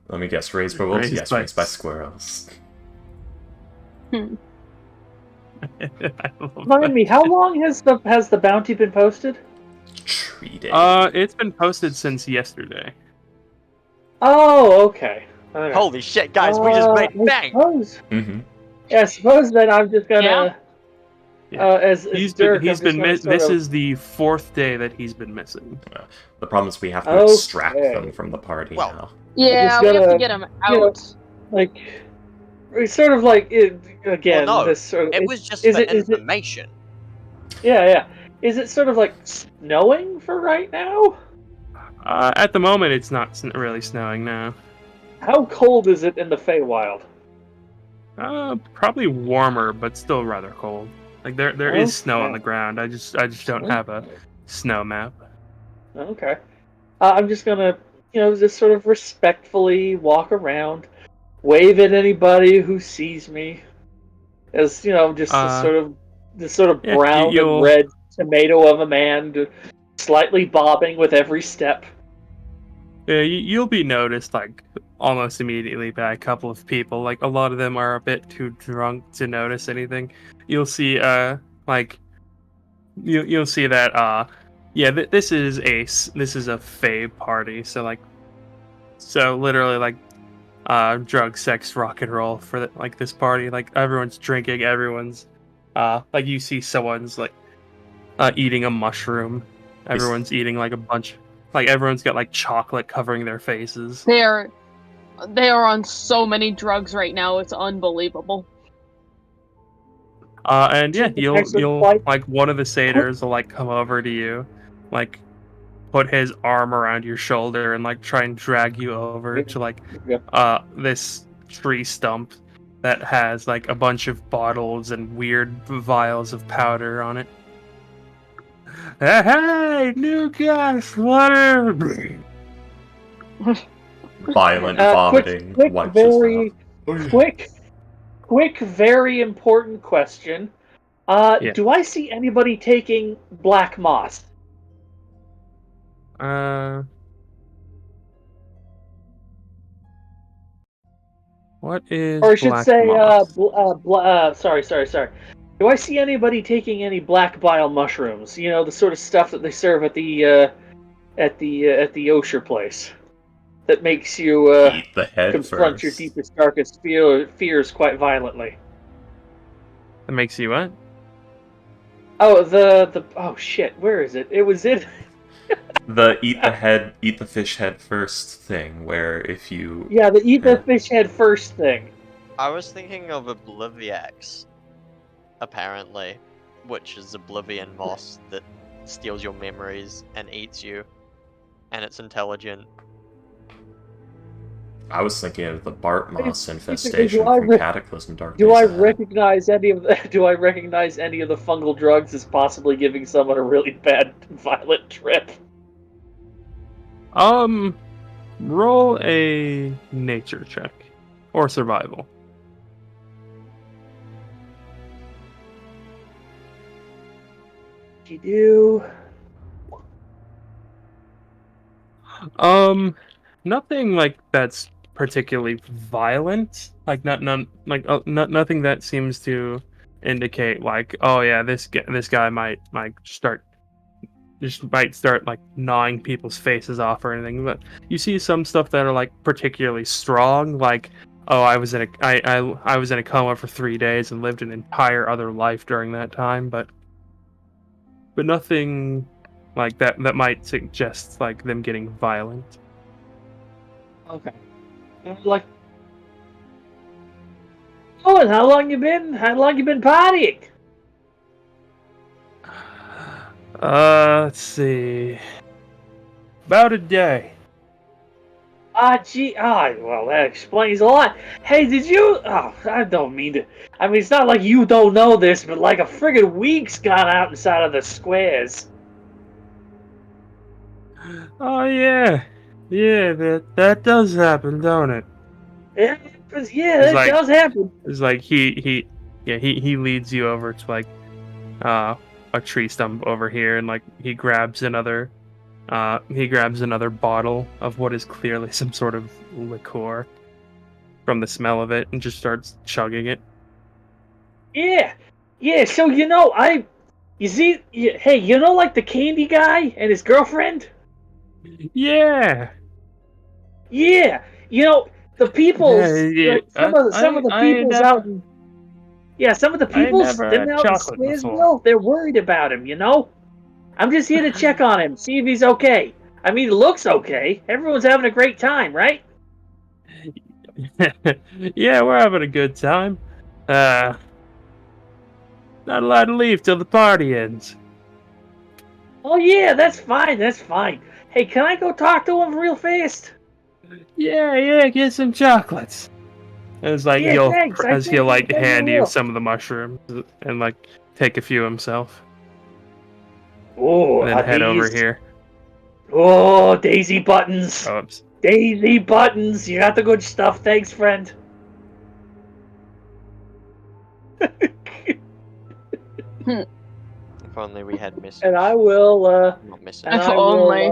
Let me guess, raised by wolves? Yes, raised by squirrels. Remind me, how long has the bounty been posted? 3 days. It's been posted since yesterday. Oh, okay. Right. Holy shit, guys, we just made bank! Mm-hmm. I suppose that I'm just gonna... He's been this is the 4th day that he's been missing. The problem is we have to extract them from the party now. Yeah, we have to get them out. You know, like, it's sort of like, again, well, no, this sort of... It was just for information. Yeah. Is it sort of like snowing for right now? At the moment, it's not really snowing now. How cold is it in the Feywild? Probably warmer, but still rather cold. Like there is snow on the ground. I just don't have a snow map. Okay. I'm just gonna, just sort of respectfully walk around, wave at anybody who sees me, as just this sort of brown and red tomato of a man, slightly bobbing with every step. Yeah, you'll be noticed like almost immediately by a couple of people. Like a lot of them are a bit too drunk to notice anything. You'll see you'll see that this is a Fey party. So literally like drug, sex, rock and roll for this party. Like everyone's drinking, everyone's like you see someone's like eating a mushroom. Everyone's eating like a bunch. Like everyone's got like chocolate covering their faces. They are on so many drugs right now. It's unbelievable. And yeah, you'll like one of the satyrs will like come over to you, like put his arm around your shoulder and like try and drag you over to like this tree stump that has like a bunch of bottles and weird vials of powder on it. Hey, new guys, what? Violent vomiting. Wipes his mouth. Quick, very important question. Do I see anybody taking black moss? What is or I should black say, moss? sorry. Do I see anybody taking any black bile mushrooms? You know, the sort of stuff that they serve at the Osher place, that makes you Eat the head confront first. your deepest, darkest fears quite violently. That makes you what? Oh, oh shit, where is it? It was in. The eat the fish head first thing, where if you... Yeah, the eat the fish head first thing. I was thinking of Obliviax, apparently, which is Oblivion moss that steals your memories and eats you, and it's intelligent. I was thinking of the Bart moss infestation from Cataclysm Dark Do Days I Ahead. recognize any of the fungal drugs as possibly giving someone a really bad violent trip? Roll a nature check or survival. You do. Nothing like that's particularly violent. Like nothing that seems to indicate like, oh yeah, this guy might start like gnawing people's faces off or anything. But you see some stuff that are like particularly strong, like, oh, I was in a coma for 3 days and lived an entire other life during that time, but nothing like that might suggest like them getting violent. Okay. Like, oh, and how long you been partying? Let's see. About a day. Well, that explains a lot. Hey, did you... Oh, I don't mean to... I mean, it's not like you don't know this, but like a friggin' week's gone out inside of the squares. Oh, yeah. Yeah, that does happen, don't it? Yeah, that does happen. It's like he leads you over to like a tree stump over here, and like he grabs another bottle of what is clearly some sort of liqueur from the smell of it, and just starts chugging it. Yeah. So hey, like the candy guy and his girlfriend? Yeah. Yeah. The people's some of the people's out. Some of the people's out in Squaresville, they're worried about him. I'm just here to check on him, see if he's okay. I mean, it looks okay. Everyone's having a great time, right? Yeah, we're having a good time. Not allowed to leave till the party ends. Oh yeah, that's fine. Hey, can I go talk to him real fast? Yeah, get some chocolates. And it's like he'll hand you some of the mushrooms and like take a few himself. Oh, and then head over here. Oh, daisy buttons. Oops. Daisy buttons. You got the good stuff. Thanks, friend. If only we had missed. And I will. Not missing. If only.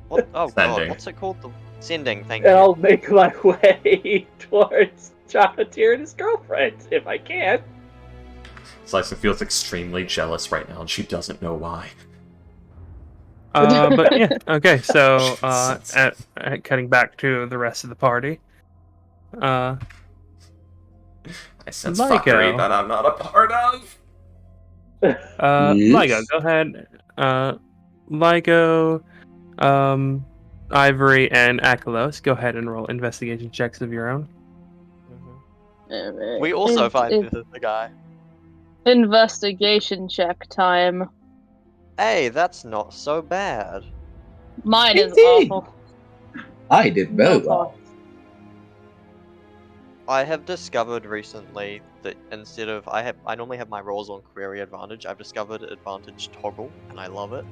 What? Oh Sending. god, what's it called? The sending. Thank and you. I'll make my way towards Chocolatier and his girlfriend if I can. Slicer feels extremely jealous right now, and she doesn't know why. But yeah, okay. So, cutting back to the rest of the party. I sense Lygo. fuckery that I'm not a part of. Lygo, go ahead. Lygo, Ivory, and Akalos, go ahead and roll investigation checks of your own. We also find the guy. Investigation check time. Hey, that's not so bad. Mine is 18. awful. I did very No well. I have discovered recently that instead of I normally have my rolls on query advantage. I've discovered advantage toggle, and I love it.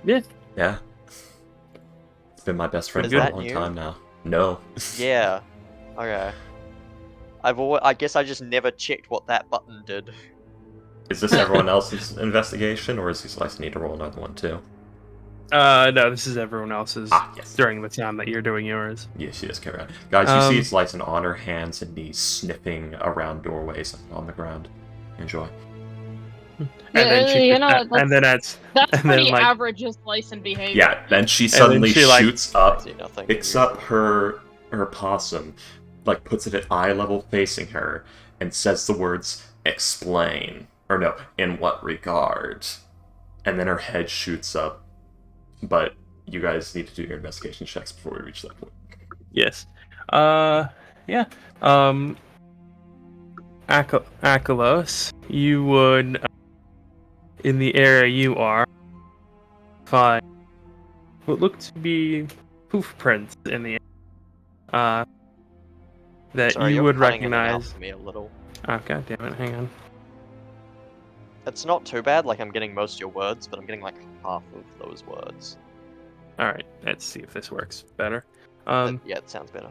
Yeah. Yeah. It's been my best friend Is for a that long new? time now. No. Yeah. Okay. I guess I just never checked what that button did. Is this everyone else's investigation, or is he Slice need to roll another one too? No, this is everyone else's Yes. during the time that you're doing yours. Yes, yes, carry on. Guys, you see Slice on her hands and knees sniffing around doorways on the ground. Enjoy. And then she, and then that's pretty average as Slicing behavior. Yeah, then she suddenly shoots up, nothing picks up her possum, like puts it at eye level facing her, and says the words, explain. Or no, in what regard? And then her head shoots up. But you guys need to do your investigation checks before we reach that point. Yes. Yeah. Akalos, you would, in the area you are, find what look to be hoof prints in the that Sorry, you you're would cutting in and out recognize. for me a little. Oh, god damn it, hang on. It's not too bad, like I'm getting most of your words, but I'm getting like half of those words. Alright, let's see if this works better. Yeah, it sounds better.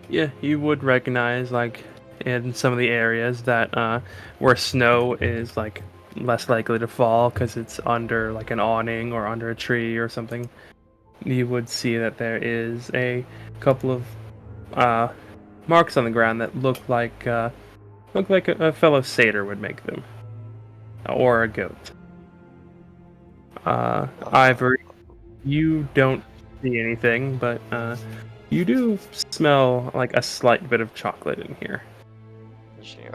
Yeah, you would recognize, like, in some of the areas that where snow is like less likely to fall because it's under like an awning or under a tree or something. You would see that there is a couple of marks on the ground that look like a fellow satyr would make them, or a goat. Ivory, you don't see anything, but you do smell like a slight bit of chocolate in here.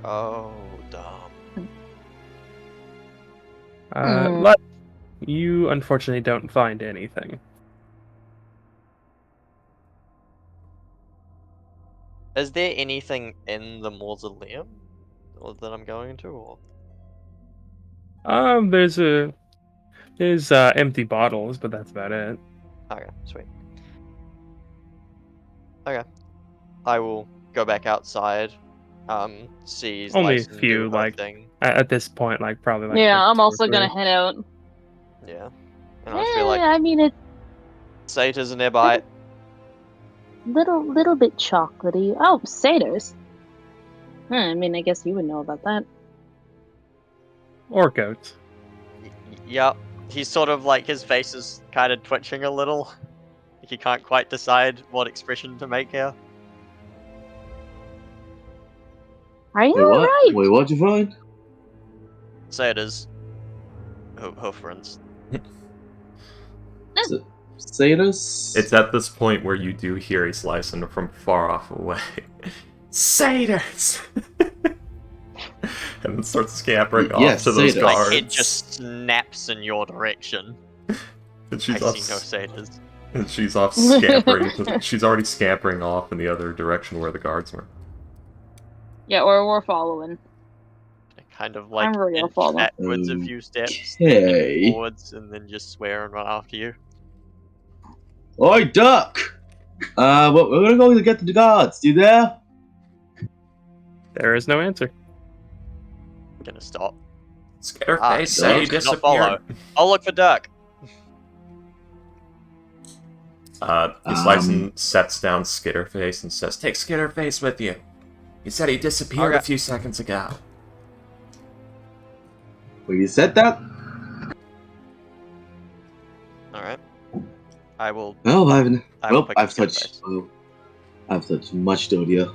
Oh, dumb. But you unfortunately don't find anything. Is there anything in the mausoleum that I'm going to? Or? There's empty bottles, but that's about it. Okay, sweet. Okay, I will go back outside. See Only a Slice and few, do her like thing. at this point, like probably like. Yeah, I'm 2 or also 3. gonna head out. Yeah, and I feel like I mean, it's satyrs are nearby. little bit chocolatey. Oh, satyrs. I mean, I guess you would know about that. Or goats. Yep, he's sort of like his face is kind of twitching a little. He can't quite decide what expression to make here. Are you Wait, what? alright? Wait, what'd you find? Satyrs. Hoofrins. Satyrs? It's at this point where you do hear a Slicing from far off away. Satyrs! And then starts scampering off to those satyrs. My guards. head just snaps in your direction. And she's I off, see no satyrs. and she's off scampering. She's already scampering off in the other direction where the guards were. Yeah, or we're following. I kind of like I'm real inch follow. backwards a few steps, Okay. then forwards, and then just swear and run after you. Oi, duck! We're gonna go to get the guards. You there? There is no answer. I'm gonna stop. Scareface said he Duck, not follow. disappeared. I'll look for Duck. Slicing sets down Skitterface and says, "Take Skitterface with you. He said he disappeared Okay. a few seconds ago." Well, you said that? Alright. I will. Well, I will pick up I've touched. Skitterface. Well, I've touched much dirtier.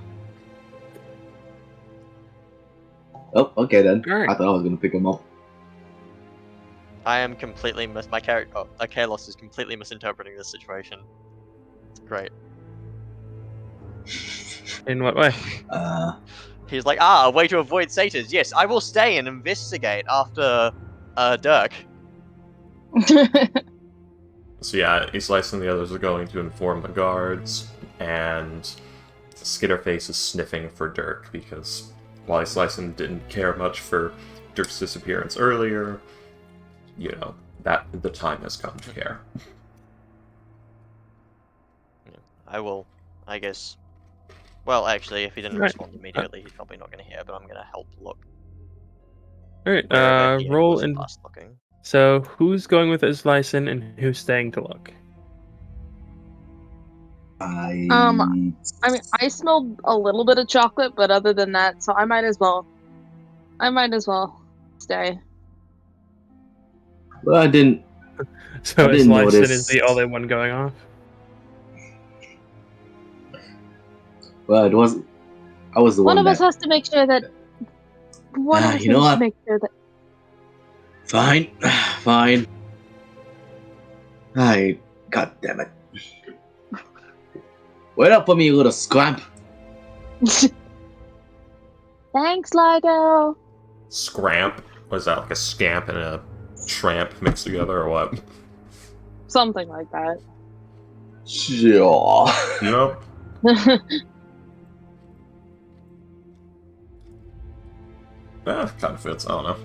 Oh, okay then. Alright. I thought I was gonna pick him up. I am completely my character. Oh, Kalos is completely misinterpreting this situation. It's great. In what way? He's like, a way to avoid satyrs. Yes, I will stay and investigate after Dirk. So yeah, Slice and the others are going to inform the guards, and Skitterface is sniffing for Dirk, because while Slicing didn't care much for Dirk's disappearance earlier, you know, that the time has come to care. I will, I guess. Well, actually, if he didn't Right. respond immediately, he's probably not going to hear, but I'm going to help look. Alright, Wherever he roll was and last looking. so who's going with his license and who's staying to look? I mean, I smelled a little bit of chocolate, but other than that, so I might as well stay. well, I didn't So I his didn't license is notice. the only one going off. Well, I was the One one of us that. has to make sure that. One of us You know needs to what? make sure that. Fine, fine. God damn it. Wait up for me, you little scrap. Thanks, Lido. Scramp? Was that like a scamp and a tramp mixed together, or what? Something like that. Sure. Yep. Kind of fits. I don't know.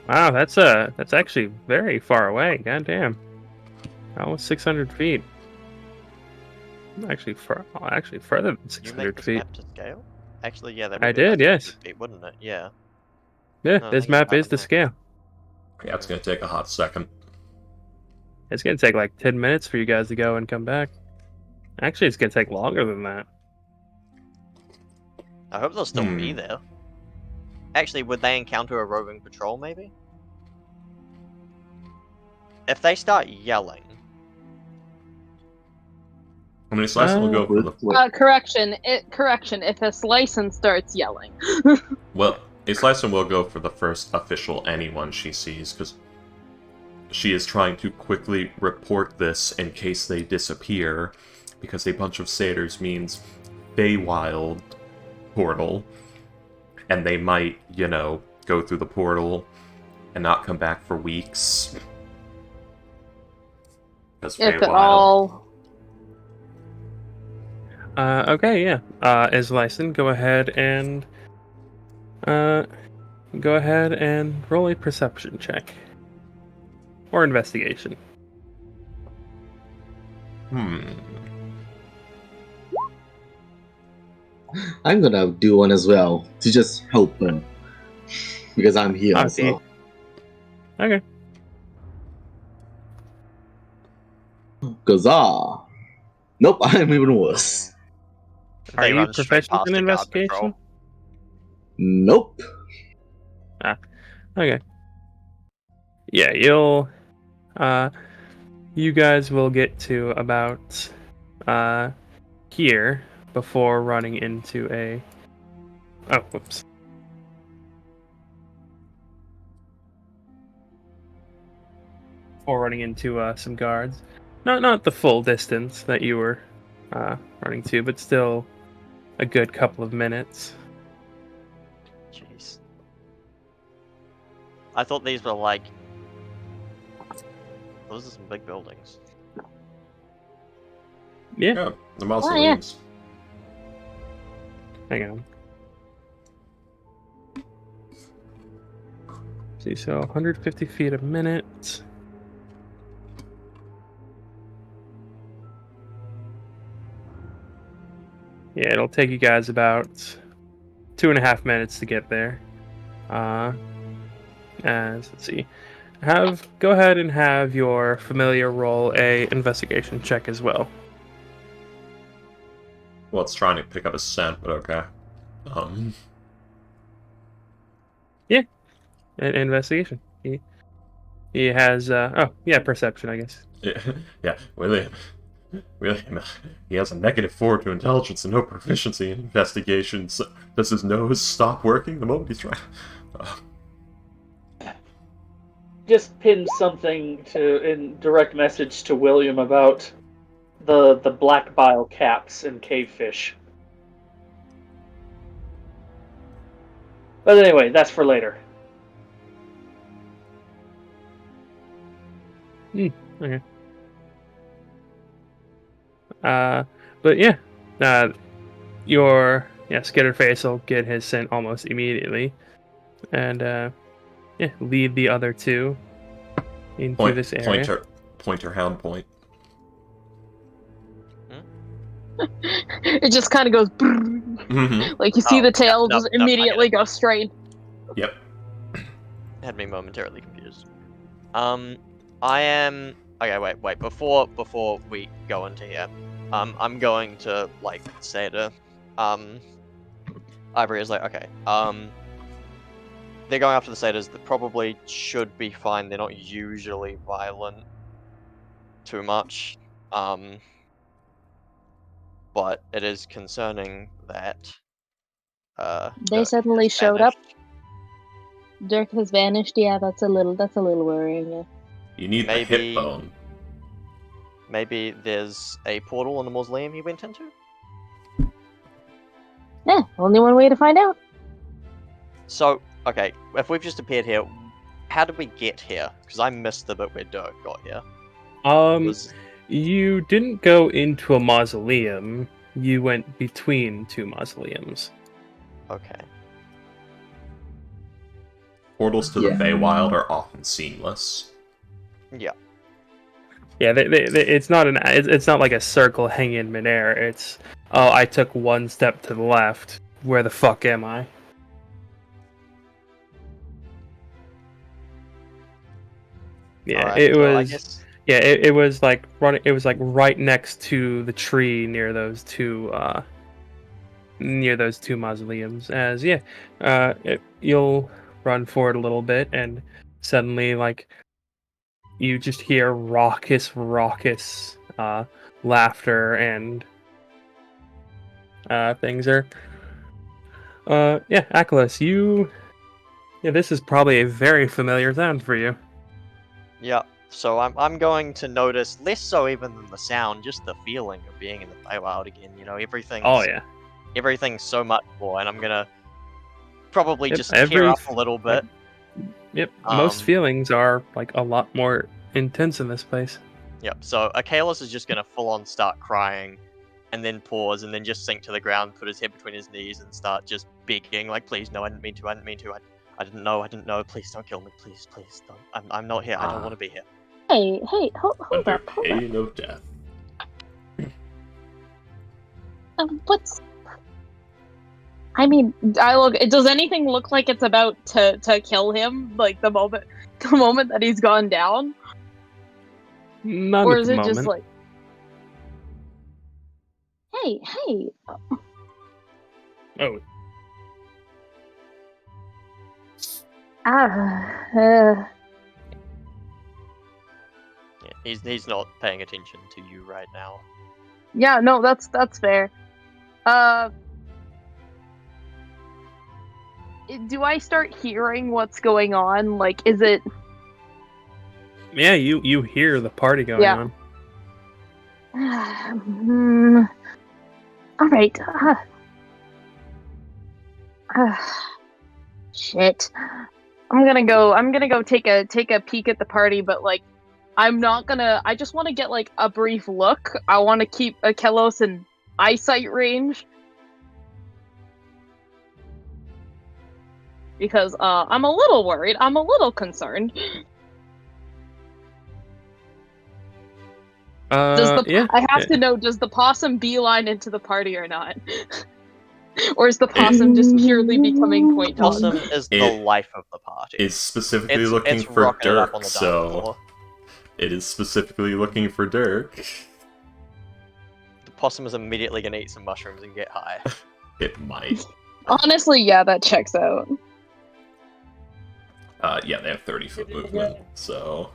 Wow, that's actually very far away. God damn. Almost 600 feet. Actually, further than You 600 make this feet. map to scale? Actually, yeah, that I would be about did, yes. 600 feet, wouldn't it? Yeah. Yeah, No, I this think it's map about is the the max. scale. Yeah, it's gonna take a hot second. It's gonna take like 10 minutes for you guys to go and come back. Actually, it's gonna take longer than that. I hope there'll still be there. Actually, would they encounter a roving patrol, maybe? If they start yelling... I mean, Slice will go for the... Correction. If his license starts yelling. Well, Slice will go for the first official anyone she sees, because she is trying to quickly report this in case they disappear, because a bunch of satyrs means Feywild portal, and they might, you know, go through the portal and not come back for weeks. Because If at all. Okay, yeah. As licensed, go ahead and roll a perception check or investigation. I'm gonna do one as well to just help him because I'm here as Okay. well. Okay. Gaza. Nope, I'm even worse. Are you run straight proficient past in the guard investigation? patrol. Nope. Okay. Yeah, you guys will get to about here before running into a... Oh, whoops. Before running into some guards. Not the full distance that you were running to, but still a good couple of minutes. Jeez. I thought these were like... Those are some big buildings. Yeah. The mausoleums. Hang on. See, so 150 feet a minute. Yeah, it'll take you guys about 2.5 minutes to get there. Let's see. Go ahead and have your familiar roll a investigation check as well. Well, it's trying to pick up a scent, but okay. Yeah, an investigation. He has perception, I guess. Yeah, William, he has a -4 to intelligence and no proficiency in investigation. So does his nose stop working the moment he's trying? Just pin something in direct message to William about the black bile caps and cavefish. But anyway, that's for later. Okay. But yeah, your Skitterface will get his scent almost immediately, and lead the other two into this area. Pointer, hound point. It just kind of goes. Mm-hmm. Like you see the tail no, just no, I get immediately it. go straight. Yep. Had me momentarily confused. I am. Okay, wait. Before we go into here, I'm going to like say to, Ivory is like, okay, they're going after the satyrs. That probably should be fine. They're not usually violent too much. But it is concerning that They Dirk suddenly has showed up. vanished. Dirk has vanished. Yeah, that's a little worrying. Yeah. You need the hip bone. Maybe there's a portal in the mausoleum he went into? Yeah, only one way to find out. So, okay, if we've just appeared here, how did we get here? Because I missed the bit where Dirk got here. You didn't go into a mausoleum. You went between two mausoleums. Okay. Portals to the Feywild are often seamless. Yeah. Yeah, it's not it's not like a circle hanging in midair. It's I took one step to the left. Where the fuck am I? Yeah, Alright, it so was. I guess... Yeah, it was like running. It was like right next to the tree near those two mausoleums. As you'll run forward a little bit, and suddenly like you just hear raucous laughter, and things are Achilles, this is probably a very familiar sound for you. Yeah, so I'm going to notice, less so even than the sound, just the feeling of being in the Feywild again, you know, everything's so much more, and I'm gonna probably just tear up a little bit. Most feelings are like a lot more intense in this place. Yep, so Achilles is just gonna full on start crying, and then pause, and then just sink to the ground, put his head between his knees, and start just begging, like, please, no, I didn't mean to, I didn't know, please don't kill me, please, don't, I'm not here, I don't want to be here. Hey, hold Under up. pain of death. What's... I mean, does anything look like it's about to kill him, like the moment that he's gone down? Not or at is the it moment. just like... Hey. Oh. Yeah, he's not paying attention to you right now. Yeah, no, that's fair. Do I start hearing what's going on? Like, is it... Yeah, you hear the party going on. All right. Shit. I'm gonna go take a peek at the party, but like, I'm not gonna. I just want to get like a brief look. I want to keep Akelos in eyesight range because I'm a little worried. I'm a little concerned. I have to know, does the possum beeline into the party or not? Or is the possum just purely becoming point dog? Possum is the life of the party. It's specifically looking for Dirk, so... It is specifically looking for Dirk. The possum is immediately gonna eat some mushrooms and get high. It might. Honestly, yeah, that checks out. Yeah, they have 30-foot movement, so...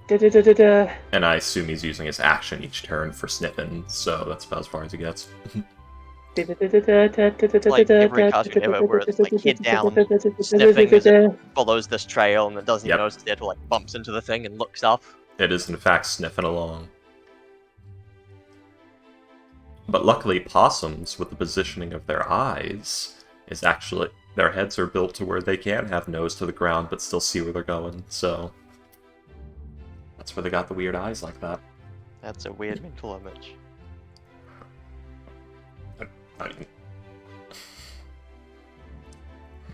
Da-da-da-da-da. And I assume he's using his action each turn for sniffing, so that's about as far as he gets. It's like every cartoon ever where it's like head down, sniffing as it follows this trail and it doesn't even notice it, like bumps into the thing and looks up. It is in fact sniffing along. But luckily possums, with the positioning of their eyes, is actually... Their heads are built to where they can have nose to the ground but still see where they're going, so... That's where they got the weird eyes like that. That's a weird mental image. I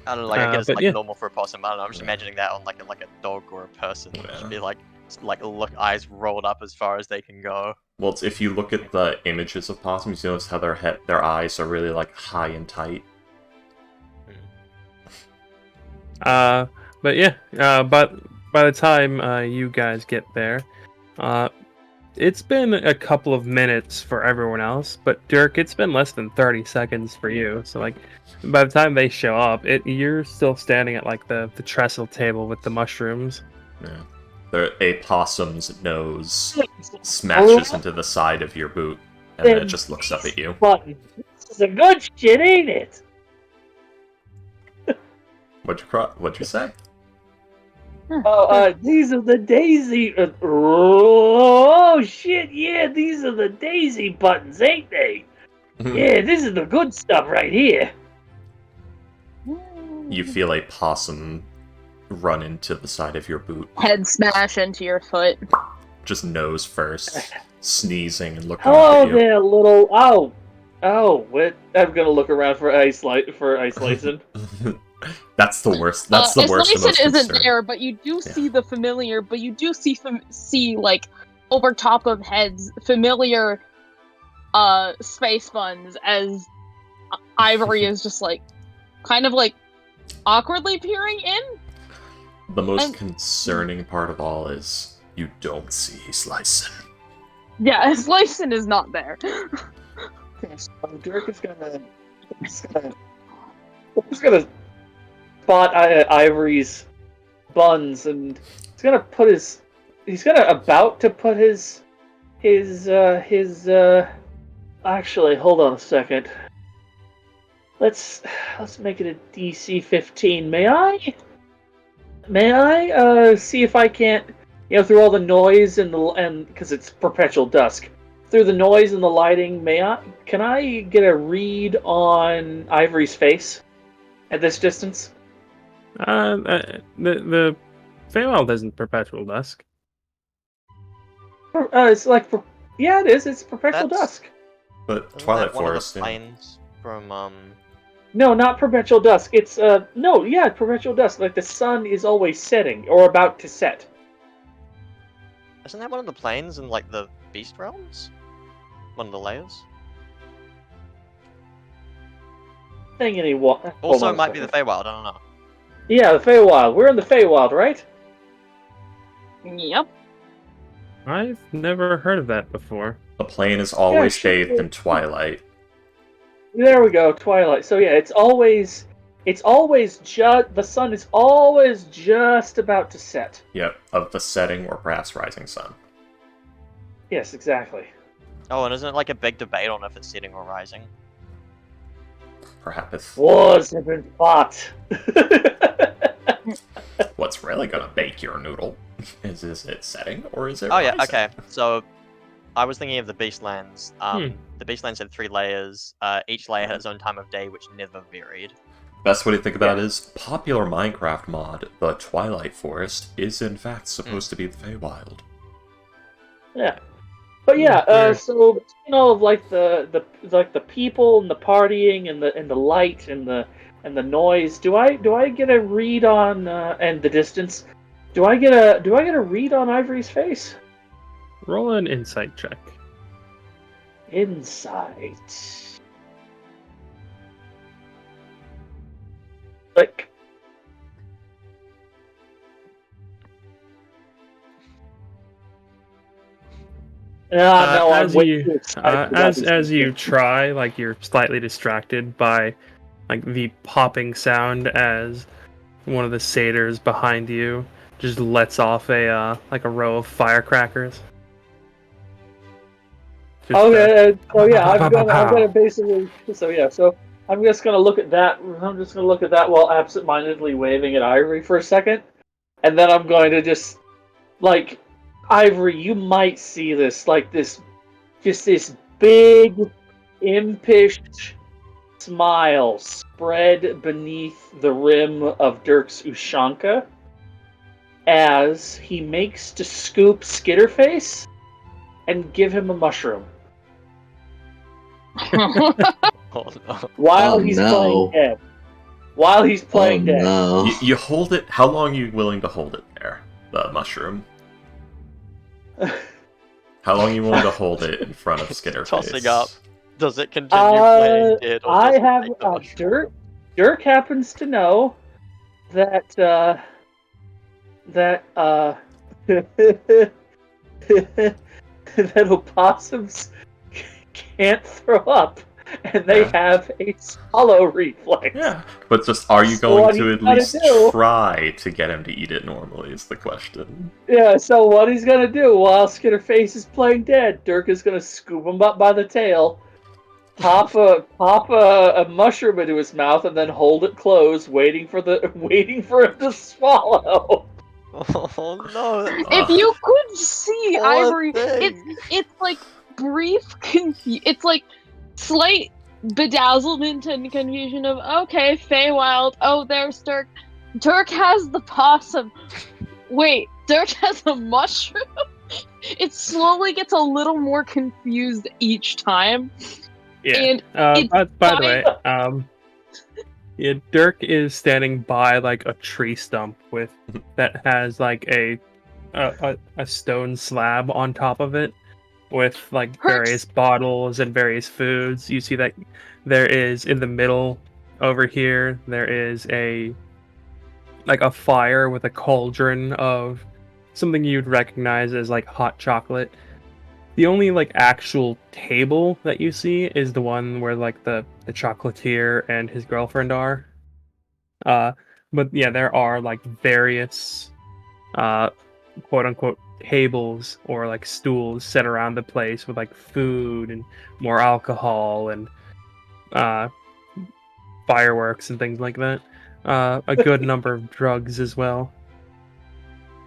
don't know, like I guess it's like normal for a possum. I don't know. I'm just imagining that on like a dog or a person. It should be like look, eyes rolled up as far as they can go. Well, it's, if you look at the images of possums, you notice how their eyes are really like high and tight. But yeah, but by the time you guys get there, it's been a couple of minutes for everyone else. But Dirk, it's been less than 30 seconds for you. So like, by the time they show up, you're still standing at like the trestle table with the mushrooms. Yeah. A possum's nose smashes into the side of your boot, and then it just looks up at you. This is a good shit, ain't it? What'd you say? These are the daisy. Oh shit! Yeah, these are the daisy buttons, ain't they? Yeah, this is the good stuff right here. You feel a possum run into the side of your boot. Head smash into your foot. Just nose first, sneezing and looking Hello up at you. there, little. What? I'm gonna look around for isolation. That's the worst. That's the worst. Isolation isn't there, but you do see the familiar. But you do see like over top of heads familiar space funds as Ivory is just like kind of like awkwardly peering in. The most concerning part of all is you don't see Slicin. Yeah, Slicin is not there. Dirk is gonna spot Ivory's buns, and he's about to put his actually, hold on a second. Let's make it a DC 15. May I see if I can't, through all the noise and because it's perpetual dusk, through the noise and the lighting, can I get a read on Ivory's face at this distance? The Feywild isn't perpetual dusk. It's like, yeah, it is. It's perpetual dusk. But Twilight Forest. One of the planes from No, not perpetual dusk. It's perpetual dusk. Like the sun is always setting or about to set. Isn't that one of the planes in like the Beast Realms? One of the layers. Also, it might be the Feywild. I don't know. Yeah, the Feywild. We're in the Feywild, right? Yep. I've never heard of that before. The plane is always bathed in twilight. There we go, twilight. So yeah, it's always the sun is always just about to set. Yep, of the setting or perhaps rising sun. Yes, exactly. Oh, and isn't it like a big debate on if it's setting or rising? Perhaps. Wars have been fought. What's really gonna bake your noodle? Is it setting or is it? Oh yeah, rising? okay. So I was thinking of the Beastlands. The Beastlands had 3 layers. Each layer had its own time of day, which never varied. Best way to think about it is popular Minecraft mod, the Twilight Forest, is in fact supposed to be the Feywild. Yeah. But yeah, so of like the people and the partying and the light and the noise. Do I get a read on and the distance? Do I get a read on Ivory's face? Roll an insight check. Insight. Click. No, as you try, like you're slightly distracted by like the popping sound as one of the satyrs behind you just lets off a row of firecrackers. Okay, so yeah, I'm gonna basically, so I'm just gonna look at that. I'm just gonna look at that while absent-mindedly waving at Ivory for a second, and then I'm going to just like, Ivory, you might see this, like this big, impish smile spread beneath the rim of Dirk's Ushanka as he makes to scoop Skitterface and give him a mushroom. Oh no. While he's playing dead. While he's playing dead. No. You hold it. How long are you willing to hold it there? The mushroom. How long you willing to hold it in front of Skitterface? Tossing up. Does it continue playing dead, or I does have it take the mushroom? Dirk happens to know that that that opossums can't throw up, and they have a swallow reflex. Yeah, but just are you So going what to he's at gonna least do- try to get him to eat it normally? Is the question. Yeah, so what he's gonna do while Skitterface is playing dead, Dirk is gonna scoop him up by the tail, pop a mushroom into his mouth, and then hold it closed, waiting for him to swallow. Oh no! If you could see Poor Ivory, thing. it's like brief it's like slight bedazzlement and confusion of okay, Feywild, oh there's Dirk. Dirk has the possum. Wait, Dirk has a mushroom? It slowly gets a little more confused each time. Yeah. And By the way, yeah, Dirk is standing by like a tree stump that has like a stone slab on top of it with like various bottles and various foods. You see that there is in the middle over here there is a fire with a cauldron of something you'd recognize as like hot chocolate. The only like actual table that you see is the one where like the chocolatier and his girlfriend are. But yeah, there are like various quote unquote tables or like stools set around the place with like food and more alcohol and fireworks and things like that. A good number of drugs as well.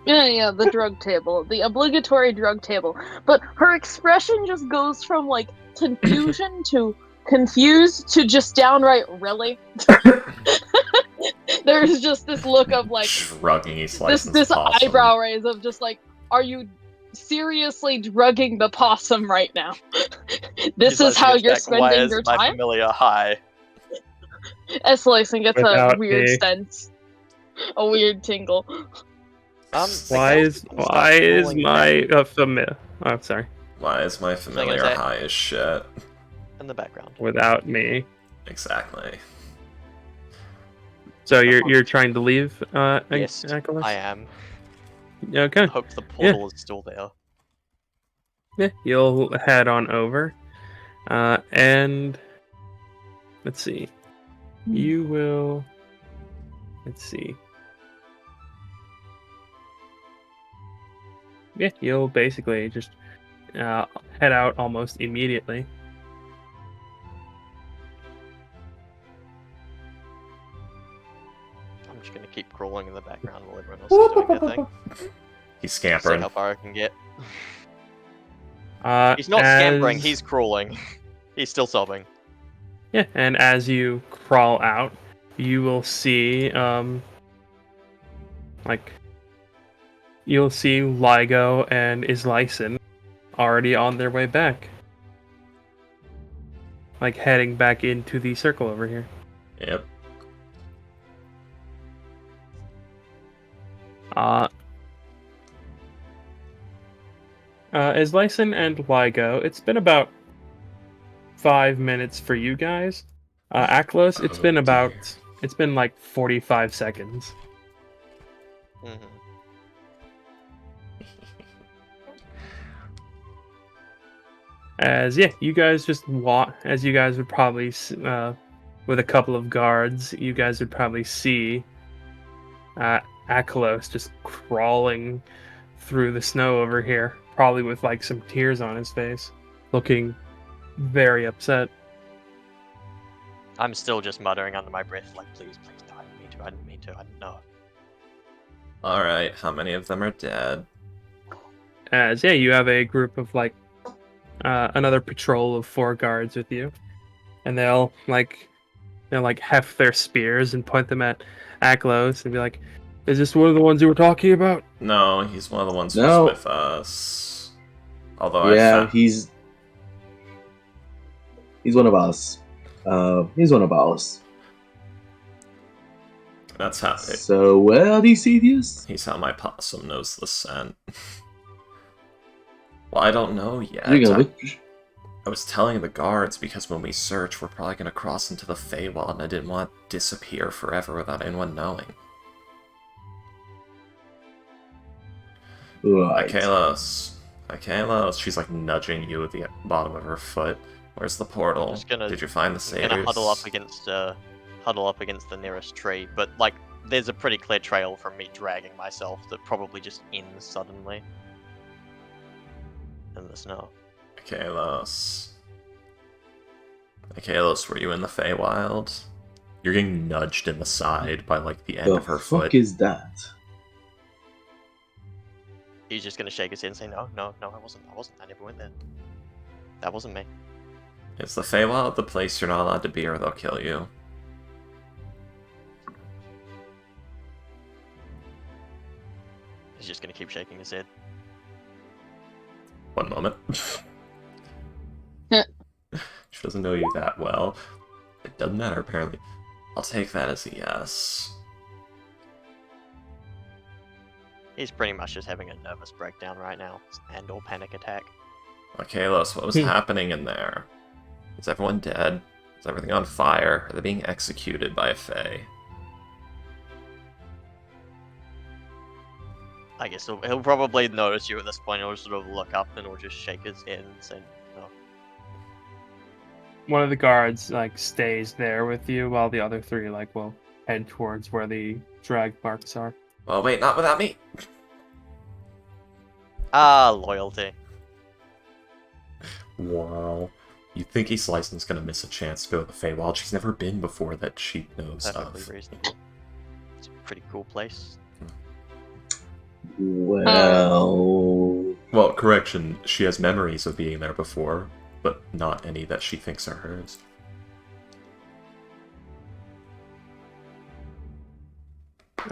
Yeah, the drug table. The obligatory drug table. But her expression just goes from, like, confusion to confused to just downright really. There's just this look of, like... Shrugging, he slices this possum. eyebrow raise of just, like, are you seriously drugging the possum right now? This is how you're spending your time? Why is my familiar high? Slicing gets Without a weird me. sense. A weird tingle. Why is my familiar? Oh, sorry. Why is my familiar high as shit? In the background. Without me. Exactly. So you're trying to leave? Yes, Nicholas? I am. Okay. I hope the portal is still there. Yeah, you'll head on over, and let's see. You will. Let's see. Yeah, you'll basically just head out almost immediately. I'm just gonna keep crawling in the background while everyone else is doing their thing. He's See scampering. how far I can get. He's not scampering, he's crawling. He's still sobbing. Yeah, and as you crawl out, you will see, you'll see Ligo and Islyson already on their way back. Like, heading back into the circle over here. Yep. Islyson and Ligo, it's been about 5 minutes for you guys. Aklos, it's been like 45 seconds. Mm-hmm. As you guys just walk, as you guys would probably, with a couple of guards, you guys would probably see Aklos just crawling through the snow over here, probably with like some tears on his face, looking very upset. I'm still just muttering under my breath, like, please, die. I didn't mean to, I didn't know. Alright, how many of them are dead? As you have a group of like another patrol of 4 guards with you, and they'll heft their spears and point them at Aklos and be like, "Is this one of the ones you were talking about?" No, he's one of the ones who's with us. Although yeah, he's one of us. He's one of ours. That's how. So where are these idiots? He's how my possum knows the scent. Well, I don't know yet. I was telling the guards because when we search, we're probably going to cross into the Feywild, and I didn't want to disappear forever without anyone knowing. Right. Akalos. She's like nudging you at the bottom of her foot. Where's the portal? Did you find the satyrs? I'm gonna huddle up against the nearest tree, but like there's a pretty clear trail from me dragging myself that probably just ends suddenly in the snow. Akalos, were you in the Feywild? You're getting nudged in the side by like the end of her foot. What the fuck is that? He's just gonna shake his head and say, no, I wasn't, I never went there. That wasn't me. Is the Feywild the place you're not allowed to be or they'll kill you? He's just gonna keep shaking his head. One moment. She doesn't know you that well. It doesn't matter, apparently. I'll take that as a yes. He's pretty much just having a nervous breakdown right now, and/or panic attack. Akalos, what was happening in there? Is everyone dead? Is everything on fire? Are they being executed by a Fey? I guess he'll probably notice you at this point. He'll sort of look up and he'll just shake his head and say, no. One of the guards like stays there with you while the other three like will head towards where the drag marks are. Well, wait, not without me. Ah, loyalty. Wow. You think Slicen's gonna miss a chance to go to the Feywild? She's never been before that she knows Perfectly of. reasonable. It's a pretty cool place. Well, correction, she has memories of being there before, but not any that she thinks are hers.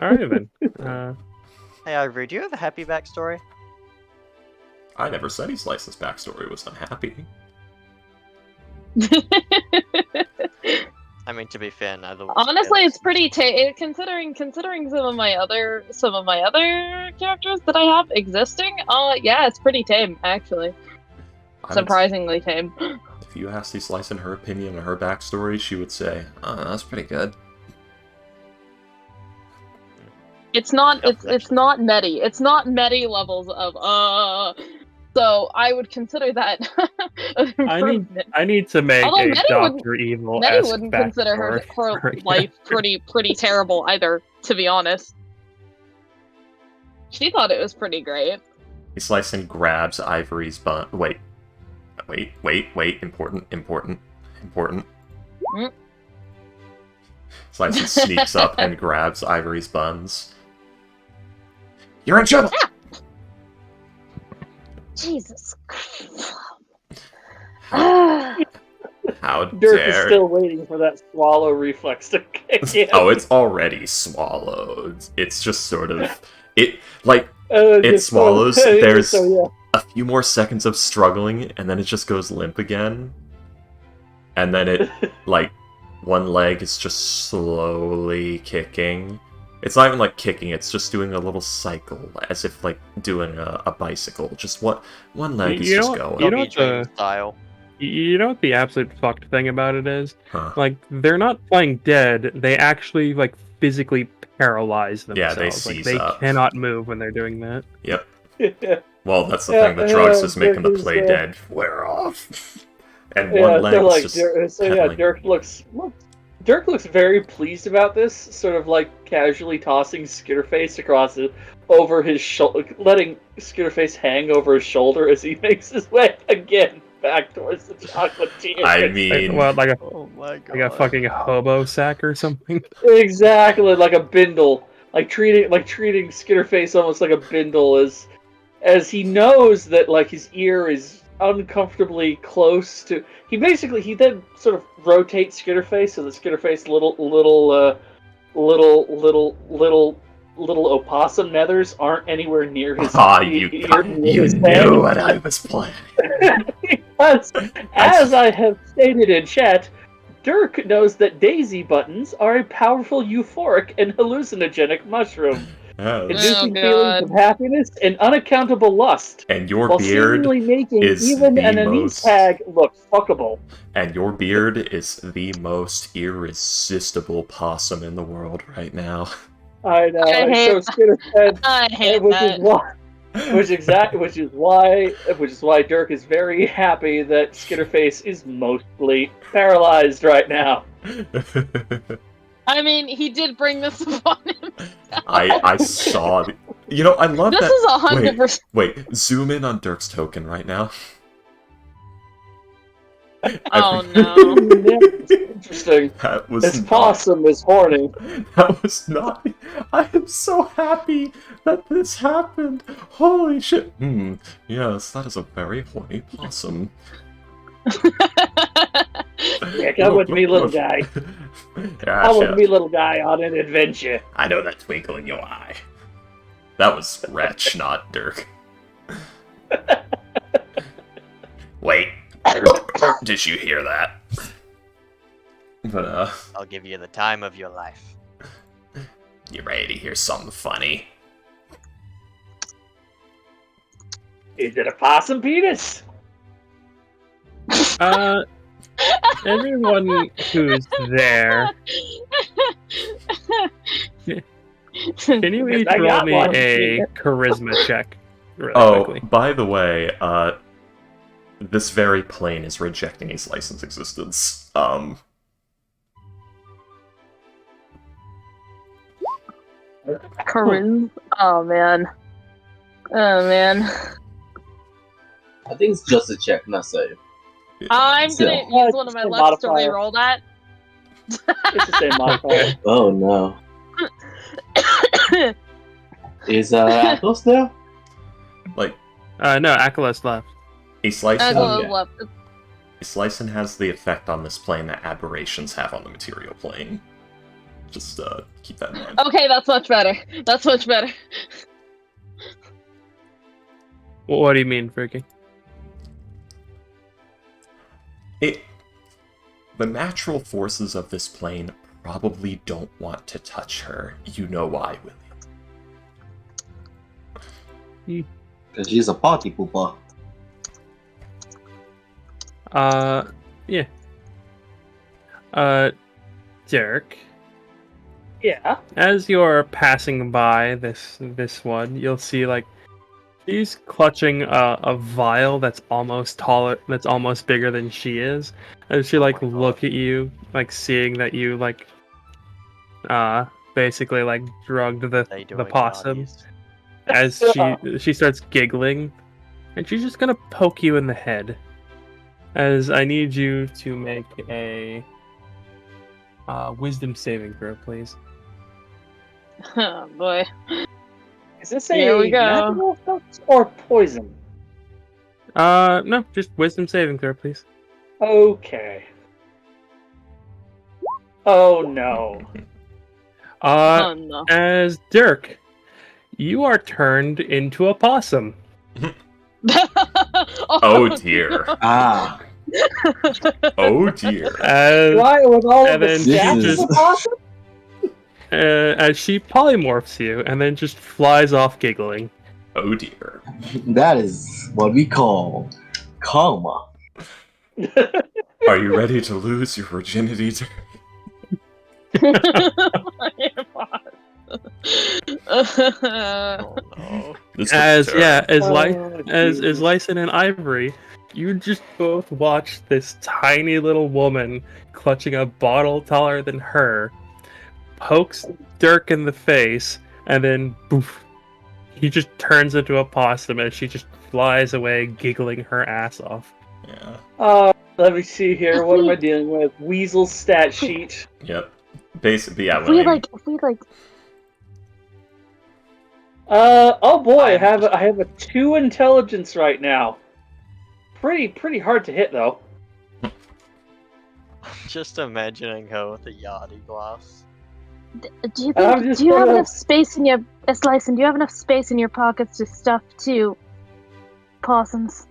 Alright then. Hey Ivory, do you have a happy backstory? I never said Slice's backstory was unhappy. I mean, to be fair, neither. Honestly, it's pretty considering some of my other characters that I have existing. Yeah, it's pretty tame actually. Surprisingly tame. If you asked Slice in her opinion on her backstory, she would say, "Oh, that's pretty good." It's not medi. It's not medi levels of So I would consider that. I need to make Although a Medi Doctor Evil. Medi wouldn't consider her life pretty terrible either, to be honest. She thought it was pretty great. Slicing grabs Ivory's bun. Wait. Important. Slicing sneaks up and grabs Ivory's buns. You're in trouble! Ah! Jesus Christ. How Dirk dare... is still waiting for that swallow reflex to kick in. Oh, it's already swallowed. It's just sort of... It swallows, there's a few more seconds of struggling, and then it just goes limp again. And then it, like, one leg is just slowly kicking. It's not even like kicking, it's just doing a little cycle, as if like doing a bicycle. Just one leg is just going. You know what the absolute fucked thing about it is? Huh. Like, they're not playing dead, they actually like physically paralyze themselves. Yeah, they seize they up. cannot move when they're doing that. Yep. Well, that's the thing, the drugs is making the play dead wear off. And one leg is just pedaling. Dirk looks very pleased about this, sort of like casually tossing Skitterface across over his shoulder, letting Skitterface hang over his shoulder as he makes his way again back towards the chocolatier. I mean, like oh my God. like a fucking hobo sack or something. Exactly, like a bindle, like treating Skitterface almost like a bindle, as he knows that like his ear is uncomfortably close to. He then sort of rotates Skitterface so that Skitterface little opossum nethers aren't anywhere near his ear. You knew what I was planning. Because, as I have stated in chat, Dirk knows that daisy buttons are a powerful euphoric and hallucinogenic mushroom. inducing feelings of happiness and unaccountable lust, And your while beard seemingly making is even the an Anise most... hag look fuckable. And your beard is the most irresistible possum in the world right now. I know. I hate So Skinner said, I hate which that. is why Dirk is very happy that Skitterface is mostly paralyzed right now. I mean, he did bring this upon himself. I saw... You know, I love This that... is 100%. Wait, zoom in on Dirk's token right now. Oh no. That's interesting. That was This not... possum is horny. That was not... I am so happy that this happened. Holy shit. Yes, that is a very horny possum. Yeah, come with me, little guy. Come with me, little guy, on an adventure. I know that twinkle in your eye. That was Wretch, not Dirk. Wait. Did you hear that? But, I'll give you the time of your life. You ready to hear something funny? Is it a possum penis? Everyone who's there, can you each I roll got me one. a charisma check really quickly? By the way, this very plane is rejecting his license existence. Corinne. Oh man. I think it's just a check, not save. I'm So- gonna use one of my lusts to Modifier. reroll that. It's the same modifier. Oh no. Is Atlas there? Like, No, Akelos left. a slice Okay. Slicing has the effect on this plane that aberrations have on the material plane. Just keep that in mind. Okay, that's much better. That's much better. What do you mean, Freaky? The natural forces of this plane probably don't want to touch her. You know why, William. Because she's a party pooper. Yeah. Derek, Yeah. as you're passing by this one, you'll see like she's clutching a vial that's almost taller, that's almost bigger than she is, and she like look at you, like seeing that you like, basically like drugged the possum. As she starts giggling, and she's just gonna poke you in the head. As I need you to make a wisdom saving throw, please. Oh boy. Is this Here a we go. magical effect or poison? No, just wisdom saving throw, please. Okay. Oh no. Oh no. As Dirk, you are turned into a possum. Oh dear. Ah. Oh dear. Why with all of and the then stats she of the possum? as she polymorphs you, and then just flies off giggling. Oh dear. That is what we call karma. Are you ready to lose your virginity to... Oh no. This As looks terrible. as Lyson and Ivory, you just both watch this tiny little woman clutching a bottle taller than her, pokes Dirk in the face, and then poof, he just turns into a possum as she just flies away, giggling her ass off. Yeah. Let me see here. What am I dealing with? Weasel's stat sheet. Yep. Basically, yeah. If we like Oh boy, I have a 2 intelligence right now. Pretty hard to hit though. Just imagining her with a Yachty glass. do you I'm think, just do you have gonna- enough space in your Slicin, do you have enough space in your pockets to stuff 2 possums?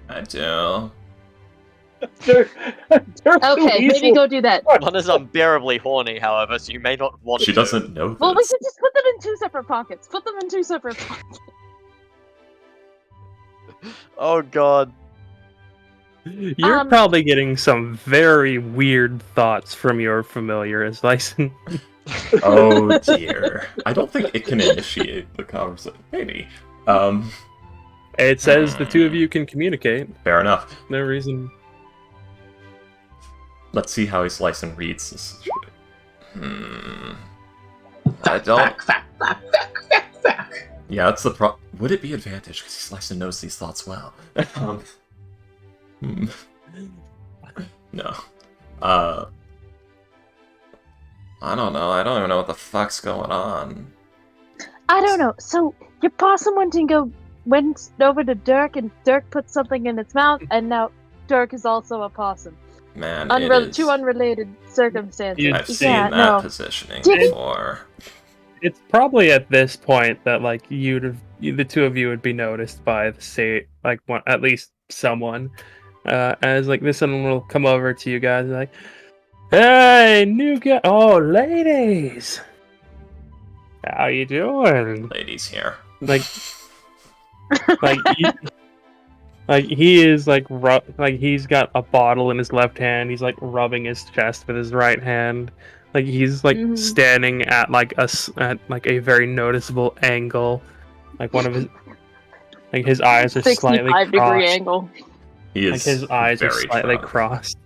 I do. Okay, maybe go do that. One is unbearably horny, however, so you may not want She to. doesn't know this. Well, we should just put them in 2 separate pockets. Put them in 2 separate pockets. Oh god. You're probably getting some very weird thoughts from your familiar as Lyson. Oh dear. I don't think it can initiate the conversation. Maybe. It says the two of you can communicate. Fair enough. No reason. Let's see how Lyson reads this. I don't. Fact. Yeah, that's the pro. Would it be advantage because Lyson knows these thoughts well? No. I don't know. I don't even know what the fuck's going on. I don't know. So your possum went over to Dirk, and Dirk put something in its mouth, and now Dirk is also a possum. Man, Two unrelated circumstances. I've seen that positioning before. It's probably at this point that like the two of you would be noticed by the state, like at least someone. As like this one will come over to you guys like, hey, new guy. Oh, ladies, how you doing? Ladies here. Like he is like he's got a bottle in his left hand. He's like rubbing his chest with his right hand. Like he's like standing at like a very noticeable angle. Like one of his eyes are slightly 65-degree angle. His eyes are slightly crossed.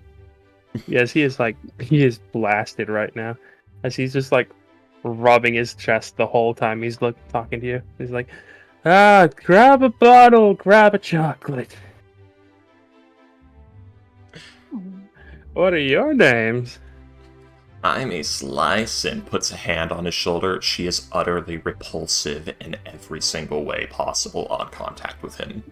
Yes, he is blasted right now, as he's just like rubbing his chest the whole time he's talking to you. He's like, grab a bottle, grab a chocolate. What are your names? I'm a Slice and puts a hand on his shoulder. She is utterly repulsive in every single way possible on contact with him.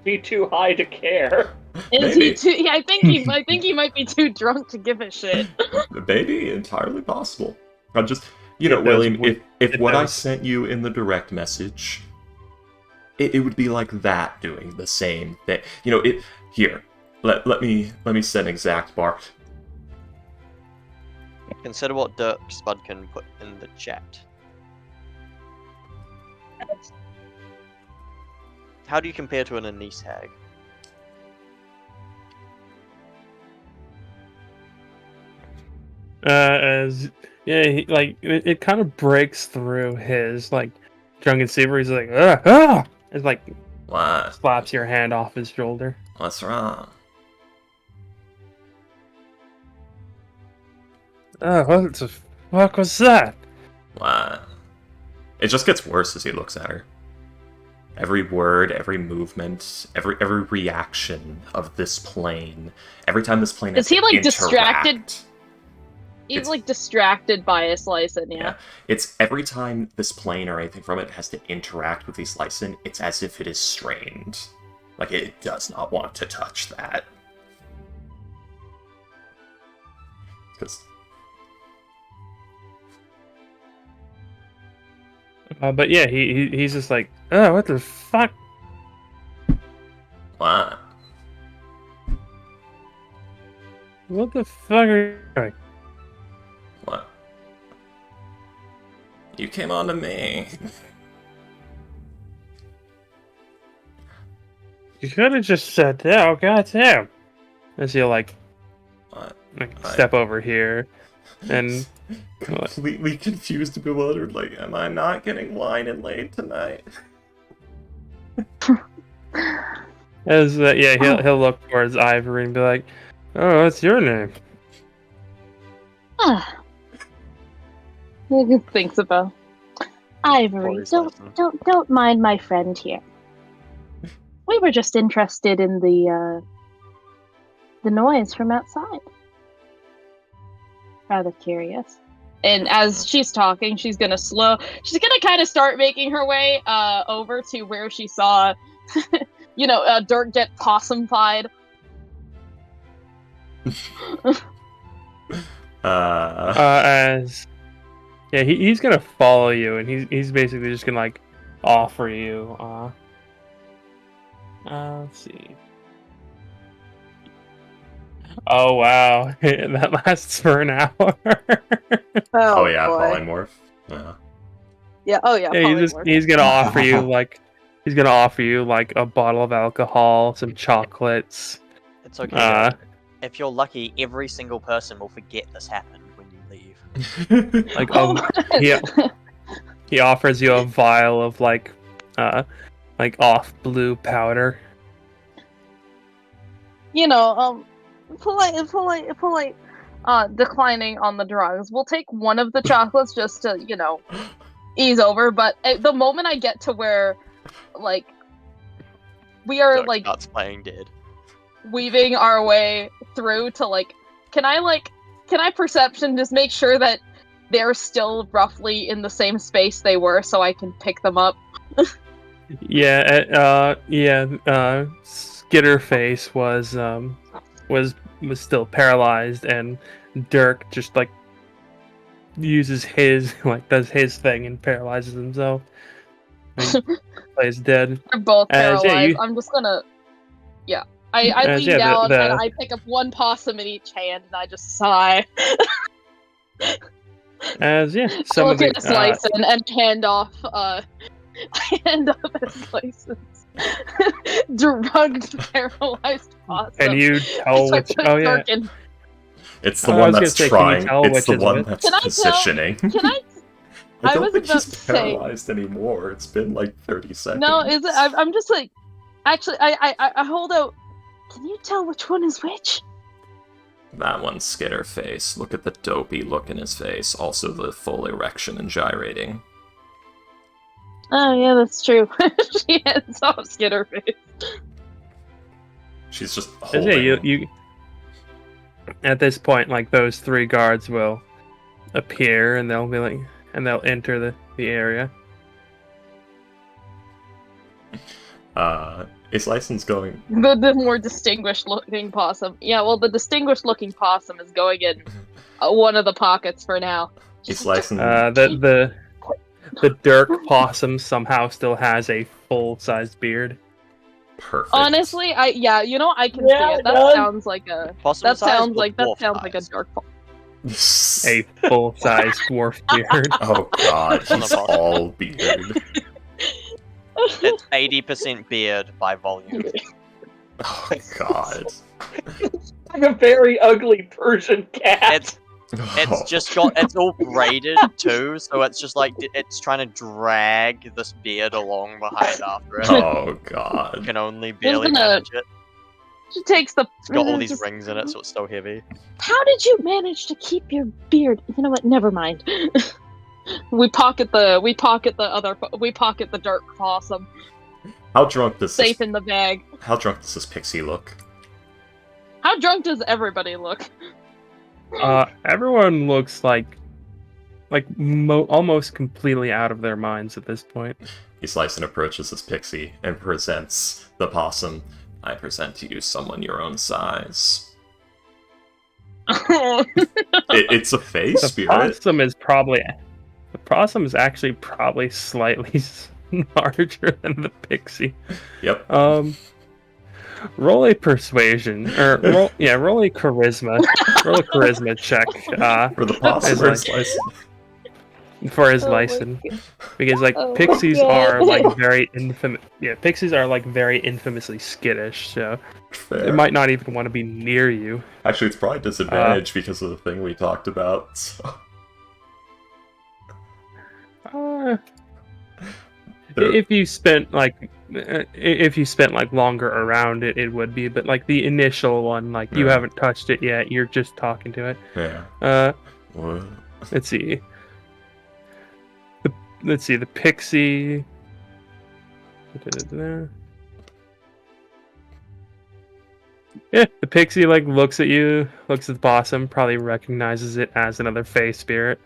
Be too high to care. Is he too? Yeah, I think he might be too drunk to give a shit. Maybe, entirely possible. I'm just, William, if what I sent you in the direct message, it would be like that doing the same thing. Here, let me set an exact bar. Consider what Dirk Spudkin put in the chat. How do you compare to an anise hag? It kind of breaks through his like drunken fever. He's like, it's like What? Slaps your hand off his shoulder. What's wrong? What the fuck was that? What? It just gets worse as he looks at her. Every word, every movement, every reaction of this plane. Every time this plane is he like interact, distracted? He's like distracted by a Slicin, yeah. It's every time this plane or anything from it has to interact with these Slicin, it's as if it is strained. Like it does not want to touch that. But yeah, he's just like, oh, what the fuck? What? What the fuck are you doing? What? You came on to me. You could have just said that. Oh, goddamn. As he'll like step over here and completely confused and bewildered. Like, am I not getting wine and laid tonight? As he'll look towards Ivory and be like, "Oh, what's your name?" He thinks about Ivory. Don't mind my friend here. We were just interested in the noise from outside. Rather curious. And as she's talking, she's gonna kind of start making her way over to where she saw, Dirk get possum-fied. He's gonna follow you, and he's basically just gonna like offer you Let's see. Oh wow, that lasts for an hour. Oh yeah, boy. polymorph. Yeah. Oh yeah. Yeah, polymorph. he's gonna offer you like a bottle of alcohol, some chocolates. It's okay. though. If you're lucky, every single person will forget this happened when you leave. Like Oh. he offers you a vial of like off blue powder. You know, polite, declining on the drugs. We'll take one of the chocolates just to, ease over. But at the moment I get to where, like, we are, Dirk starts playing dead. weaving our way through to, like, can I perception just make sure that they're still roughly in the same space they were so I can pick them up? Skitterface was still paralyzed, and Dirk just like uses does his thing and paralyzes himself. Plays dead. They're both paralyzed. I'm just gonna I lean down and I pick up one possum in each hand and I just sigh. Some look of the at his license and hand off his license. Drugged, paralyzed possum. Can you tell which? Oh yeah, it's the one that's trying. It's the one that's Can I positioning. Can I? I don't think she's paralyzed anymore. It's been like 30 seconds. No, is it? I'm just like, actually, I hold out. Can you tell which one is which? That one's Skitterface. Look at the dopey look in his face. Also the full erection and gyrating. Oh yeah, that's true. She has off Skitterface. She's just holding. Yeah, you. At this point, like those three guards will appear, and they'll be like, and they'll enter the area. Is license going? The more distinguished looking possum. Yeah, well, the distinguished looking possum is going in one of the pockets for now. Is license? The Dirk possum somehow still has a full-sized beard. Perfect. Honestly, I can see it. That sounds like a possum. That sounds like a Dirk possum. A full-sized dwarf beard. Oh god, he's all beard. It's 80% beard by volume. Oh god. Like a very ugly Persian cat. It's just got, it's all braided too, so it's just like, it's trying to drag this beard along behind after it. Oh god. You can only barely manage it. She takes the. It's got all these rings in it, so it's so heavy. How did you manage to keep your beard? You know what? Never mind. We pocket the Dirk possum. How drunk does safe in the bag? How drunk does this pixie look? How drunk does everybody look? Everyone looks like almost completely out of their minds at this point. He slices and approaches this pixie and presents the possum. I present to you someone your own size. It's a face spirit. The possum is actually probably slightly larger than the pixie. Yep. Roll a persuasion, or roll a charisma. Roll a charisma check for the possum for his license, because pixies are like very infamous. Yeah, pixies are like very infamously skittish, so they might not even want to be near you. Actually, it's probably disadvantage because of the thing we talked about. So. If you spent longer around it, it would be. But like the initial one, you haven't touched it yet. You're just talking to it. Yeah. Let's see. The pixie. Yeah, the pixie looks at you, looks at the possum, probably recognizes it as another face spirit.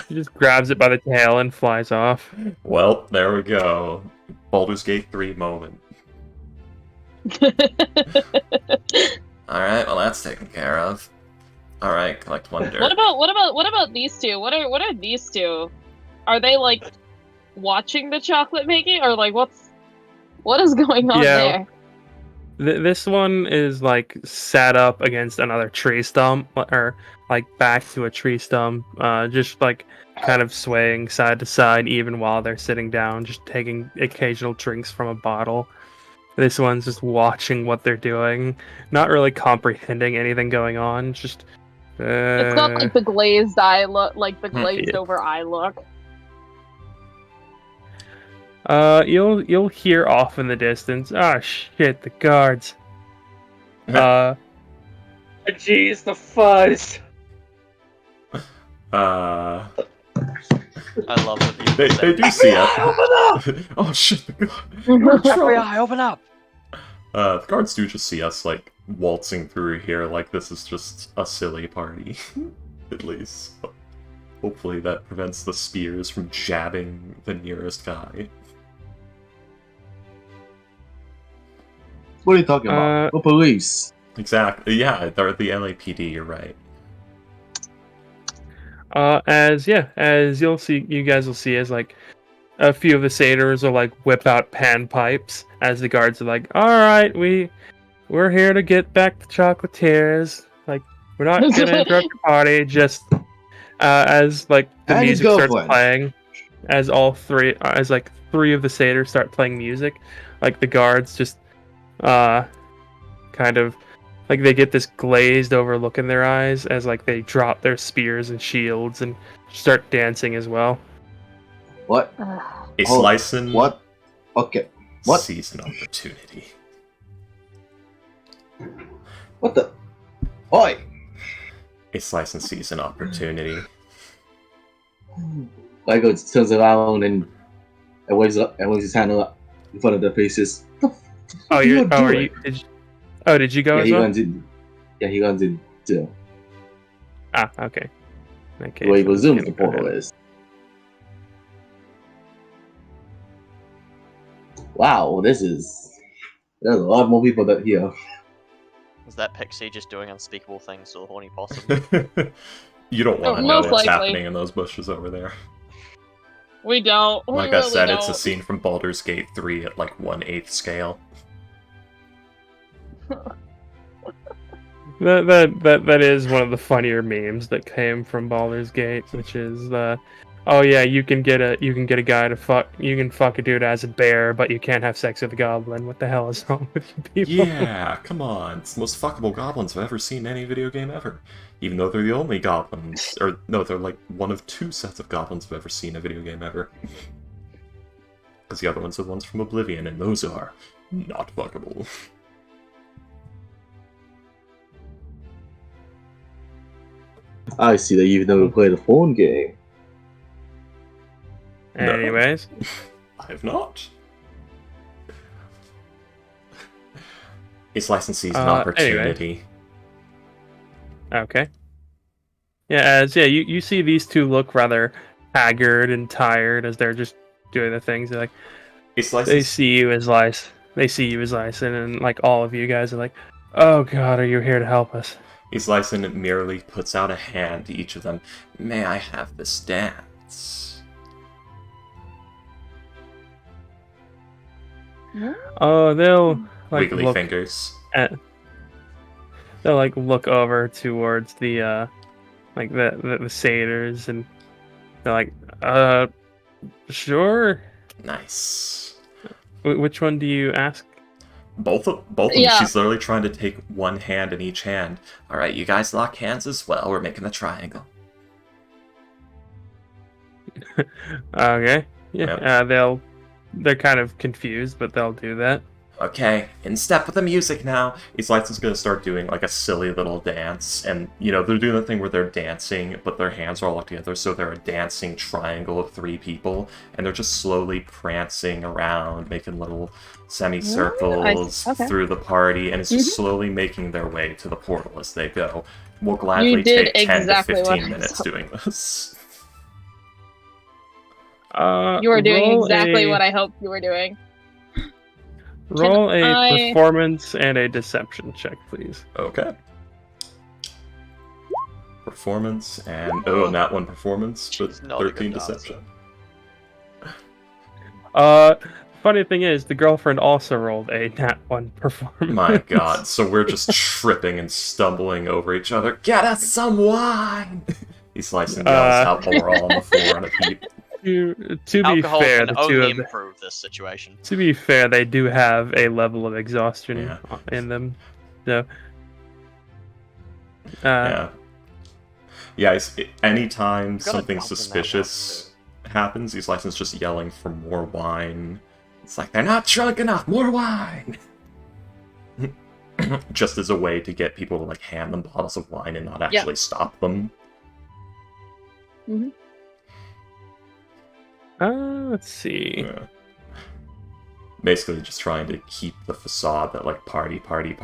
He just grabs it by the tail and flies off. Well, there we go. Baldur's Gate 3 moment. Alright, well that's taken care of. Alright, collect one dirt. What about these two? What are these two? Are they watching the chocolate making, or what is going on there? This one is like sat up against another tree stump, or like back to a tree stump, just like kind of swaying side to side, even while they're sitting down, just taking occasional drinks from a bottle. This one's just watching what they're doing, not really comprehending anything going on. Just It's got like the glazed eye look, like the glazed yeah. over eye look. You'll hear off in the distance. Ah, shit, the guards. Jeez, the fuzz. I love that They do see us. Oh shit! The FBI, open up! The guards do just see us like waltzing through here, like this is just a silly party, at least. Hopefully that prevents the spears from jabbing the nearest guy. What are you talking about? The police. Exactly. Yeah, they're the LAPD. You're right. As you'll see, you guys will see as like a few of the satyrs will like whip out panpipes as the guards are like, "All right, we're here to get back the chocolatiers. Like, we're not gonna interrupt your party." Just as like the And music his starts girlfriend. playing, as like three of the satyrs start playing music, like the guards just kind of like they get this glazed over look in their eyes as like they drop their spears and shields and start dancing as well. What? A Slicin' What? Okay. What? sees an opportunity. What the? Oi! A Slicin' sees an opportunity. Michael turns around and waves his hand up in front of their faces. Oh, you you're. Oh, are you? Did you go Yeah, as he well? runs in. Yeah, he runs in too. Ah, okay. Okay. Where he so presumes okay, the go portal ahead. is. Wow, there's a lot more people that here. Is that Pixie just doing unspeakable things to the horny possum? You don't want to know Most what's likely. happening in those bushes over there. We don't. We Like really I said, don't. it's a scene from Baldur's Gate 3 at like 1/8 scale. That is one of the funnier memes that came from Baldur's Gate, which is oh yeah, you can get a guy to fuck, you can fuck a dude as a bear, but you can't have sex with a goblin. What the hell is wrong with you people? Yeah, come on. It's the most fuckable goblins I've ever seen in any video game ever. Even though they're the only goblins. Or, no, they're like one of two sets of goblins I've ever seen in a video game ever. Because the other ones are the ones from Oblivion, and those are not fuckable. I see that you've never played a phone game. No. Anyways, I have not. His license sees an opportunity. okay. Yeah, you see these two look rather haggard and tired as they're just doing the things. They're like, His they license... see you as Lice. They see you as Lice, and like all of you guys are like, "Oh God, are you here to help us?" His license merely puts out a hand to each of them. May I have this dance? Oh, they'll like Wiggly look fingers. they'll like look over towards the like the satyrs, and they're like, sure. Nice. Which one do you ask? Both of them. Yeah. She's literally trying to take one hand in each hand. All right, you guys lock hands as well. We're making a triangle. Okay. Yeah. Yep. They're kind of confused, but they'll do that. Okay, in step with the music now. His license gonna start doing like a silly little dance, and you know they're doing the thing where they're dancing, but their hands are all locked together, so they're a dancing triangle of three people, and they're just slowly prancing around, making little semicircles Okay. through the party, and it's just slowly making their way to the portal as they go. We'll gladly did take 10 exactly to what 15 I minutes saw. doing this. You are doing exactly what I hoped you were doing. Roll a I- performance and a deception check, please. Okay. Performance and not one performance, but She's not a good 13 dancer. deception. funny thing is, the girlfriend also rolled a nat 1 performance. My god, so we're just tripping and stumbling over each other. Get us some wine! He slices and yells out while we're all on the floor on a heap. To be Alcohol fair, can the two only of them, improve this situation. to be fair, they do have a level of exhaustion Yeah. in them. So, Yeah. Yeah, anytime Got a something dump in that suspicious happens, these license just yelling for more wine. It's like, they're not drunk enough, more wine! Just as a way to get people to like hand them bottles of wine and not actually stop them. Mm-hmm. Let's see. Yeah. Basically just trying to keep the facade that like party. Trying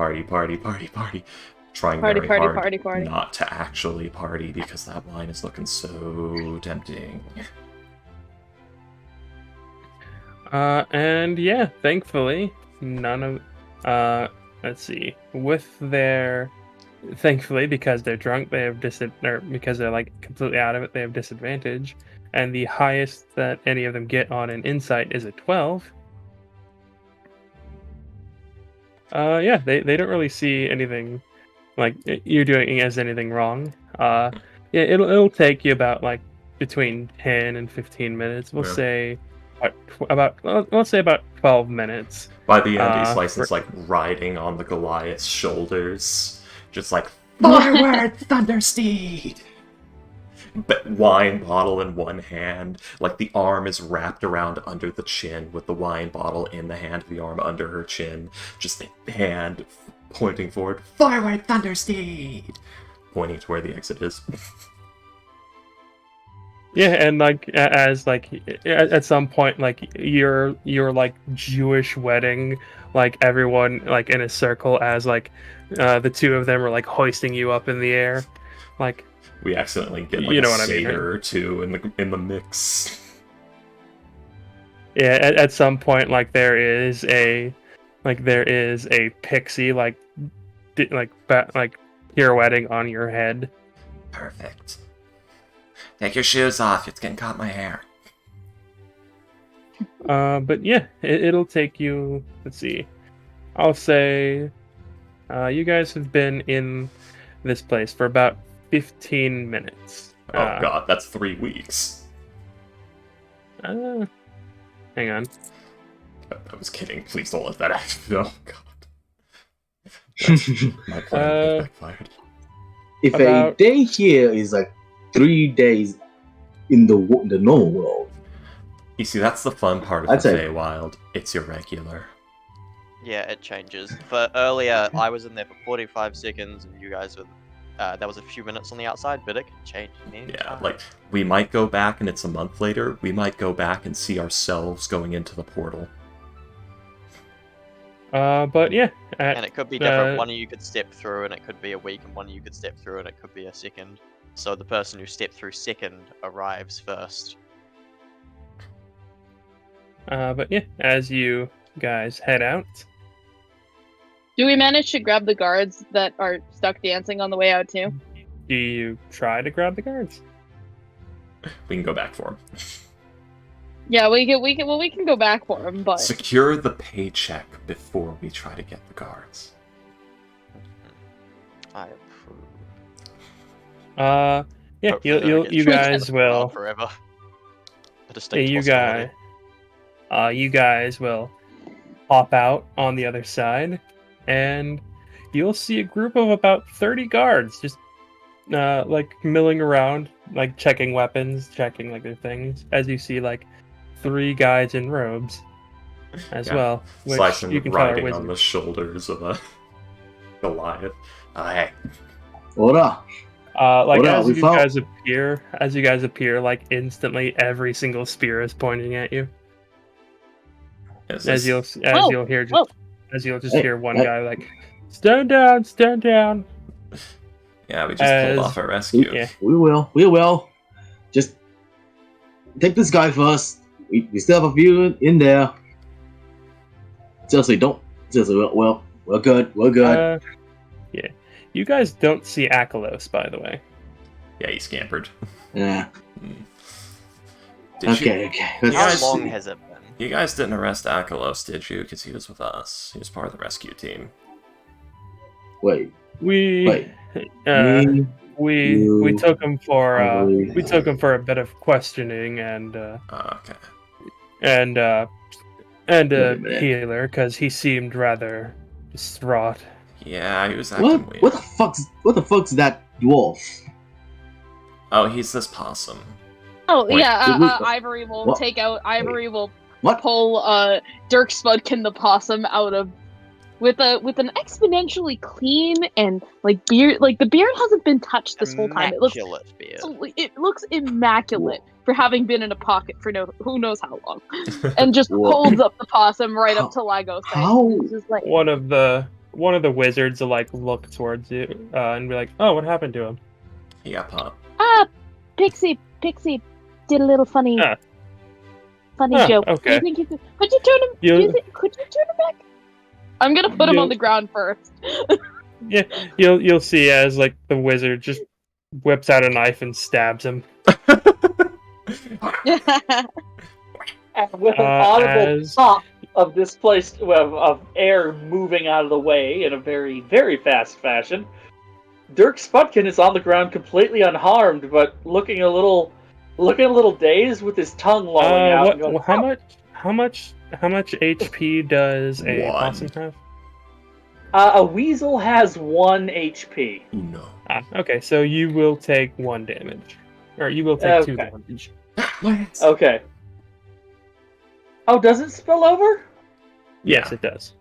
very hard not to actually party because that wine is looking so tempting. And yeah, thankfully, none of, let's see, thankfully, because they're drunk, they have because they're like completely out of it, they have disadvantage, and the highest that any of them get on an insight is a 12. Yeah, they don't really see anything like you're doing as anything wrong. Yeah, it'll take you about like between 10 and 15 minutes. We'll say let's say about 12 minutes. By the end, he's licensed like riding on the Goliath's shoulders, just like forward, Thundersteed. But wine bottle in one hand, like the arm is wrapped around under the chin with the wine bottle in the hand, the arm under her chin, just the hand pointing forward, forward, Thundersteed, pointing to where the exit is. Yeah, and like as like at some point, like your like Jewish wedding, like everyone like in a circle as like the two of them are like hoisting you up in the air, like. We accidentally get like a satyr or two in the mix. Yeah, at some point, like there is a pixie like pirouetting on your head. Perfect. Take your shoes off. It's getting caught in my hair. But yeah, it'll take you. Let's see. I'll say, you guys have been in this place for about 15 minutes. Oh god, that's 3 weeks. Hang on. I was kidding. Please don't let that happen. Oh god. My plan backfired. If a day here is like 3 days in the normal world. You see, that's the fun part of the Feywild. It's irregular. Yeah, it changes. For earlier, I was in there for 45 seconds, and you guys were. That was a few minutes on the outside, but it can change. Yeah, like, we might go back and it's a month later. We might go back and see ourselves going into the portal. But yeah. And it could be different. One of you could step through, and it could be a week, and one of you could step through, and it could be a second. So the person who stepped through second arrives first. But yeah, as you guys head out. Do we manage to grab the guards that are stuck dancing on the way out too? Do you try to grab the guards? We can go back for them. Yeah, we can go back for them, but secure the paycheck before we try to get the guards. I approve. Yeah, you guys will forever. You guys will hop out on the other side, and you'll see a group of about 30 guards just like milling around, like checking weapons, checking like their things. As you see, like 3 guys in robes as well, which Slicing you can tell are riding wizards. on the shoulders of a Goliath. Hey. What up? Like as you guys appear, like instantly, every single spear is pointing at you. As you'll just hear one guy like, stand down. Yeah, we just pulled off a rescue. Yeah. We will. Just take this guy first. We still have a few in there. Seriously, well, we're good. Yeah. You guys don't see Akalos, by the way. Yeah, he scampered. Yeah. Okay. How long has it been? You guys didn't arrest Akalos, did you? Because he was with us. He was part of the rescue team. Wait. We Me, we you, took him for Ivory. we took him for a bit of questioning and Okay. and Wait a minute. healer because he seemed rather distraught. Yeah, he was acting weird. What the fuck's that dwarf? Oh, he's this possum. Oh Wait, yeah, did we- Ivory will what? take out. Ivory will What? pull Dirk Spudkin the possum out of with an exponentially clean and like beard. Like the beard hasn't been touched this whole time. Immaculate beard. It looks immaculate for having been in a pocket for who knows how long, and just Whoa. holds up the possum right up to Lagos. How? It's just like, One of the wizards will like look towards you and be like, "Oh, what happened to him?" He got popped. Pixie did a little funny Ah, joke. okay. Do you think you could you turn him? Could you turn him back? I'm gonna put him on the ground first. Yeah, you'll see as like the wizard just whips out a knife and stabs him. And with an audible as- pop of displaced of air moving out of the way in a very, very fast fashion, Dirk Sputkin is on the ground completely unharmed, but looking a little dazed with his tongue lolling out. And going, how much HP does a One. possum have? a weasel has 1 HP. No. Okay, so you will take 1 damage, or you will take 2 Okay. damage. What? Okay. Oh, does it spill over? Yes, Yeah. it does.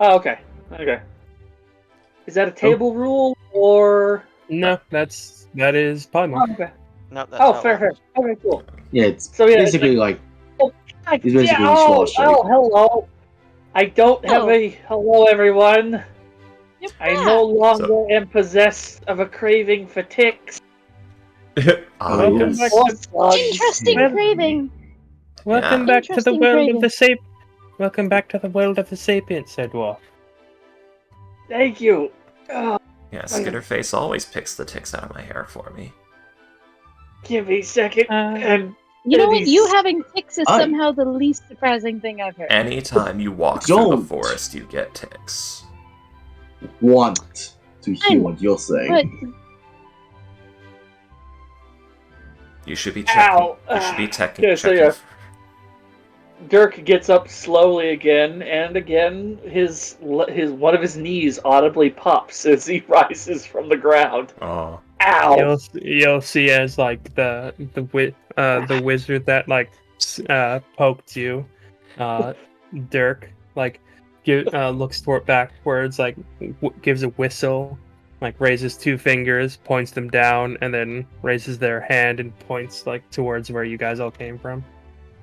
Oh, okay. Okay. Is that a table rule or? No, that is Oh, polymorph. okay. No, that's Oh, not fair. what- Okay, cool. Yeah, it's So, yeah, basically like He's basically Schwarz shape. hello. I don't have Oh. a hello, everyone. You're I back. no longer am possessed of a craving for ticks. Welcome yes. back Or to- slugs. Interesting Well- craving. Welcome Yeah. back to the Interesting world craving. of the Welcome back to the world of the sapiens, said Dwarf. Thank you. Oh, Yeah, Skitterface always picks the ticks out of my hair for me. give me a second. And You know what? Babies. You having ticks is I- somehow the least surprising thing I've heard. Anytime you walk through the Don't. forest, you get ticks. Want to hear what you're saying. But You should be checking. Ow. You should be checking. Yeah, so yeah. Dirk gets up slowly again, and again his one of his knees audibly pops as he rises from the ground. Oh. Ow! You'll see as like the wizard that like poked you, Dirk, like looks backwards, like gives a whistle, like raises 2 fingers, points them down, and then raises their hand and points like towards where you guys all came from.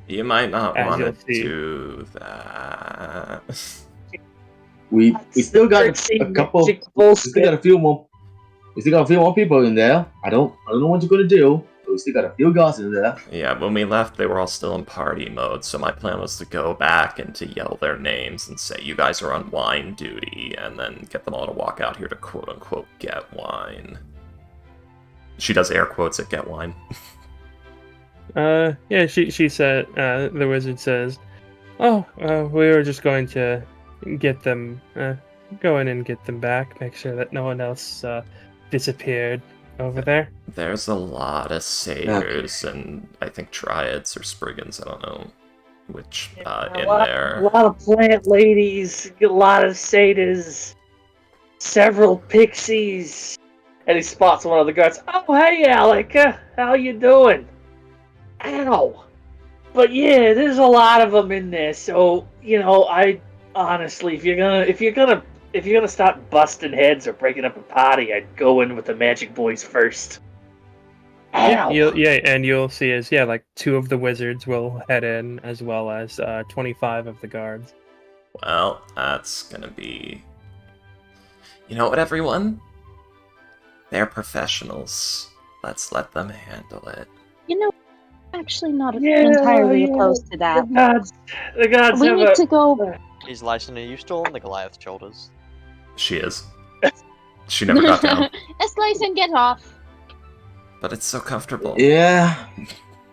You might not As want you'll to see. do that. We still got Tricksy a couple. magic We bullshit. still got a few more. We still got a few more people in there. I don't know what you're gonna do. But we still got a few guys in there. Yeah, when we left, they were all still in party mode, so my plan was to go back and to yell their names and say, you guys are on wine duty, and then get them all to walk out here to quote-unquote get wine. She does air quotes at get wine. Yeah, she said, the wizard says, "Oh, we were just going to get them, go in and get them back, make sure that no one else disappeared over there." There's a lot of satyrs and I think dryads or spriggans, I don't know which, in A there. lot of plant ladies, a lot of satyrs, several pixies, and he spots one of the guards. Oh, hey, Alec, how you doing? Ow! But yeah, there's a lot of them in there. So I honestly, if you're gonna start busting heads or breaking up a party, I'd go in with the magic boys first. Ow! And you'll see as like 2 of the wizards will head in, as well as 25 of the guards. Well, that's gonna be... You know what, everyone? They're professionals. Let's let them handle it. actually not Yeah, entirely yeah. opposed to that. The gods We have need a... to go. Is Lyson, are you still on the Goliath shoulders? She is. She never got down. Slice and get off. But it's so comfortable. Yeah.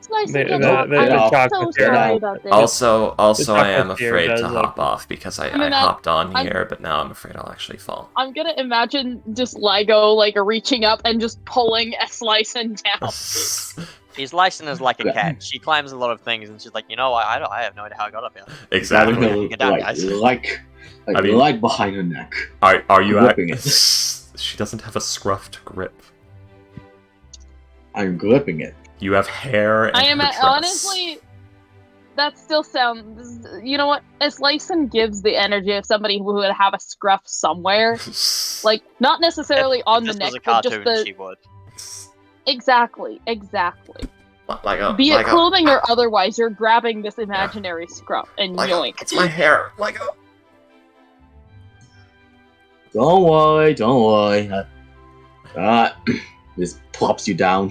Slice Slice The, and get the, off. the, I'm the so chocolate sorry here. about this. Also, I am chocolate here afraid to does look- hop off because I I'm hopped on I'm- here, but now I'm afraid I'll actually fall. I'm gonna imagine just Ligo like reaching up and just pulling a Slicin down. She's licensed as like a cat. She climbs a lot of things, and she's like, you know, I have no idea how I got up here. Exactly. Grabbing her, Get down, guys. I mean, right behind her neck. Are you Gripping it? She doesn't have a scruffed grip. I'm gripping it. You have hair and I am her dress. honestly. That still sounds. You know what? A Slicin gives the energy of somebody who would have a scruff somewhere, like not necessarily on the If this neck, was a but just cartoon, the. she would. Exactly. Be it clothing or otherwise, you're grabbing this imaginary scruff and yoink. It's my hair. Lego. Don't worry. Just plops you down.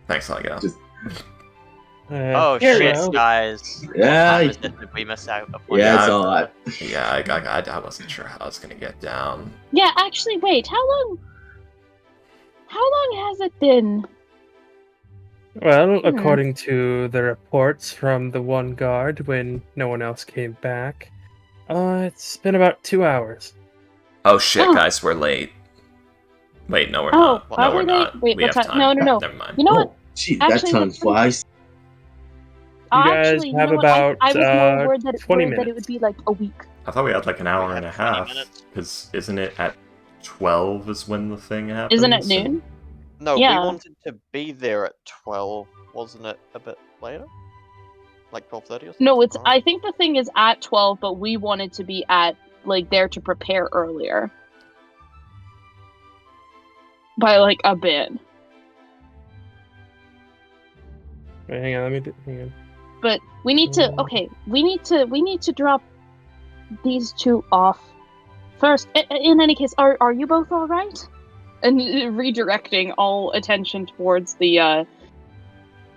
Thanks, Lego. Just- Oh here we shit, go. guys! Yeah, What time is it? Did we miss out? yeah, it's alright. Yeah, I wasn't sure how I was gonna get down. Yeah, actually, wait. How long has it been? Well, according to the reports from the one guard when no one else came back, it's been about 2 hours. Oh shit, Oh. guys, we're late. Wait, no, we're Oh, not. are No, we we're late? not. Wait, we what have time? time. No. Never mind. You know what? Oh, gee, that Actually, time flies. You guys Actually, have you know what? I about, was more worried that 20 that it would be like a week. I thought we had like an hour We and a have 20 half. minutes. Because isn't it at 12 is when the thing happens? Isn't it noon? No, Yeah. we wanted to be there at 12. Wasn't it a bit later? Like 12:30 or something? No, it's. Alright. I think the thing is at 12, but we wanted to be at like there to prepare earlier by like a bit. Wait, hang on, hang on. But we need to. Okay, we need to drop these two off first. In any case, are you both all right? And redirecting all attention towards the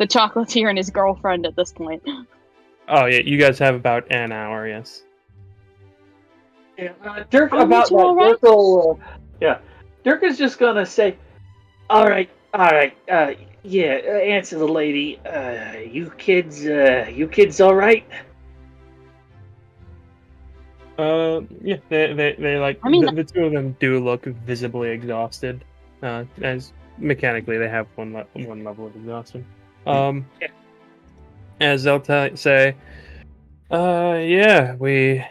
chocolatier and his girlfriend at this point. Oh yeah, you guys have about an hour, yes. Yeah, Dirk Are you about two that. all right? Dirk will, Dirk is just gonna say, "All right, answer the lady. You kids, all right?" Yeah, they like. I mean- the two of them do look visibly exhausted. As mechanically they have one level of exhaustion. As they'll say, yeah, we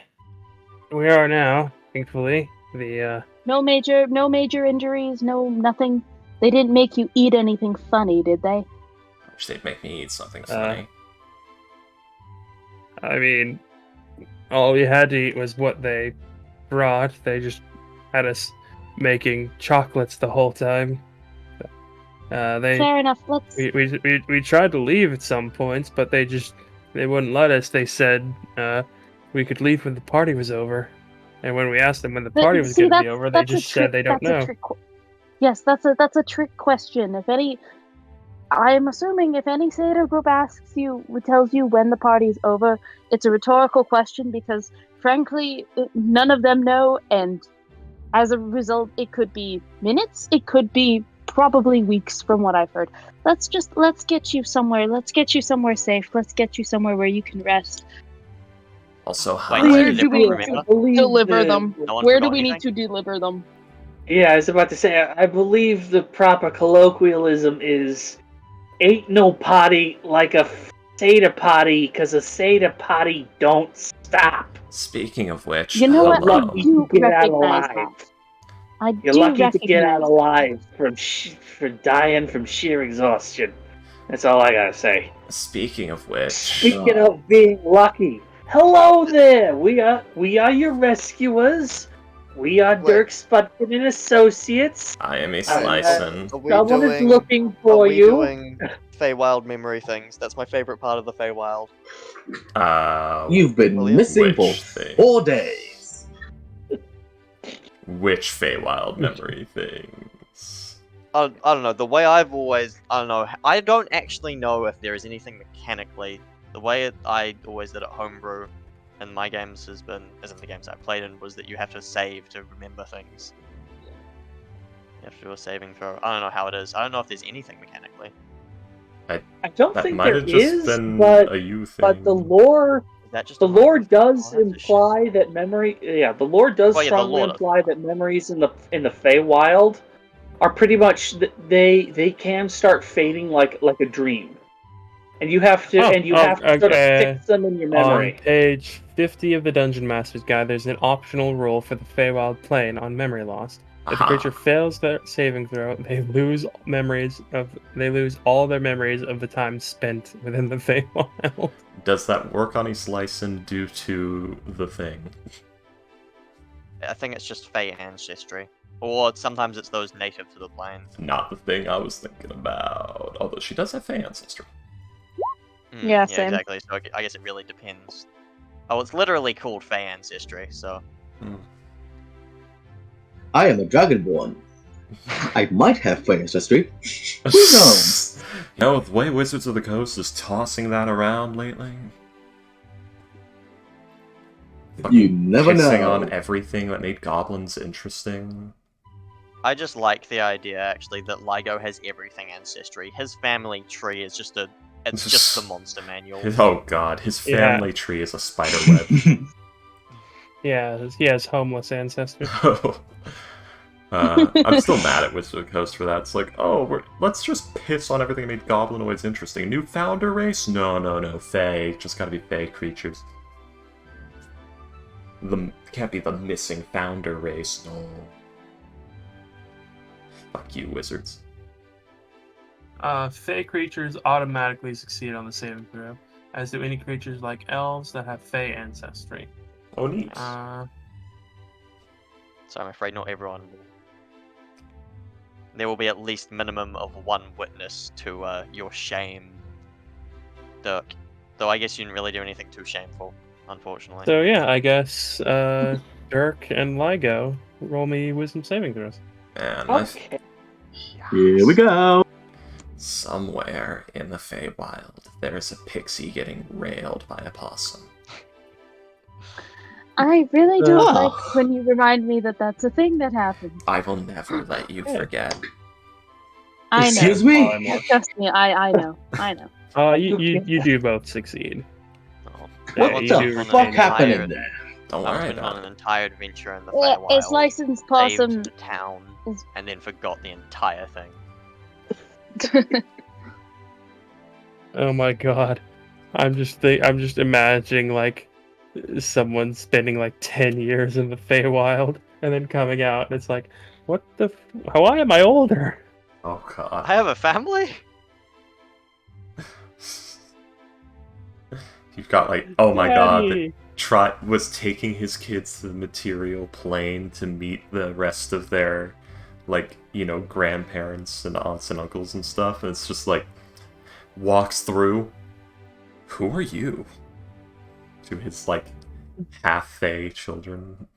are now, thankfully. The No major injuries. No nothing. They didn't make you eat anything funny, did they? I wish they'd make me eat something funny. I mean, all we had to eat was what they brought. They just had us making chocolates the whole time. Fair enough. Let's. We tried to leave at some points, but they wouldn't let us. They said we could leave when the party was over. And when we asked them when the party was going to be over, they just said they don't know. Yes, that's a trick question. I'm assuming if any Seder group asks you, tells you when the party's over, it's a rhetorical question because, frankly, none of them know, and as a result, it could be minutes, it could be probably weeks from what I've heard. Let's get you somewhere. Let's get you somewhere safe. Let's get you somewhere where you can rest. Also, Wait, Where so do we remember? deliver them? No one Where do forgot we need anything? to deliver them? Yeah, I was about to say. I believe the proper colloquialism is, "Ain't no party like a Seder party, 'cause a Seder party don't stop." Speaking of which, You know what? hello. I Lucky do to get out recognize alive. that. I You're do lucky recognize to get out that. alive for dying from sheer exhaustion. That's all I gotta say. Speaking of which, Speaking of being lucky, hello there. We are your rescuers. We are Wait. Dirk Spudkin and Associates. I am a Uh, Slicin. Are we Someone is doing? looking Are for we you. doing Feywild memory things? That's my favorite part of the Feywild. You've been William? missing for Which thing? 4 days. Which Feywild memory things? I don't know. The way I've always, I don't know. I don't actually know if there is anything mechanically. The way I always did at homebrew, and my games has been, as in the games I played in, was that you have to save to remember things. You have to do a saving throw. I don't know how it is. I don't know if there's anything mechanically. I don't That think might there have just is, been but a you thing. but the lore Is that just the a lore minor does thing? Oh, that's a shame. imply that memory. Yeah, the lore does Well, yeah, the strongly lore does. imply that memories in the Feywild are pretty much they can start fading like a dream, and you have to sort of fix them in your On memory. page 50 of the Dungeon Master's Guide, there's an optional rule for the Feywild plane on memory lost. If the creature fails their saving throw, they lose all their memories of the time spent within the Feywild. Does that work on Islyson due to the thing? I think it's just Fey ancestry. Or sometimes it's those native to the plains. Not the thing I was thinking about. Although she does have Fey ancestry. Yeah, same. Exactly. So I guess it really depends. Oh, it's literally called Fey ancestry, so... I am a Dragonborn. I might have Fey ancestry. Who knows? You know, the way Wizards of the Coast is tossing that around lately. You never Pissing know. on everything that made goblins interesting. I just like the idea, actually, that LIGO has everything ancestry. His family tree is just it's just the monster manual. Oh god, his family tree is a spider web. Yeah, he has homeless ancestry. I'm still mad at Wizards of the Coast for that. It's like, let's just piss on everything that made goblinoids interesting. New founder race? No. Fey. Just gotta be Fey creatures. Can't be the missing founder race, no. Fuck you, Wizards. Fey creatures automatically succeed on the saving throw, as do any creatures like elves that have Fey ancestry. Oh, neat. So I'm afraid not everyone will. There will be at least minimum of one witness to your shame, Dirk. Though I guess you didn't really do anything too shameful, unfortunately. So yeah, I guess Dirk and LIGO roll me wisdom saving throws. And Okay. Here we go. Somewhere in the Feywild, there's a pixie getting railed by a possum. I really don't like when you remind me that that's a thing that happens. I will never let you forget. I know. Excuse me? Trust me, I know. You do both succeed. What the fuck happened there? Don't I worry went on about an it. entire adventure in the Yeah, Feywild. it's licensed possum. Saved the town, and then forgot the entire thing. Oh my god, I'm just imagining like someone spending like 10 years in the Feywild and then coming out and it's like, what the? Why am I older? Oh god. I have a family? You've got like, oh my god, Daddy. was taking his kids to the material plane to meet the rest of their, like, you know, grandparents and aunts and uncles and stuff, and it's just like, walks through, who are you? To his, like, half-Fey children.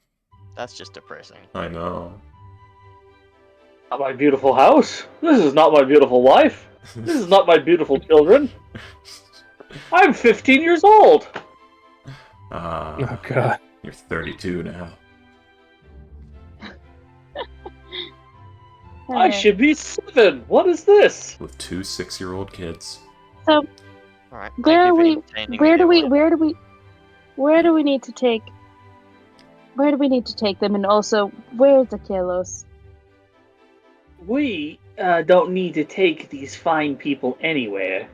That's just depressing. I know. Not my beautiful house. This is not my beautiful wife. This is not my beautiful children. I'm 15 years old. Oh god. You're 32 now. I should be 7. What is this? With 2 6-year-old kids. So, Alright. where do we need to take? Where do we need to take them? And also, where's the Kalos? We don't need to take these fine people anywhere.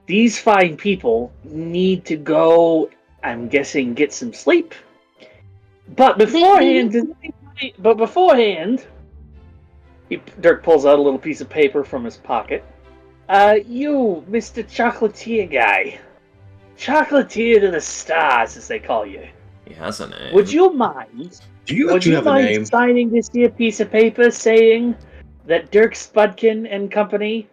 These fine people need to go, I'm guessing, get some sleep. But beforehand, Dirk pulls out a little piece of paper from his pocket. You, Mr. Chocolatier guy. Chocolatier to the stars, as they call you. He has a name. Would you mind? Do you Would actually you have a mind name? signing this here piece of paper saying that Dirk Spudkin and company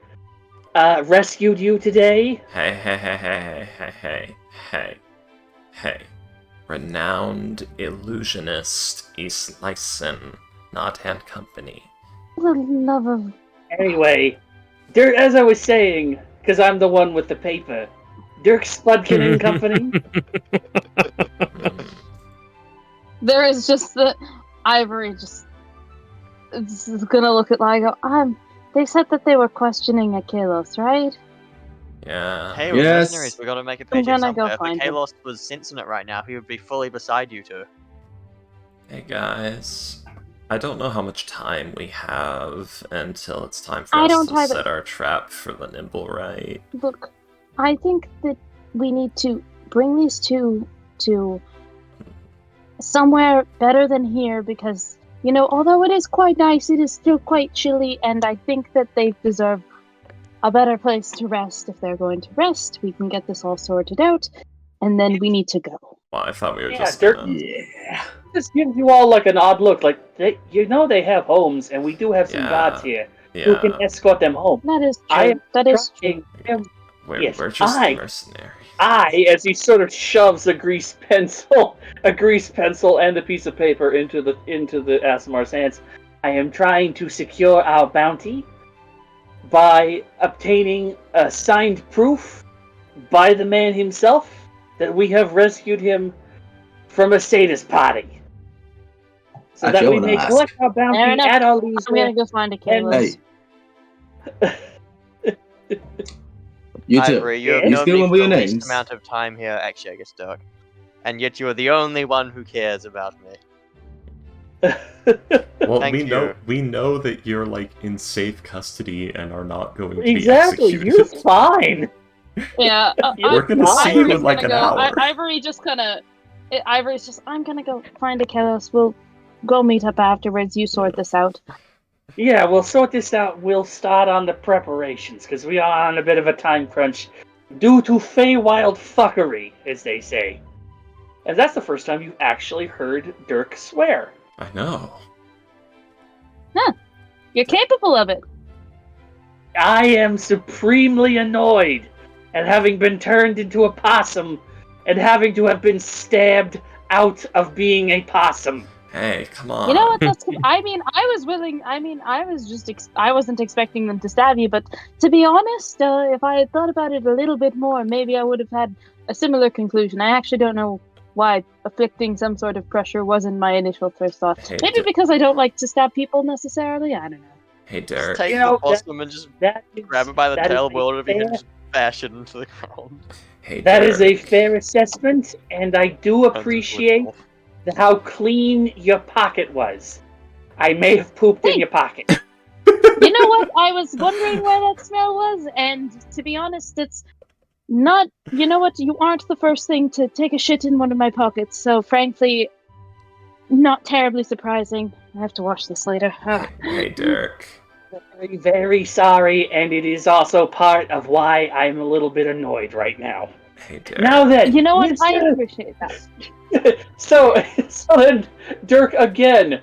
rescued you today? Hey. Renowned illusionist Islyson, not and company. For the love of... Anyway, Dirk, as I was saying, because I'm the one with the paper, Dirk Spudkin and company. There is just the Ivory just is gonna look at LIGO. They said that they were questioning Achilles, right? Yeah. Hey, we're Yes. mercenaries. We gotta make a I'm paycheck gonna go somewhere. If the find him. Kalos was sensing it right now, he would be fully beside you two. Hey guys, I don't know how much time we have until it's time for I us don't to have it. set our trap for the nimble right. Look, I think that we need to bring these two to somewhere better than here because, although it is quite nice, it is still quite chilly, and I think that they deserve a better place to rest. If they're going to rest, we can get this all sorted out, and then we need to go. Well, I thought we were Yeah, just Dirk- gonna... Yeah. This gives you all like an odd look. Like they have homes, and we do have some Yeah. gods here who can Yeah. escort them home. That is true. I am That is true. trying- Yes, We're just I- mercenaries. as he sort of shoves a grease pencil and a piece of paper into the Asimar's hands, I am trying to secure our bounty by obtaining a signed proof by the man himself that we have rescued him from a sadist party. So Actually, that I we wanna may ask. collect our Fair bounty enough. at our I'm leisure. gonna go find a Kalos. Hey. You too. Ivory, you have You known still me remember for your the least names? amount of time here. Actually, I guess Dirk. And yet you are the only one who cares about me. Well, Thank we know that you're like in safe custody and are not going to Exactly, be you're executed. fine. Yeah, We're gonna see you Ivory's in like gonna an go. hour. Ivory just Ivory's just. I'm gonna go find a Kalos. We'll go meet up afterwards. You sort this out. Yeah, we'll sort this out. We'll start on the preparations, because we are on a bit of a time crunch due to Feywild fuckery, as they say. And that's the first time you actually heard Dirk swear. I know. You're capable of it. I am supremely annoyed at having been turned into a possum and having to have been stabbed out of being a possum. Hey, come on. You know what? That's. I mean, I was willing. I mean, I was just. I wasn't expecting them to stab you, but to be honest, if I had thought about it a little bit more, maybe I would have had a similar conclusion. I actually don't know why afflicting some sort of pressure wasn't my initial first thought. Hey, Maybe because I don't like to stab people necessarily. I don't know. Hey, Just Derek. take You know, the possum and just That is, grab it by the that is tail, a whirl it over your head, and fair- just bash it into the ground. Hey, That is a Derek. fair assessment, and I do Turns into a appreciate troll. how clean your pocket was. I may have pooped in your pocket. You know what? I was wondering where that smell was, and to be honest, it's not. You know what? You aren't the first thing to take a shit in one of my pockets, so frankly, not terribly surprising. I have to wash this later. Hey, Derek. Very, very sorry, and it is also part of why I'm a little bit annoyed right now. Hey, Derek. Now then, You know what? I Mr. appreciate that. so then Dirk again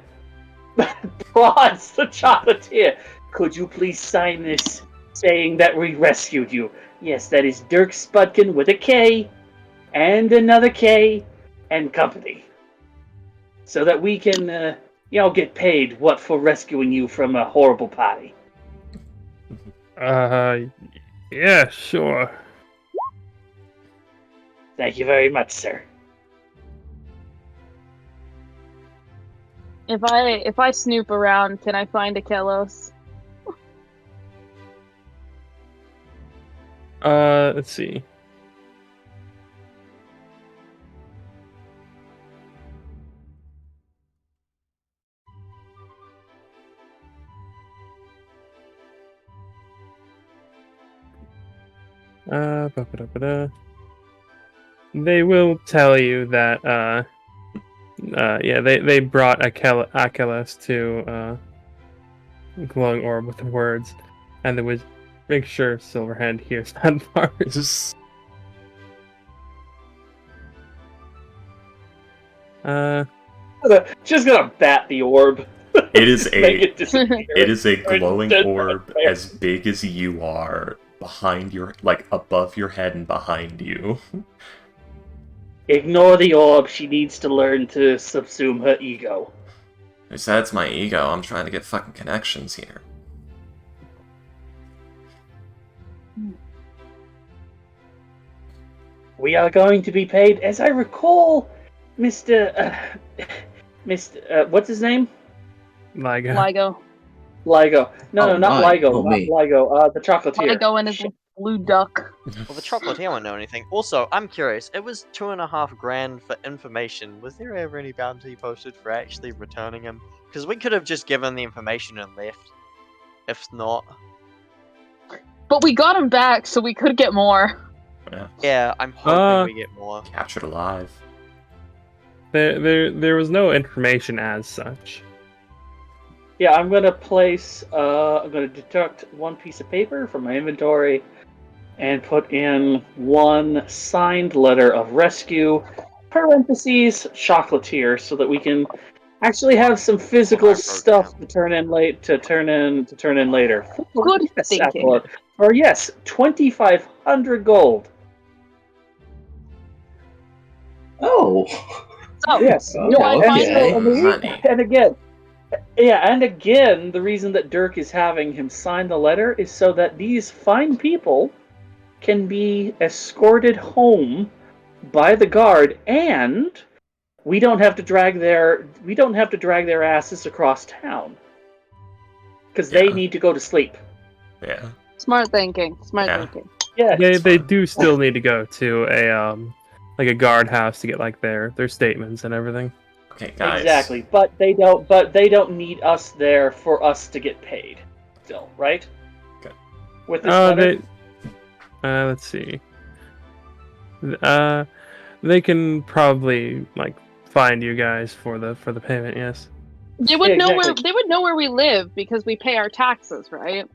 prods the chocolatier. Could you please sign this saying that we rescued you? Yes, that is Dirk Spudkin with a K and another K and company. So that we can, get paid for rescuing you from a horrible party. Yeah, sure. Thank you very much, sir. If I snoop around, can I find a Kelos? Let's see. Ba-ba-da-ba-da. They will tell you that, they brought Achilles to, glowing orb with the words, and they would make sure Silverhand hears that part. Just... Just gonna bat the orb. It is Make a... it disappear. It is a glowing Dead orb right there. as big as you are, behind your... above your head and behind you. Ignore the orb. She needs to learn to subsume her ego. Besides my ego, I'm trying to get fucking connections here. We are going to be paid, as I recall, Mr. What's his name? Liga. Ligo. Ligo. No, Oh, not my. Ligo. Oh, Not me. Ligo. The chocolatier. Ligo and his blue duck. Well, the chocolatier won't know anything. Also, I'm curious. It was $2.5 grand for information. Was there ever any bounty posted for actually returning him? Because we could have just given the information and left. If not, But we got him back, so we could get more. yeah, I'm hoping we get more. Captured alive. There was no information as such. Yeah, I'm gonna place. I'm gonna deduct one piece of paper from my inventory, and put in one signed letter of rescue, parentheses chocolatier, so that we can actually have some physical stuff to turn in later. Good thinking. Or yes, 2,500 gold. Oh. So, Yes. do I find Money. And again, the reason that Dirk is having him sign the letter is so that these fine people can be escorted home by the guard, and we don't have to drag their asses across town because they need to go to sleep. Yeah. Smart thinking. Yeah. Yeah, They do still need to go to a like a guardhouse to get like their statements and everything. Okay, guys. exactly. But they don't need us there for us to get paid. Still, right? Okay. With this letter? Let's see. They can probably like find you guys for the payment. Yes. They would Yeah, know exactly. they would know where we live because we pay our taxes, right?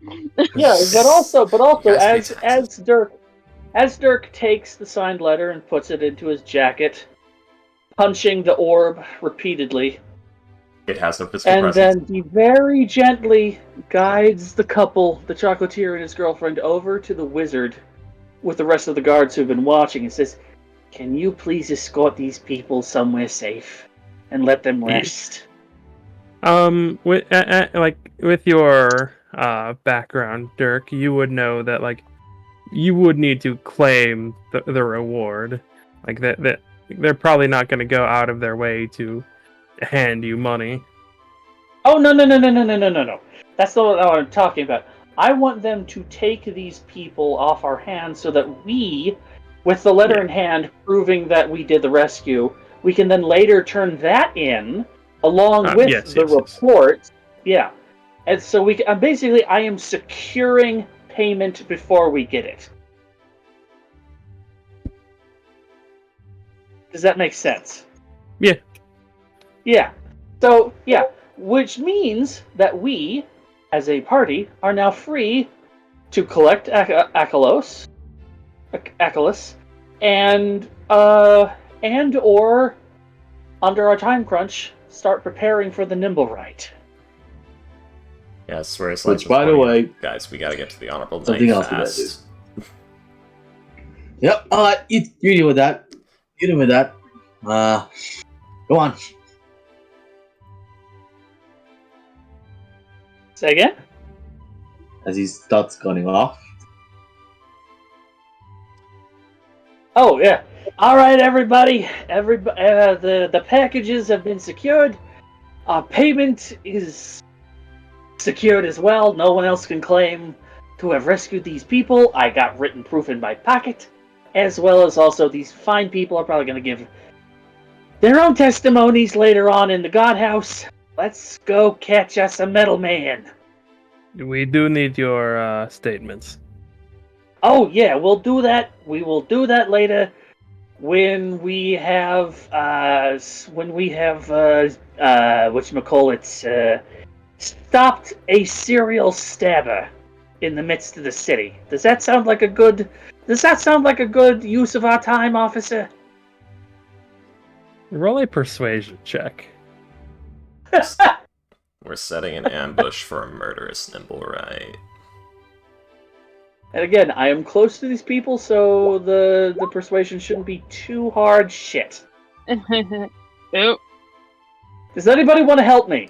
Yeah, but also You guys pay as Dirk takes the signed letter and puts it into his jacket, punching the orb repeatedly, It has no physical and presence. then he very gently guides the couple, the chocolatier and his girlfriend, over to the wizard with the rest of the guards who've been watching and says, "Can you please escort these people somewhere safe and let them rest?" With your background, Dirk, you would know that like you would need to claim the reward. Like that they're probably not going to go out of their way to hand you money. Oh, no. That's not what I'm talking about. I want them to take these people off our hands so that we, with the letter in hand proving that we did the rescue, we can then later turn that in along with the report. Yeah. And so I am securing payment before we get it. Does that make sense? Yeah. Yeah. So, yeah. Which means that we, as a party, are now free to collect Achelos, and or, under our time crunch, start preparing for the Nimble Rite. Yes, whereas Which, by the way, guys, we gotta get to the honorable something knight else we gotta fast. Yep. You deal with that. You deal with that. Go on. Say again? As he starts gunning off. Oh, yeah. All right, everybody. The packages have been secured. Payment is secured as well. No one else can claim to have rescued these people. I got written proof in my pocket. As well as also these fine people are probably going to give their own testimonies later on in the godhouse. Let's go catch us a metal man. We do need your statements. Oh yeah, we'll do that. We will do that later when we have stopped a serial stabber in the midst of the city. Does that sound like a good use of our time, officer? Roll a persuasion check. We're setting an ambush for a murderous nimble right. And again, I am close to these people, so the persuasion shouldn't be too hard. Shit. Nope. Does anybody want to help me?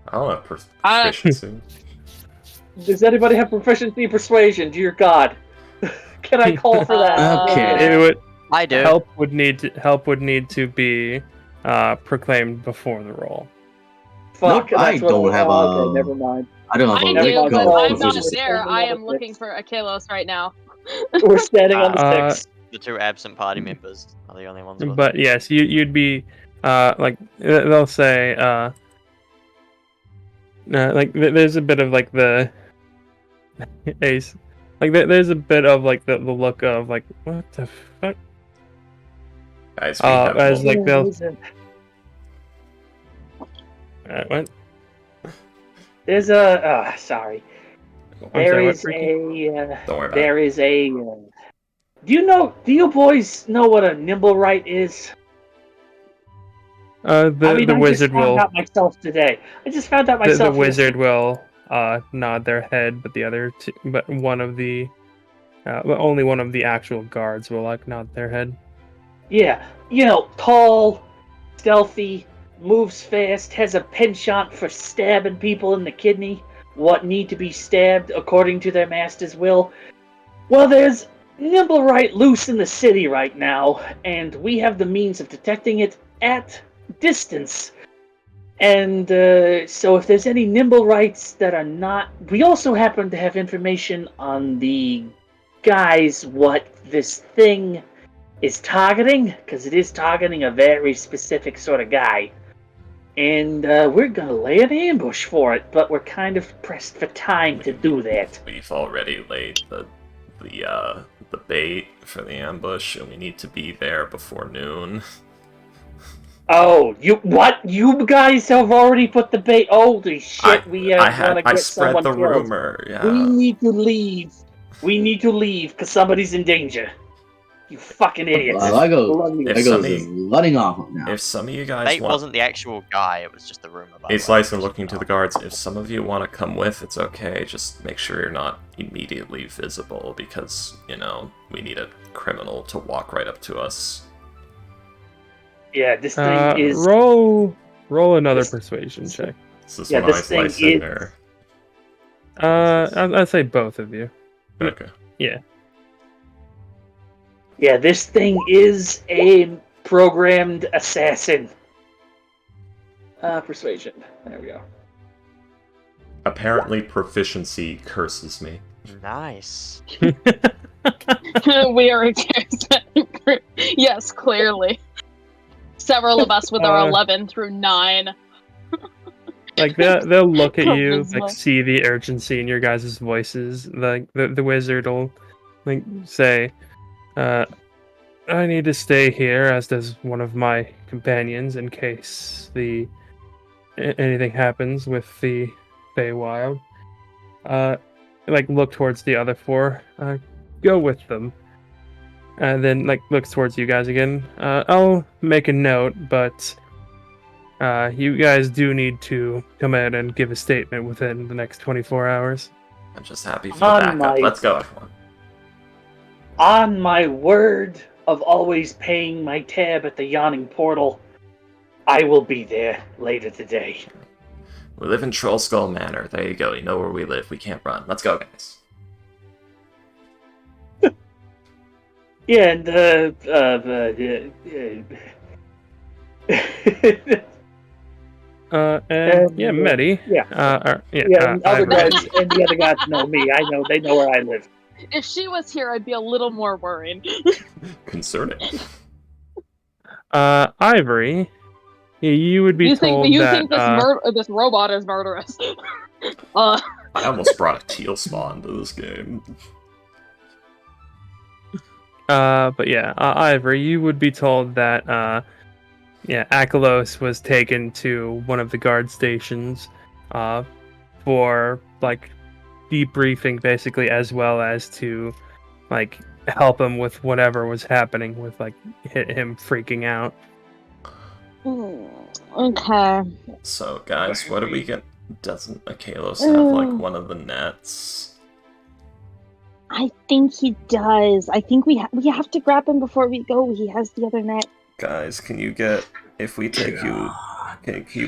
I don't have proficiency. Does anybody have proficiency in persuasion? Dear God, can I call for that? Okay. It would, I do. help would need to be proclaimed before the roll. Fuck, Nope, I don't have okay, never mind. I don't have I a do, good but go. I'm not proficiency. there. I am looking for Achelos right now. We're standing on the sticks. The two absent party members are the only ones. With But yes, you'd be like they'll say like there's a bit of like the Ace, like there's a bit of like the look of like what the fuck. Guys, we have as like they'll what? There's a sorry. There sorry, is what, a Don't worry about there is a do you boys know what a nimble right is? The wizard will. I just found out myself today. I just found out myself. The wizard will nod their head, but the other two, but one of the only one of the actual guards will like nod their head. Yeah, tall, stealthy, moves fast, has a penchant for stabbing people in the kidney, what need to be stabbed according to their master's will. Well, there's Nimblewright loose in the city right now, and we have the means of detecting it at distance. And so if there's any Nimblewrights that are not... We also happen to have information on the guys what this thing is targeting, because it is targeting a very specific sort of guy. And we're going to lay an ambush for it, but we're kind of pressed for time to do that. We've already laid the bait for the ambush, and we need to be there before noon. Oh, what? You guys have already put the bait? Holy shit! I spread the rumor. Yeah. We need to leave. We need to leave because somebody's in danger. You fucking idiots! I go running off now. If some of you guys Bait wasn't the actual guy; it was just the rumor. Hey, Slice, I'm looking to the guards. If some of you want to come with, it's okay. Just make sure you're not immediately visible, because we need a criminal to walk right up to us. Yeah, this thing is... Roll another persuasion check. Is this one I slice in, or... I'd say both of you. Okay. Yeah. Yeah, this thing is a programmed assassin. Persuasion. There we go. Apparently proficiency curses me. Nice. We are a charismatic group. Yes, clearly. Several of us with our 11 through 9. Like they'll look at you, like see the urgency in your guys' voices. Like the wizard will like say, "I need to stay here," as does one of my companions, in case anything happens with the Feywild. Like look towards the other four. Go with them. And then, like, looks towards you guys again. I'll make a note, but you guys do need to come in and give a statement within the next 24 hours. I'm just happy for the backup. Let's go, everyone. On my word of always paying my tab at the Yawning Portal, I will be there later today. We live in Troll Skull Manor. There you go. You know where we live. We can't run. Let's go, guys. Yeah, and yeah, Medi. And other guys and the other guys know me. They know where I live. If she was here, I'd be a little more worried. Concerning. Ivory, you would be told you that... think this robot is murderous. I almost brought a teal spawn to this game. But yeah, Ivory, you would be told that, Akalos was taken to one of the guard stations, for, like, debriefing, basically, as well as to, like, help him with whatever was happening with, like, him freaking out. Okay. So, guys, what do we get? Doesn't Akalos have, like, one of the nets? I think he does. I think we have to grab him before we go. He has the other net. Guys, can you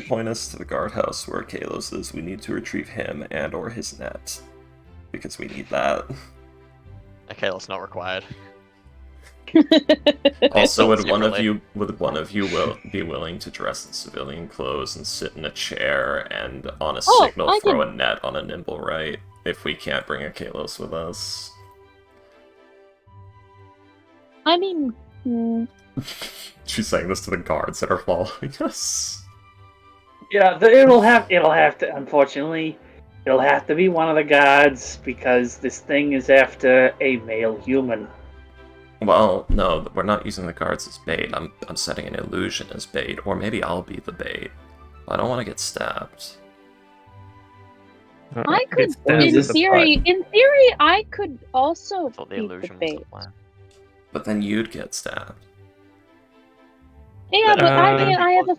point us to the guardhouse where Kalos is? We need to retrieve him and or his net. Because we need that. Okay, that's not required. Also, would one of you be willing to dress in civilian clothes and sit in a chair and on a signal throw a net on a Nimblewright if we can't bring a Kalos with us? I mean, She's saying this to the guards that are following us. Yeah, it'll have to. Unfortunately, it'll have to be one of the guards because this thing is after a male human. Well, no, we're not using the guards as bait. I'm setting an illusion as bait, or maybe I'll be the bait. I don't want to get stabbed. I could, It's in theory, I could also So the be illusion the was the bait. plan. But then you'd get stabbed. Yeah, but I mean, Uh, I have a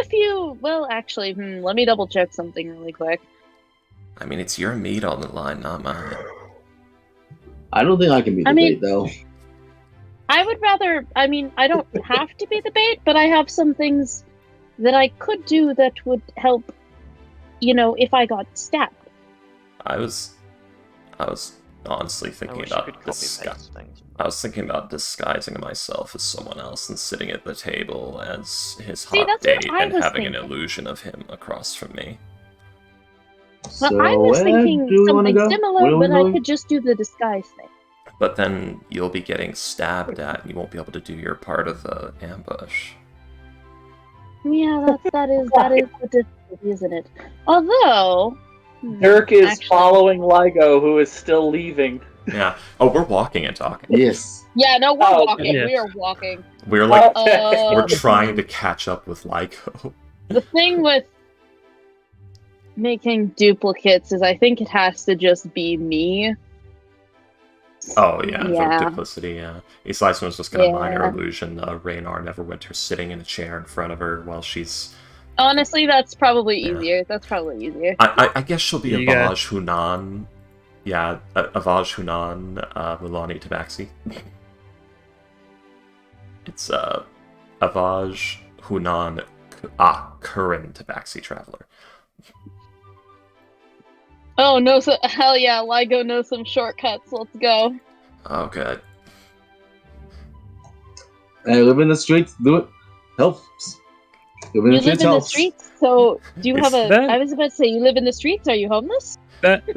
few. Well, actually, let me double check something really quick. I mean, it's your meat on the line, not mine. I don't think I can be the bait, though. I would rather. I mean, I don't have to be the bait, but I have some things that I could do that would help. You know, if I got stabbed. I was honestly thinking about I was thinking about disguising myself as someone else and sitting at the table as his hot that's date what I and was having an thinking. illusion of him across from me. Well, I was thinking something similar, but I could just do the disguise thing. But then you'll be getting stabbed at and you won't be able to do your part of the ambush. Yeah, that is the difficulty, isn't it? Although Dirk is following Ligo, who is still leaving. Yeah. Oh, we're walking and talking. Yes. Yeah, no, we're walking. yeah. We are walking. We're like Okay. we're trying to catch up with Lyco. The thing with making duplicates is I think it has to just be me. Oh yeah, Yeah. for duplicity, yeah. Islyson was just gonna minor illusion Raynar Neverwinter sitting in a chair in front of her while she's... Honestly, that's probably easier. That's probably easier. I guess she'll be Avaj Hunan. Yeah, Avaj Hunan Mulani Tabaxi. It's Avaj Hunan Curran Tabaxi Traveler. Oh no! So hell yeah, Ligo knows some shortcuts. Let's go. Oh good. I live in the streets. Do it. Helps. You live in the streets, so do you have a? I was about to say, you live in the streets. Are you homeless? That's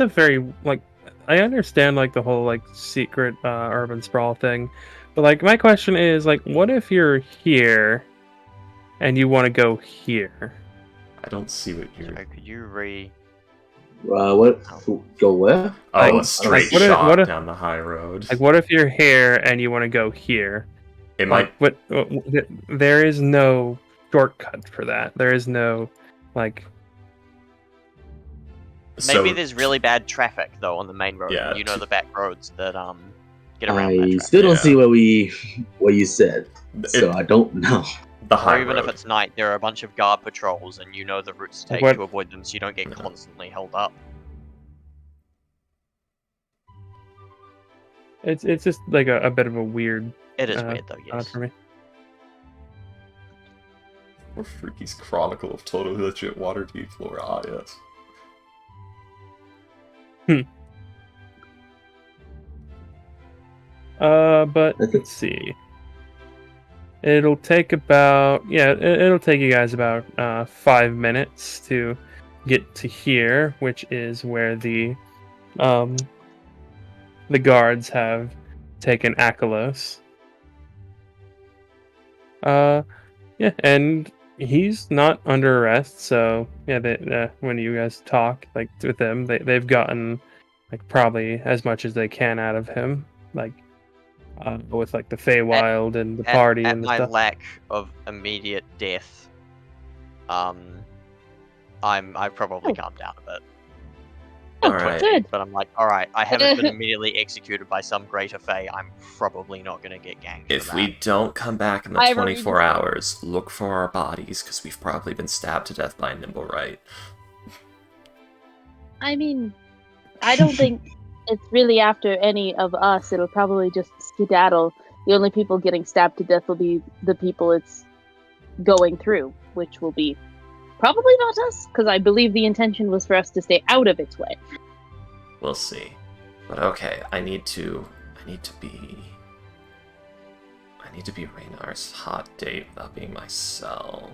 a very like I understand like the whole like secret urban sprawl thing, but like my question is like, what if you're here and you want to go here? I don't see what you're... So could you re... What? Go where? Oh, a straight shot down the high road. Like, what if you're here and you want to go here? It might... What? There is no shortcut for that. There is no, like... Maybe there's really bad traffic, though, on the main road. Yeah, you know the back roads that, get around that traffic. I still don't see what you said, so I don't know. Or even if it's night, there are a bunch of guard patrols, and you know the routes to take to avoid them, so you don't get constantly held up. It's just like a bit of a weird... It is weird, though, yes. For me. Or Freaky's Chronicle of Total Legit Waterdeep Lore. Ah, yes. But let's see. It'll take about it'll take you guys about 5 minutes to get to here, which is where the guards have taken Akalos. Yeah, and he's not under arrest, so yeah, when you guys talk like with them, they've gotten like probably as much as they can out of him, like with like the Feywild and the party and the stuff. At my lack of immediate death, I've probably calmed down a bit. Alright. But I'm like, alright, I haven't been immediately executed by some greater Fey, I'm probably not gonna get ganked. If we don't come back in the 24 hours, look for our bodies, because we've probably been stabbed to death by a nimble right. I mean, I don't think it's really after any of us. It'll probably just skedaddle. The only people getting stabbed to death will be the people it's going through, which will be probably not us, because I believe the intention was for us to stay out of its way. We'll see. But okay, I need to be Raynar's hot date without being myself.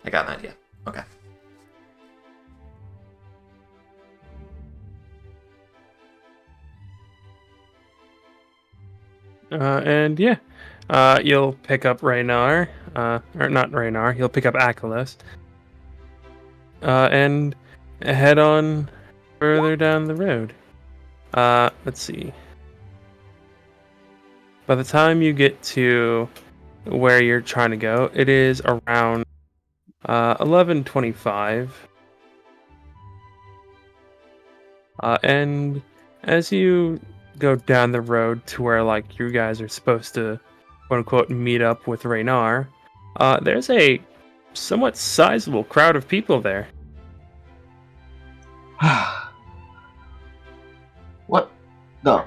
I got an idea. Okay. And yeah, you'll pick up Raynar, or not Raynar. You'll pick up Achilles, and head on further down the road. Let's see. By the time you get to where you're trying to go, it is around 11:25. And as you go down the road to where like you guys are supposed to quote unquote meet up with Raynar, there's a somewhat sizable crowd of people there. What? No.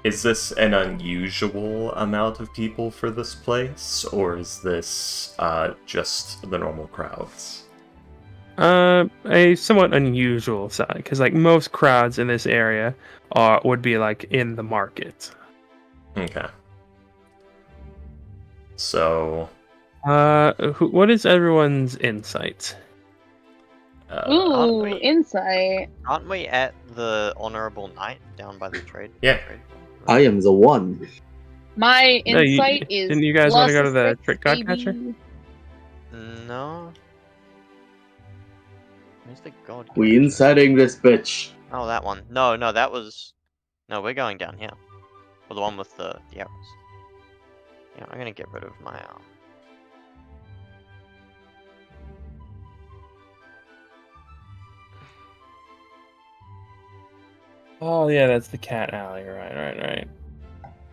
Is this an unusual amount of people for this place, or is this just the normal crowds? A somewhat unusual side, because like most crowds in this area would be like in the market. Okay. So. What is everyone's insight? Ooh, insight. Aren't we at the Honorable Knight down by the trade? Yeah. I am the one. My insight is. Didn't you guys want to go to the 6, trick god baby. catcher? No. Where's the god? We inciting this bitch. Oh, that one. No, that was. No, we're going down here. Or the one with the arrows. Yeah, I'm gonna get rid of my Oh yeah, that's the cat alley. Right.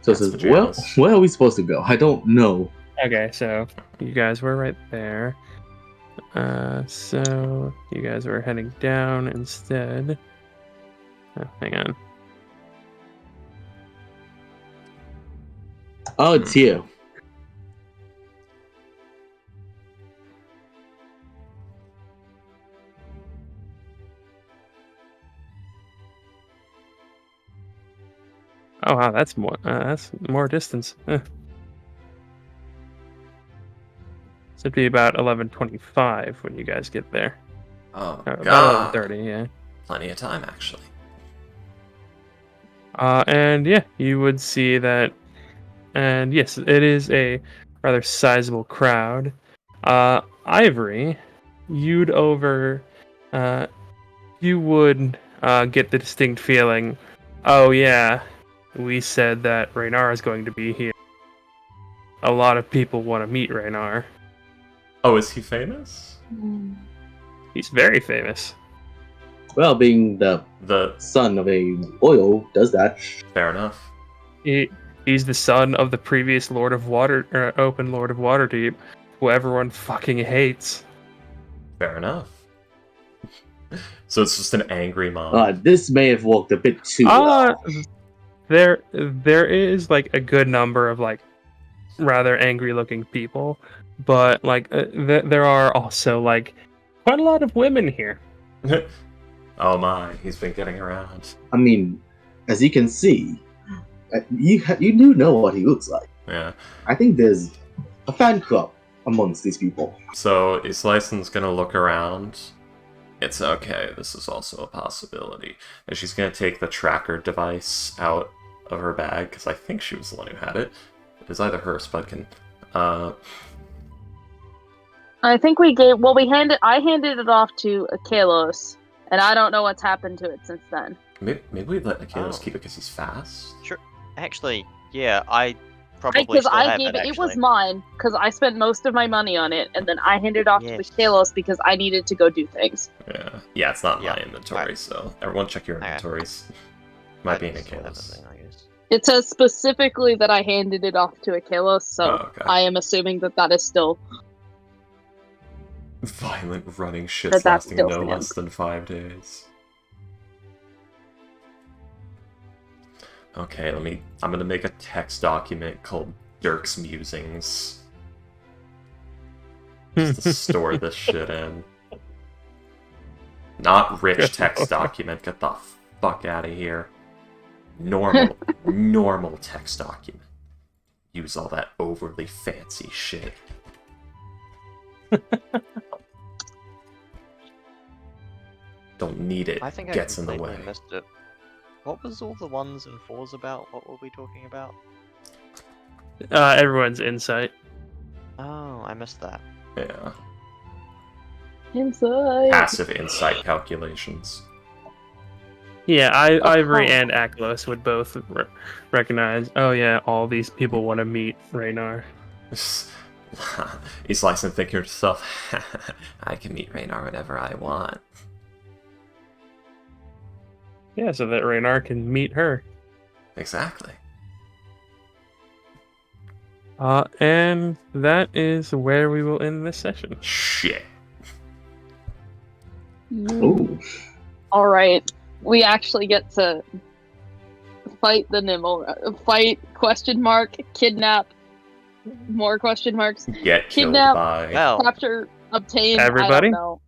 So it says, well, where are we supposed to go? I don't know. Okay, so you guys were right there. So you guys were heading down instead. Oh, hang on. Oh, it's here. Oh wow, that's more distance. It'd be about 11:25 when you guys get there. Oh, About God. 11:30, yeah. Plenty of time, actually. And yeah, you would see that. And yes, it is a rather sizable crowd. Ivory, you would get the distinct feeling, oh yeah, we said that Raynar is going to be here. A lot of people want to meet Raynar. Oh, is he famous? He's very famous. Well, being the son of a royal does that. Fair enough. He's the son of the previous Lord of Open Lord of Waterdeep, who everyone fucking hates. Fair enough. So it's just an angry mom. This may have worked a bit too well. There is like a good number of like rather angry looking people, but like there are also like quite a lot of women here. Oh my, he's been getting around. I mean, as you can see, you do know what he looks like. Yeah. I think there's a fan club amongst these people. So is Lyson's gonna look around? It's okay, this is also a possibility. And she's gonna take the tracker device out of her bag, because I think she was the one who had it. It was either her or Spudkin. I think I handed it off to Akalos, and I don't know what's happened to it since then. Maybe we let Nikilos keep it because he's fast? Sure. Actually, yeah, I probably Because still I have gave it, it actually. it was mine, because I spent most of my money on it, and then I handed it off to Akalos because I needed to go do things. Yeah, it's not in my inventory, so everyone check your inventories. Might be in Still have Nikilos. it then, I guess. It says specifically that I handed it off to Akalos, so I am assuming that is still... Violent running shits That's lasting still no stands. less than 5 days. Okay, I'm gonna make a text document called Dirk's Musings. Just to store this shit in. Not rich text document, get the fuck out of here. Normal text document. Use all that overly fancy shit. Don't need it. I think Gets I in the completely way. missed it. What was all the 1s and 4s about? What were we talking about? Everyone's insight. Oh, I missed that. Yeah. Inside. Passive insight calculations. Yeah, Ivory and Aklos would both recognize. Oh yeah, all these people want to meet Raynar. He's like thinking to himself, I can meet Raynar whenever I want. Yeah, so that Raynar can meet her. Exactly. And that is where we will end this session. Shit. Ooh. All right, we actually get to fight the Nimble. Fight ? Kidnap. More question marks. Get killed Kidnap. by... Well, Capture. Obtain. Everybody? I don't know.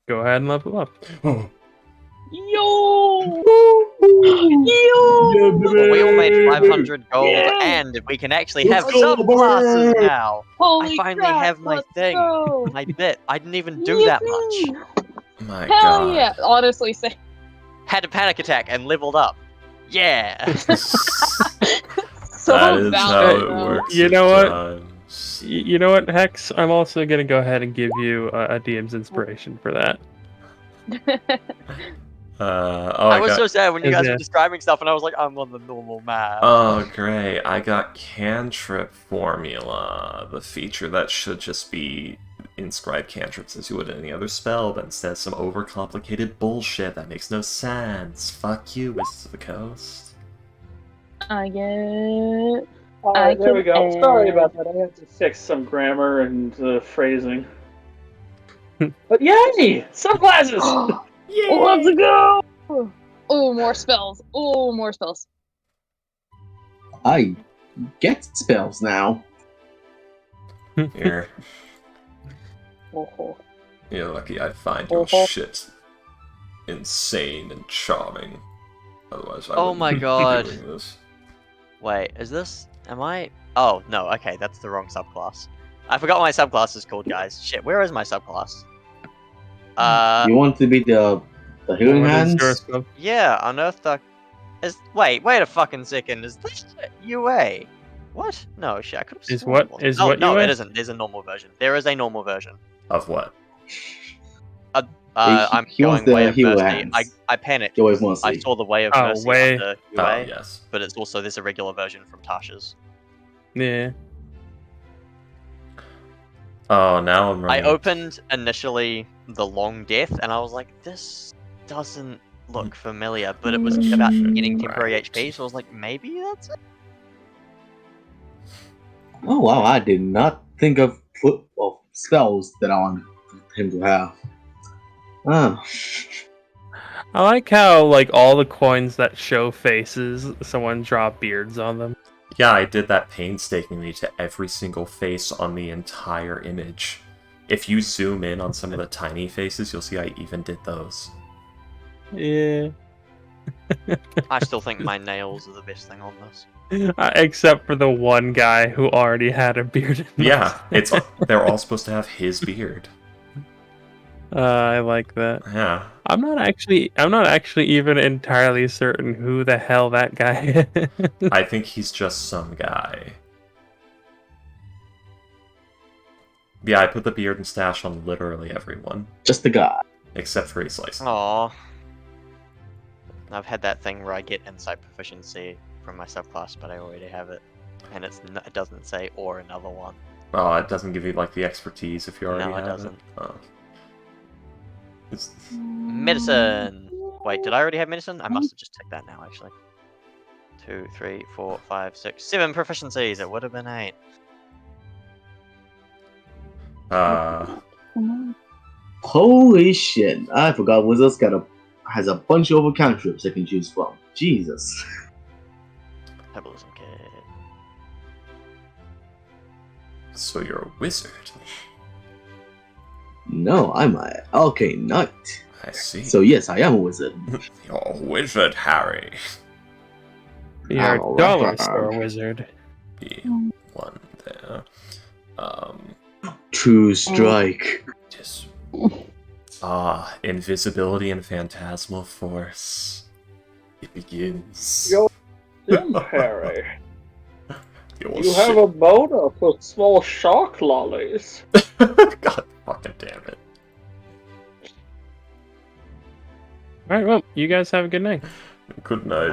Go ahead and level up. Oh. Yo! Yeah, we all made 500 gold, Yeah. and we can actually have Let's go, subclasses boy. now. Holy I finally crap, have my let's thing. go. My bit. I didn't even do that much. My Hell god. yeah! Honestly, say Had a panic attack and leveled up. Yeah. That so is how valid. it though. works. You know what? sometimes. You know what, Hex? I'm also gonna go ahead and give you a DM's inspiration for that. I was so sad when you guys Yeah. were describing stuff, and I was like, I'm on the normal map. Oh, great. I got cantrip formula. The feature that should just be inscribe cantrips as you would any other spell, but instead some overcomplicated bullshit that makes no sense. Fuck you, Wizards of the Coast. I get. Alright, there we go. can Sorry add- about that. I had to fix some grammar and phrasing. But yay! Sunglasses! Let's go! Oh, more spells. Oh, more spells. I get spells now. Here. Oh, You're lucky I find your Oh. shit insane and charming. Otherwise, I Oh wouldn't my be god. doing this. Wait, is this? Am I? Oh no. Okay, that's the wrong subclass. I forgot what my subclass is called, guys. Shit, where is my subclass? You want to be the healing What is hands? your spell? Yeah, unearth the. Wait a fucking second. Is this UA? What? No, shit. I could have. Is sworn what- it was. is no, what No, UA? it isn't. There's a normal version. There is a normal version. Of what? I'm he wants going the way of healer mercy. hands. I panicked. He always wants I to. saw the way of Oh, mercy way. under Oh, UA, yes. but it's also there's a regular version from Tasha's. Yeah. Oh, now I'm I running. opened initially the long death, and I was like, this doesn't look familiar, but it was about getting temporary Right. HP, so I was like, maybe that's it. Oh wow, I did not think of spells that I want him to have. Ah, I like how like all the coins that show faces, someone draw beards on them. Yeah, I did that painstakingly to every single face on the entire image. If you zoom in on some of the tiny faces, you'll see I even did those. Yeah. I still think my nails are the best thing on this. Except for the one guy who already had a beard. Yeah, they're all supposed to have his beard. I like that. Yeah. I'm not actually even entirely certain who the hell that guy is. I think he's just some guy. Yeah, I put the beard and stash on literally everyone. just the guy. Except for Slice. Aww. I've had that thing where I get insight proficiency from my subclass, but I already have it. And it doesn't say or another one. Oh, it doesn't give you, like, the expertise if you already No, it have doesn't. it? Oh. It's... Medicine! Wait, did I already have medicine? I must have just ticked that now, actually. 2, 3, 4, 5, 6, 7 proficiencies! It would have been 8. Holy shit! I forgot Wizards has a bunch of cantrips they can choose from. Jesus. Metabolism kit. So you're a wizard. No, I'm a arcane knight. I see. So yes, I am a wizard. You're a wizard, Harry. You're Oh, a dollar right. store wizard. Be one there. True strike. Just... invisibility and phantasmal force. It begins. Yo, Jim Harry. Your You have a boner for small shark lollies. God fucking damn it. Alright, well, you guys have a good night. Good night.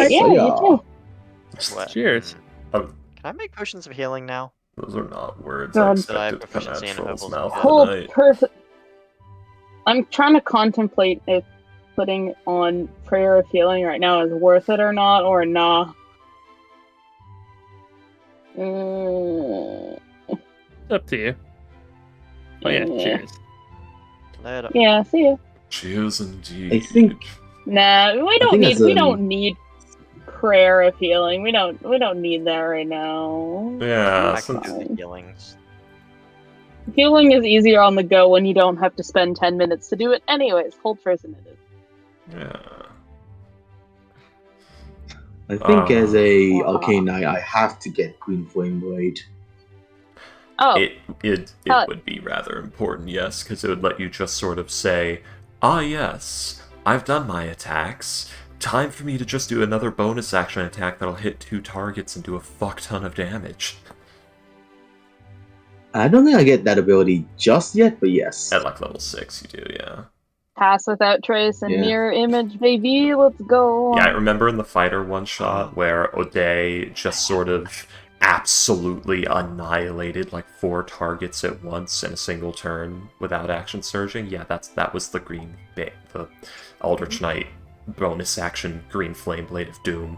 Yeah, you too. What? Cheers. Um, Can I make potions of healing now? those are not words God. I That I have expected to come out proficiency in Troll's herbals. mouth Cool, tonight. perfect. I'm trying to contemplate if putting on Prayer of Healing right now is worth it or not, or nah. It's up to you. Oh yeah, Yeah. cheers. Later. Yeah, see ya. Cheers indeed. I think Nah, we don't think need. as We a- don't need Prayer of Healing. We don't need that right now. Yeah, I can do since the healings. Healing is easier on the go when you don't have to spend 10 minutes to do it. Anyways, hold first and it is. yeah. I think as a Wow. arcane knight, I have to get Green Flame Blade. Oh, It would be rather important, yes, because it would let you just sort of say, ah yes, I've done my attacks. Time for me to just do another bonus action attack that'll hit 2 targets and do a fuck ton of damage. I don't think I get that ability just yet, but yes. At like level 6 you do, yeah. Pass Without Trace and Yeah. Mirror Image, baby. Let's go. Yeah, I remember in the fighter one-shot where O'Day just sort of absolutely annihilated like 4 targets at once in a single turn without action surging. Yeah, that was the green bit, the Eldritch Knight bonus action green flame blade of doom.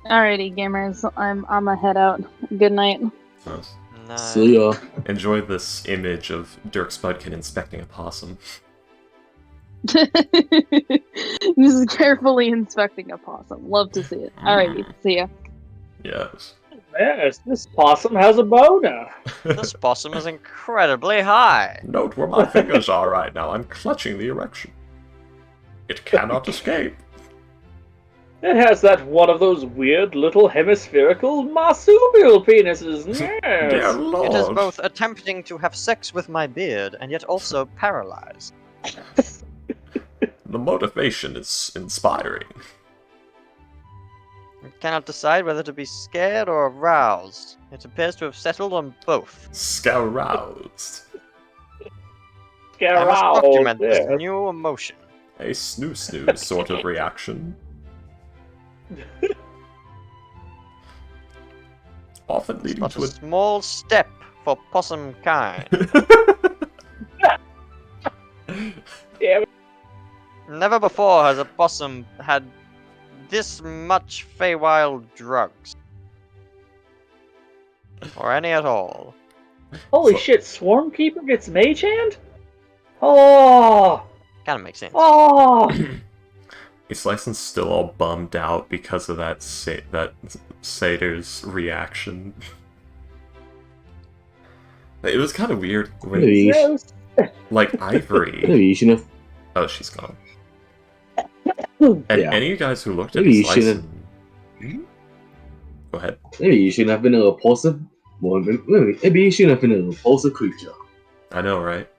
Alrighty, gamers. I'm a head out. Good night. No. See ya. Enjoy this image of Dirk Spudkin inspecting a possum. Just carefully inspecting a possum. Love to see it. Alrighty, see ya. Yes. Yes, this possum has a boner. This possum is incredibly high. Note where my fingers are right now. I'm clutching the erection. It cannot escape. It has that one of those weird little hemispherical marsupial penises. Dear Yes. Lord. It is both attempting to have sex with my beard and yet also paralyzed. The motivation is inspiring. I cannot decide whether to be scared or aroused. It appears to have settled on both. Scaroused. I must Scarow, document this yes. new emotion. A snoo-snoo sort of reaction. Often leading But to a a... small step for possum kind. Yeah, Never before has a possum had this much Feywild drugs. Or any at all. holy shit, Swarmkeeper gets Mage Hand? Oh! Kinda makes sense. Oh! Is License still all bummed out because of that Satyr's reaction? It was kind of weird when, Maybe, Yes. like, Ivory... maybe you shouldn't have. Oh, she's gone. And Yeah. any of you guys who looked at Maybe his you shouldn't. license... Go ahead. Maybe you shouldn't have been a repulsive. Well, maybe you shouldn't have been a repulsive creature. I know, right?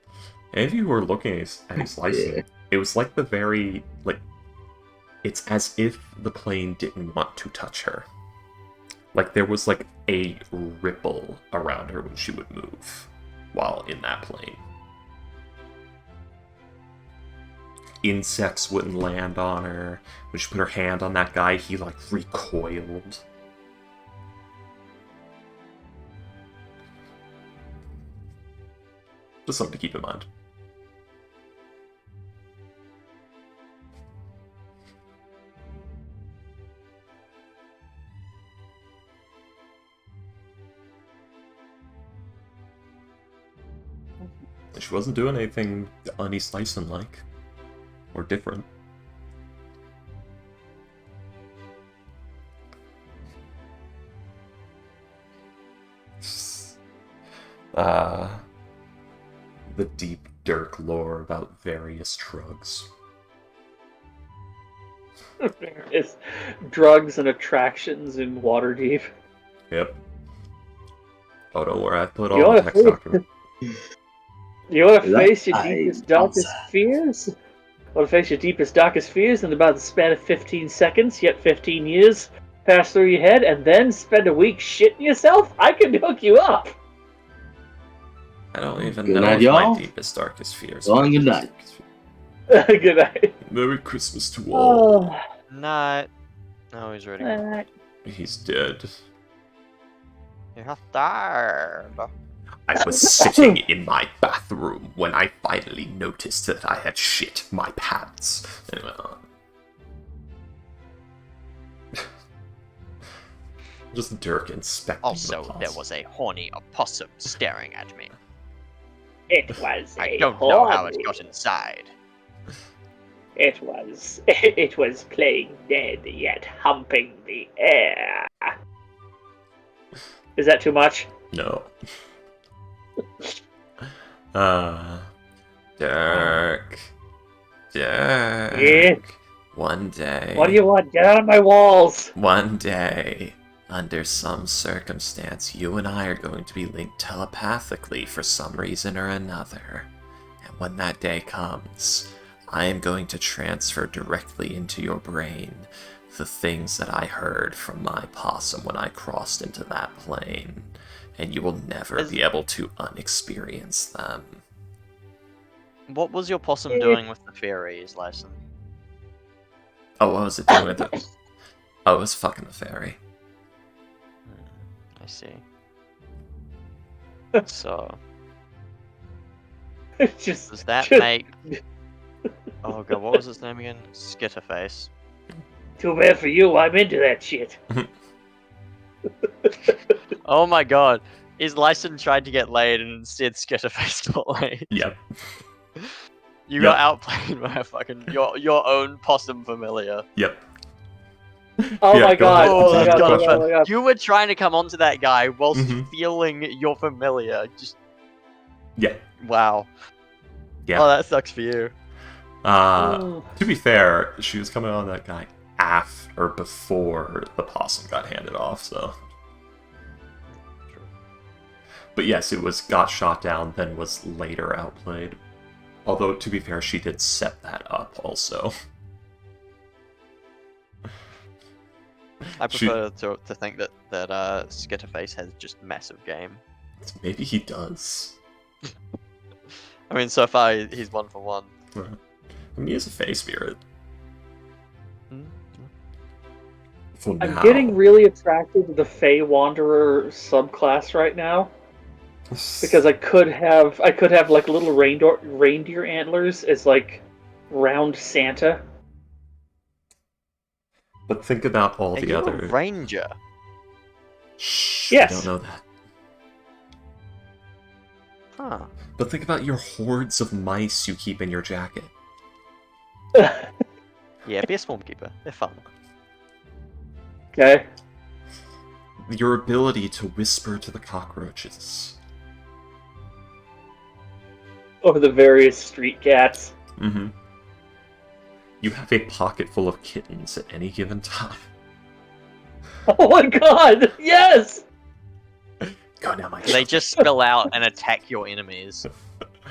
Any of you who were looking at his license, Yeah. it was like the very, like... It's as if the plane didn't want to touch her. Like, there was, like, a ripple around her when she would move while in that plane. Insects wouldn't land on her. When she put her hand on that guy, he, like, recoiled. Just something to keep in mind. She wasn't doing anything un-East like or different. The deep Dirk lore about various drugs. It's drugs and attractions in Waterdeep. Yep. Oh, don't worry, I put You all the wanna text face- document. You want to That face your I- deepest, darkest fears? Want to face your deepest, darkest fears in about the span of 15 seconds, yet 15 years pass through your head, and then spend a week shitting yourself? I can hook you up! I don't even Good know night, if my y'all. deepest, darkest fears. Go on, good night. Good night. Merry Christmas to all. Oh, Night. No, he's ready. He's dead. You're tired. I was sitting in my bathroom when I finally noticed that I had shit my pants. Anyway, just Dirk inspecting the Also, there possum. was a horny opossum staring at me. it was I a don't know how it horny- got inside. It was playing dead, yet humping the air. Is that too much? No. Dirk. Dirk. Yeah? One day. What do you want? Get out of my walls! One day, under some circumstance, you and I are going to be linked telepathically for some reason or another. And when that day comes, I am going to transfer directly into your brain the things that I heard from my possum when I crossed into that plane. And you will never be able to unexperience them. What was your possum doing with the fairies, Lyson? Oh, what was it doing with it? Oh, it was fucking the fairy. I see. So, Just does that make... Oh god, what was his name again? Skitterface. too bad for you. I'm into that shit. Oh my god. Is Lyson tried to get laid and instead Skitterface got laid? Yep. You got outplayed by a fucking your own possum familiar. Yep. Oh Yeah, my go god! ahead. Oh my that's god! gotta Oh my god! You were trying to come onto that guy whilst Mhm. feeling your familiar. Just Yeah. wow. Yeah. Oh, that sucks for you. To be fair, she was coming on that guy after or before the possum got handed off, so. But yes, it was got shot down, then was later outplayed. Although, to be fair, she did set that up also. I prefer to think that Skitterface has just massive game. Maybe he does. I mean, so far he's 1 for 1. I mean, he is a Fae spirit. For I'm now. getting really attracted to the Fey Wanderer subclass right now because I could have like little reindeer antlers as like round Santa. But think about all Are the you other. a ranger? Shh, Yes. we don't know that. Huh. But think about your hordes of mice you keep in your jacket. Yeah, be a swarmkeeper. They're fun. Okay. Your ability to whisper to the cockroaches. Or the various street cats. Mm-hmm. You have a pocket full of kittens at any given time. Oh my god! Yes! Go now, my They children. just spill out and attack your enemies.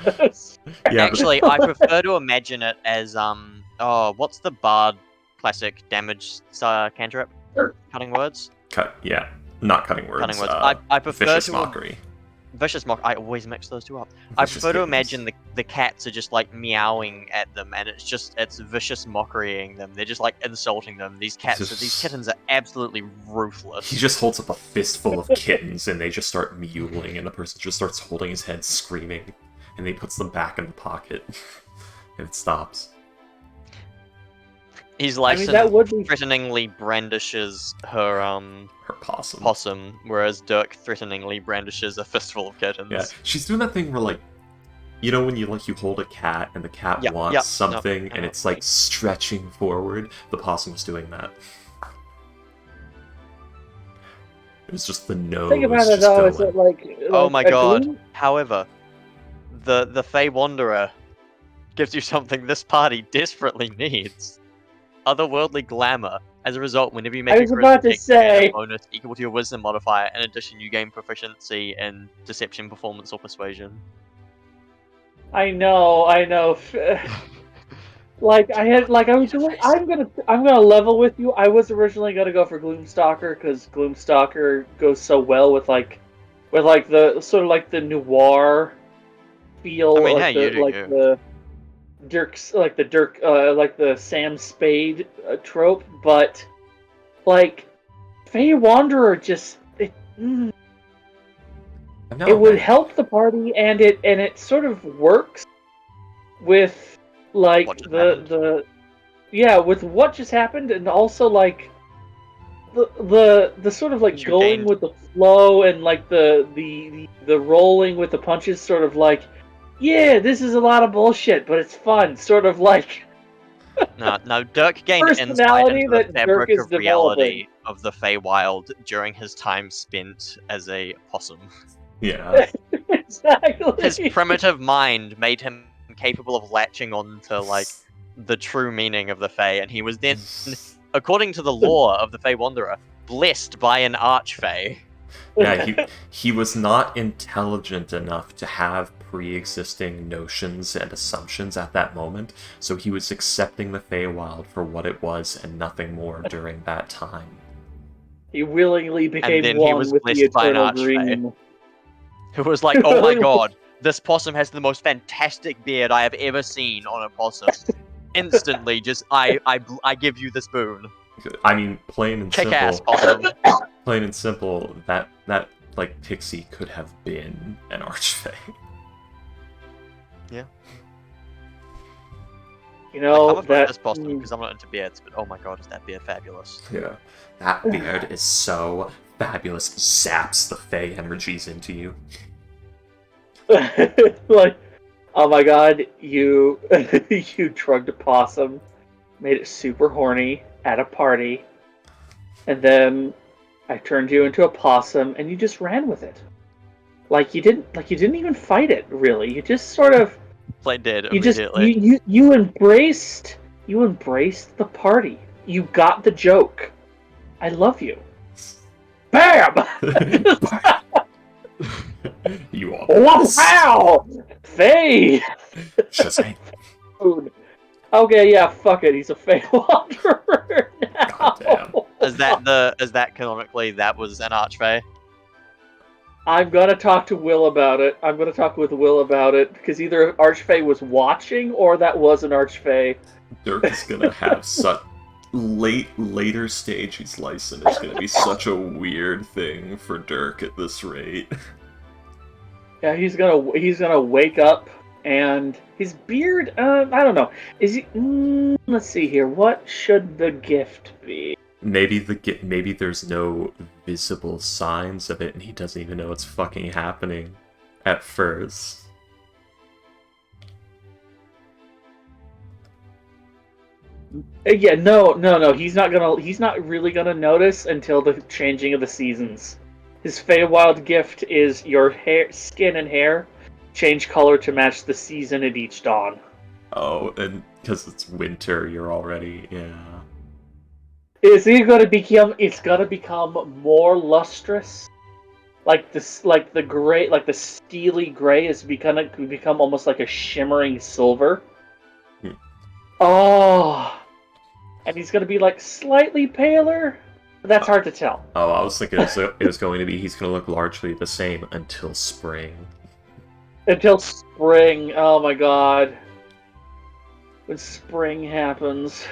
Yeah, Actually, I prefer to imagine it as what's the bard classic damage cantrip? Cutting words. yeah, not cutting words. Cutting words. I prefer vicious to mockery. Vicious mock. I always mix those two up. I Vicious prefer to kittens. imagine the cats are just like meowing at them, and it's vicious mockerying them. They're just like insulting them. These kittens are absolutely ruthless. He just holds up a fistful of kittens, and they just start mewling, and the person just starts holding his head, screaming, and he puts them back in the pocket, and it stops. He's like that would be threateningly brandishes her Her possum. possum, whereas Dirk threateningly brandishes a fistful of kittens. Yeah, she's doing that thing where, like, you know when you hold a cat and the cat wants something and it's like stretching forward? The possum was doing that. It was just the nose. think about it just though. going. Is it like Oh my a god. glue? However, the Fey Wanderer gives you something this party desperately needs. Otherworldly glamour. As a result, whenever you make I a was about to charisma check, you gain say. a bonus equal to your wisdom modifier. In addition, you gain proficiency in deception, performance, or persuasion. I know. Like I had, like I was doing. I'm gonna level with you. I was originally gonna go for Gloomstalker because Gloomstalker goes so well with like the sort of like the noir feel, I mean, like hey, you do you. the Dirk, like the Sam Spade trope. But like Fey Wanderer just it would help the party, and it sort of works with like What just happened? the yeah, with what just happened, and also like the sort of like You going gained- with the flow, and like the rolling with the punches, sort of like, yeah, this is a lot of bullshit, but it's fun, sort of like No, Dirk gained insight personality into the that Dirk fabric is of reality developing. of the Feywild during his time spent as a possum. Yeah. Exactly. His primitive mind made him capable of latching on to, like, the true meaning of the Fey, and he was then, according to the lore of the Fey Wanderer, blessed by an Archfey. Yeah, he was not intelligent enough to have pre-existing notions and assumptions at that moment, so he was accepting the Feywild for what it was and nothing more during that time. He willingly became then he one was with the blessed by an eternal Archfey. dream. Who was like, oh my god, this possum has the most fantastic beard I have ever seen on a possum. Instantly, just, I give you this boon. I mean, plain and Kick ass, simple. possum. Plain and simple, that like pixie could have been an archfey. Yeah. You know, I'm afraid that this possum because I'm not into beards, but oh my god, is that beard fabulous? Yeah, that beard is so fabulous. Zaps the fey energies into you. like, oh my god, you you drugged a possum, made it super horny at a party, and then I turned you into a possum, and you just ran with it. Like you didn't even fight it, really. You just sort of Played dead you just immediately. you embraced the party. You got the joke. I love you. Bam! You are. Wow! Faye! Shazam. Okay, yeah, fuck it. He's a Fey Wanderer now. Goddamn. Is that canonically that was an Archfey? I'm gonna talk to Will about it. I'm gonna talk with Will about it, because either Archfey was watching or that was an Archfey. Dirk is gonna have such later stage he's licensed is gonna be such a weird thing for Dirk at this rate. Yeah, he's gonna wake up and his beard. I don't know. Is he? Let's see here. What should the gift be? Maybe there's no visible signs of it, and he doesn't even know it's fucking happening at first. Yeah, no. He's not really gonna notice until the changing of the seasons. His Feywild gift is your hair, skin, and hair change color to match the season at each dawn. Oh, and because it's winter, you're already It's gonna become more lustrous. Like the gray, like the steely gray is become almost like a shimmering silver. Oh, and he's gonna be like slightly paler. That's hard to tell. Oh, I was thinking it was going to be he's going to look largely the same until spring. Until spring. Oh my god. When spring happens.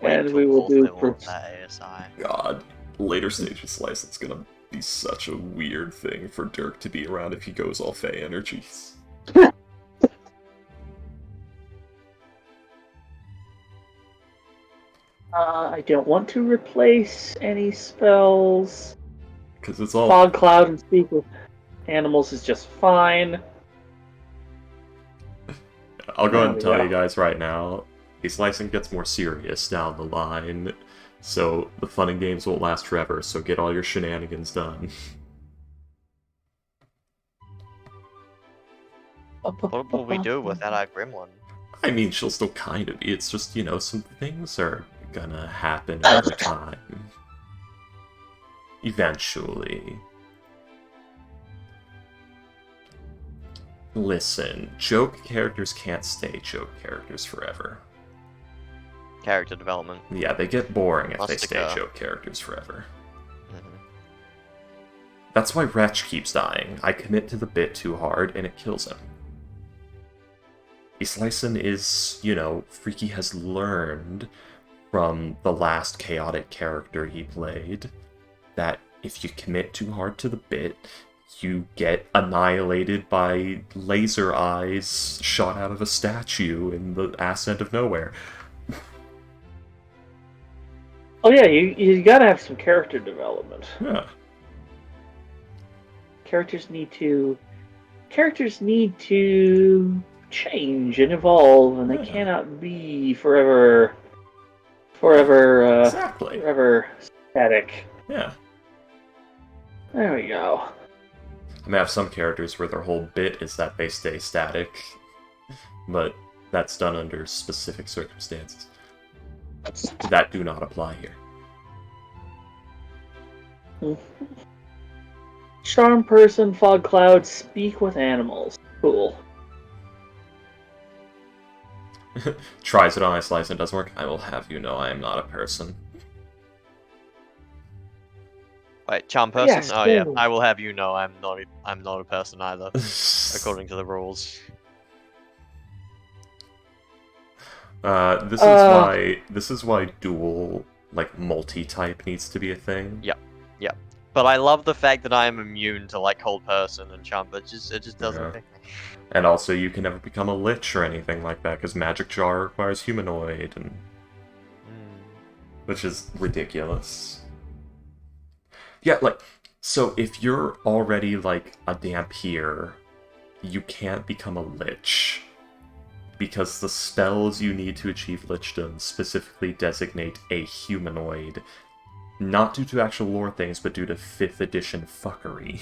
And we will do ASI. God, later stages license gonna be such a weird thing for Dirk to be around if he goes all Fey energies. I don't want to replace any spells. Because it's all Fog Cloud and Speak with Animals is just fine. I'll go ahead and tell you guys right now, the slicing gets more serious down the line, so the fun and games won't last forever, so get all your shenanigans done. What will we do without our gremlin? I mean, she'll still kind of be, it's just, you know, some things are gonna happen over time. Eventually. Listen, joke characters can't stay joke characters forever. Character development. Yeah, they get boring if they Must stay occur. joke characters forever. Mhm. That's why Wretch keeps dying. I commit to the bit too hard, and it kills him. Islyson is, Freaky has learned from the last chaotic character he played that if you commit too hard to the bit, you get annihilated by laser eyes shot out of a statue in the ascent of nowhere. Oh yeah, you gotta have some character development. Yeah. Characters need to change and evolve, and they cannot be forever Exactly. forever static. Yeah. There we go. I have some characters where their whole bit is that they stay static, but that's done under specific circumstances that do not apply here. Charm person, fog cloud, speak with animals. Cool. Tries it on my slice and doesn't work. I will have you know I am not a person. Wait, charm person? Yes, oh yeah, cool. I will have you know I'm not a person either, according to the rules. This is why dual multi-type needs to be a thing. Yep. But I love the fact that I am immune to cold person and charm, but it just doesn't Yeah. pick me. And also, you can never become a lich or anything like that because Magic Jar requires humanoid, and which is ridiculous. Yeah, so if you're already a Dampier, you can't become a lich because the spells you need to achieve lichdom specifically designate a humanoid, not due to actual lore things, but due to 5th edition fuckery.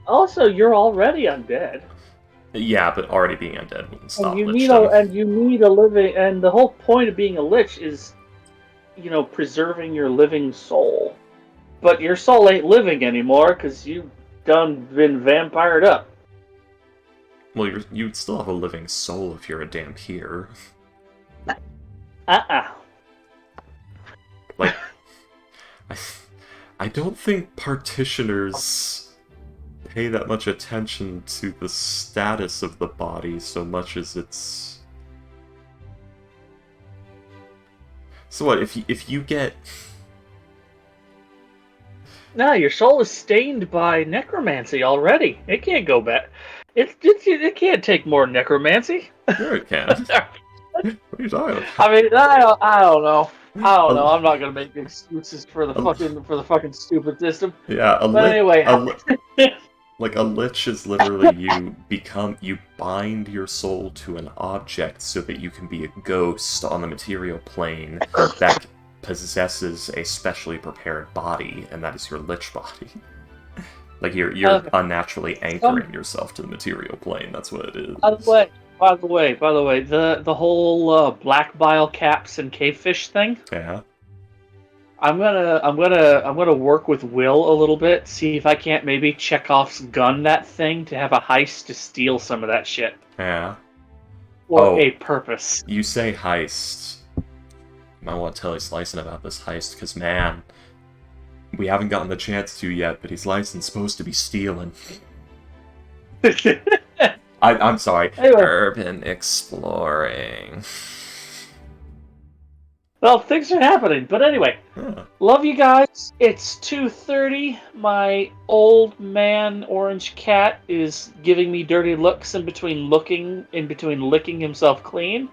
Also, you're already undead. Yeah, but already being undead wouldn't stop And you lichdom. need a living, and the whole point of being a lich is, preserving your living soul. But your soul ain't living anymore because you've been vampired up. Well, you'd still have a living soul if you're a Dampier. I don't think partitioners pay that much attention to the status of the body so much as it's... So what, if you get... No, your soul is stained by necromancy already. It can't go back. It can't take more necromancy. Sure it can. What are you talking about? I mean, I don't know. I'm not gonna make excuses for the fucking stupid system. Yeah, But anyway, a lich is literally you bind your soul to an object so that you can be a ghost on the material plane that possesses a specially prepared body, and that is your lich body. You're unnaturally anchoring yourself to the material plane. That's what it is. By the way, the whole black bile caps and cavefish thing. Yeah. I'm gonna work with Will a little bit, see if I can't maybe Chekhov's gun that thing to have a heist to steal some of that shit. Yeah. For a purpose. You say heist. I want to tell Slicin about this heist, because man, we haven't gotten the chance to yet, but he's licensed supposed to be stealing. I'm sorry. Anyway. Urban exploring. Well, things are happening, but anyway. Huh. Love you guys. It's 2:30. My old man orange cat is giving me dirty looks in between licking himself clean.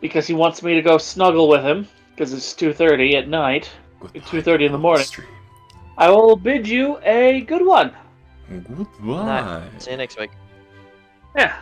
Because he wants me to go snuggle with him, because it's 2:30 at night. It's 2:30 in the morning. I will bid you a good one. Goodbye. See you next week. Yeah.